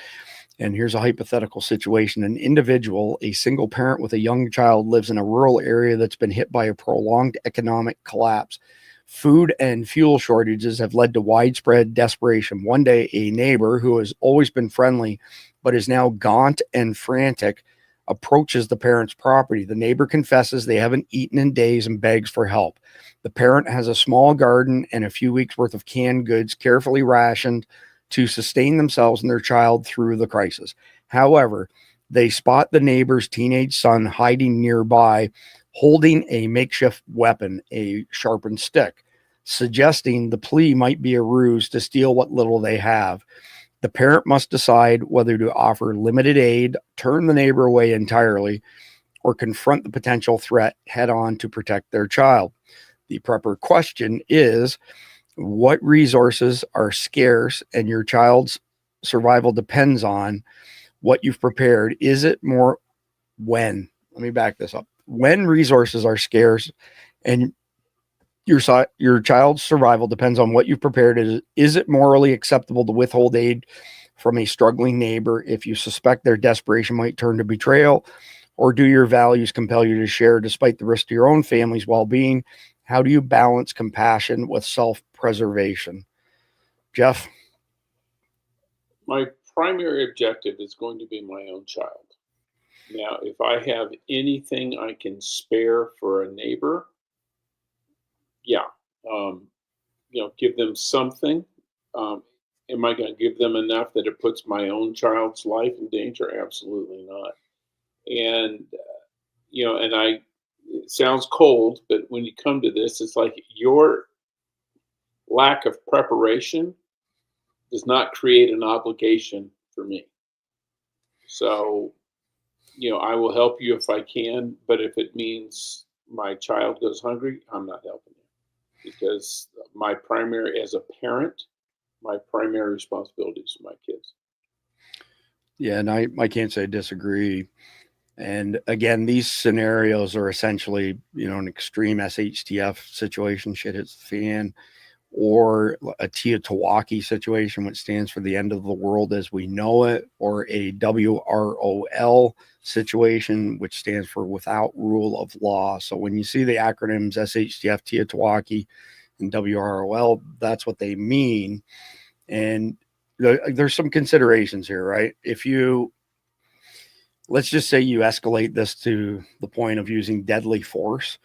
And here's a hypothetical situation. An individual, a single parent with a young child, lives in a rural area that's been hit by a prolonged economic collapse. Food and fuel shortages have led to widespread desperation. One day, a neighbor who has always been friendly but is now gaunt and frantic approaches the parent's property. The neighbor confesses they haven't eaten in days and begs for help. The parent has a small garden and a few weeks' worth of canned goods carefully rationed to sustain themselves and their child through the crisis. However, they spot the neighbor's teenage son hiding nearby, holding a makeshift weapon, a sharpened stick, suggesting the plea might be a ruse to steal what little they have. The parent must decide whether to offer limited aid, turn the neighbor away entirely, or confront the potential threat head on to protect their child. The proper question is, what resources are scarce and your child's survival depends on what you've prepared? Is it more when? Let me back this up. When resources are scarce and your child's survival depends on what you've prepared, is it morally acceptable to withhold aid from a struggling neighbor if you suspect their desperation might turn to betrayal? Or do your values compel you to share despite the risk to your own family's well-being? How do you balance compassion with self-preservation? Jeff? My primary objective is going to be my own child. Now, if I have anything I can spare for a neighbor, give them something. Am I going to give them enough that it puts my own child's life in danger? Absolutely not. And and it sounds cold, but when you come to this, it's like your lack of preparation does not create an obligation for me. So, I will help you if I can, but if it means my child goes hungry, I'm not helping you, because as a parent, my primary responsibility is for my kids. Yeah, and I can't say I disagree. And again, these scenarios are essentially, an extreme SHTF situation, shit hits the fan, or a Teotawaki situation, which stands for the end of the world as we know it, or a WROL situation, which stands for without rule of law. So when you see the acronyms SHTF, Teotawaki, and WROL, that's what they mean. And there's some considerations here, right? Let's just say you escalate this to the point of using deadly force,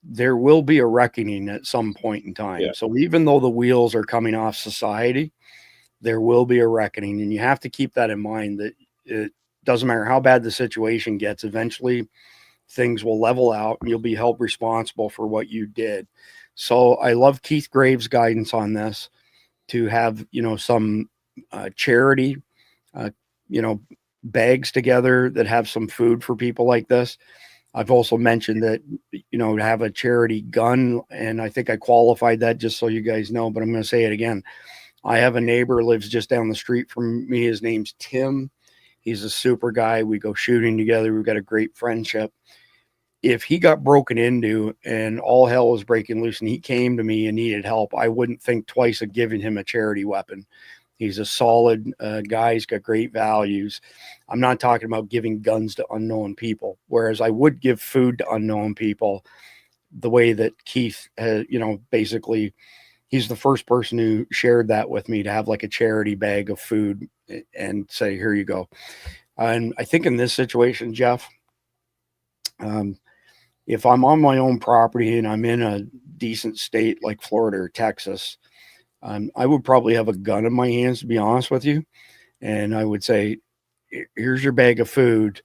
there will be a reckoning at some point in time. Yeah. So even though the wheels are coming off society, there will be a reckoning. And you have to keep that in mind, that it doesn't matter how bad the situation gets, eventually things will level out and you'll be held responsible for what you did. So I love Keith Graves' guidance on this, to have, some charity, bags together that have some food for people like this. I've also mentioned that, to have a charity gun, and I think I qualified that just so you guys know, but I'm going to say it again. I have a neighbor who lives just down the street from me. His name's Tim. He's a super guy. We go shooting together. We've got a great friendship. If he got broken into and all hell was breaking loose and he came to me and needed help, I wouldn't think twice of giving him a charity weapon. He's a solid guy. He's got great values. I'm not talking about giving guns to unknown people, whereas I would give food to unknown people the way that Keith has, basically he's the first person who shared that with me, to have like a charity bag of food and say, here you go. And I think in this situation, Jeff, if I'm on my own property and I'm in a decent state like Florida or Texas, I would probably have a gun in my hands, to be honest with you. And I would say, here's your bag of food.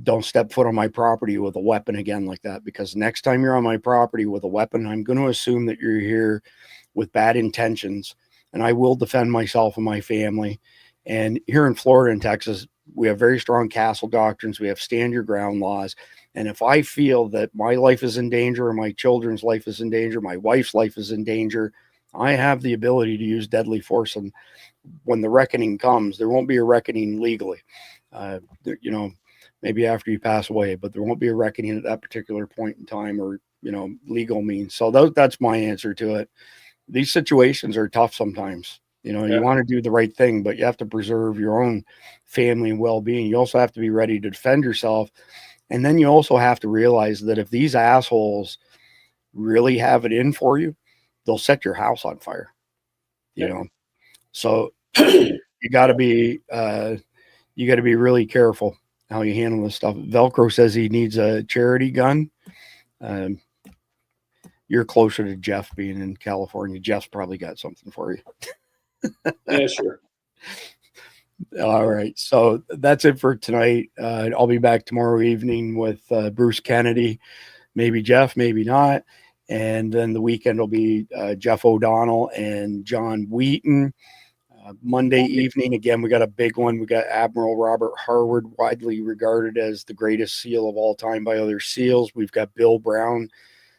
Don't step foot on my property with a weapon again like that, because next time you're on my property with a weapon, I'm going to assume that you're here with bad intentions, and I will defend myself and my family. And here in Florida and Texas, we have very strong castle doctrines. We have stand your ground laws. And if I feel that my life is in danger, or my children's life is in danger, my wife's life is in danger, I have the ability to use deadly force. And when the reckoning comes, there won't be a reckoning legally, maybe after you pass away, but there won't be a reckoning at that particular point in time, or, legal means. So that's my answer to it. These situations are tough sometimes. You want to do the right thing, but you have to preserve your own family and well-being. You also have to be ready to defend yourself. And then you also have to realize that if these assholes really have it in for you, they'll set your house on fire, So you got to be really careful how you handle this stuff. Velcro says he needs a charity gun. You're closer to Jeff being in California. Jeff's probably got something for you. Yeah, sure. All right. So that's it for tonight. I'll be back tomorrow evening with Bruce Kennedy, maybe Jeff, maybe not. And then the weekend will be Jeff O'Donnell and John Wheaton. Monday evening, again, we got a big one. We got Admiral Robert Harwood, widely regarded as the greatest SEAL of all time by other SEALs. We've got Bill Brown,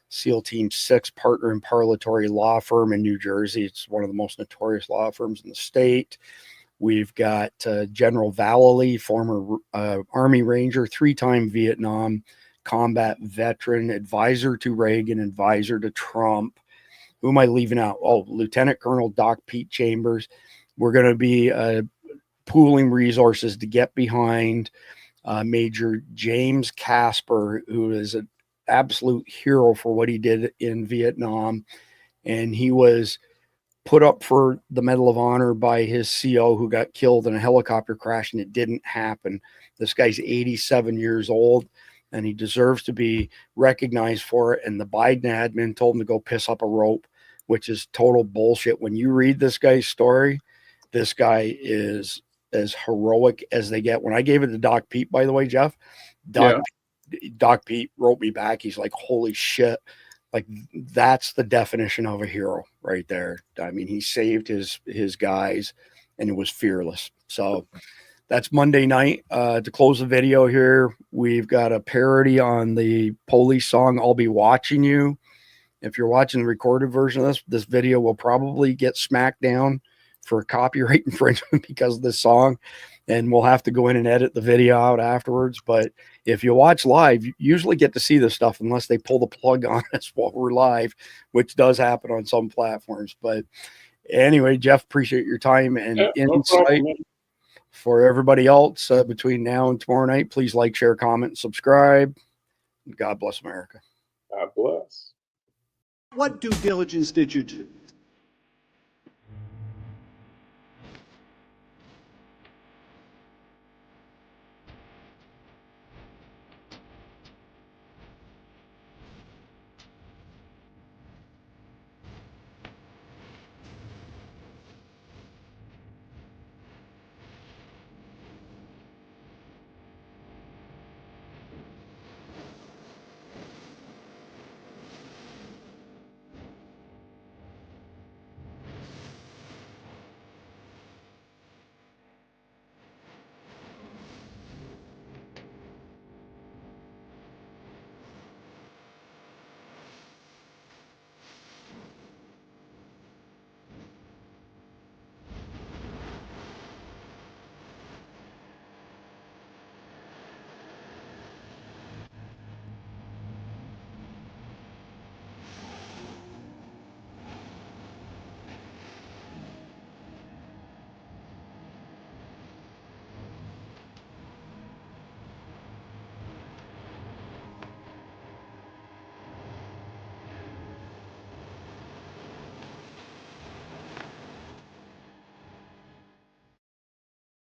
SEAL Team 6, partner in Parlatory Law Firm in New Jersey. It's one of the most notorious law firms in the state. We've got General Vallely, former Army Ranger, 3-time Vietnam combat veteran, advisor to Reagan, advisor to Trump. Who am I leaving out? Oh, Lieutenant Colonel Doc Pete Chambers. We're going to be pooling resources to get behind Major James Casper, who is an absolute hero for what he did in Vietnam. And he was put up for the Medal of Honor by his CO, who got killed in a helicopter crash, and it didn't happen. This guy's 87 years old, and he deserves to be recognized for it. And the Biden admin told him to go piss up a rope, which is total bullshit. When you read this guy's story, this guy is as heroic as they get. When I gave it to Doc Pete, by the way, Jeff, Doc Doc Pete wrote me back. He's like, holy shit. Like, that's the definition of a hero right there. I mean, he saved his guys, and it was fearless. So that's Monday night. To close the video here, we've got a parody on the police song, I'll Be Watching You. If you're watching the recorded version of this video will probably get smacked down for copyright infringement because of this song. And we'll have to go in and edit the video out afterwards. But if you watch live, you usually get to see this stuff unless they pull the plug on us while we're live, which does happen on some platforms. But anyway, Jeff, appreciate your time and insight. For everybody else, between now and tomorrow night, please like, share, comment, subscribe. God bless America. God bless. What due diligence did you do?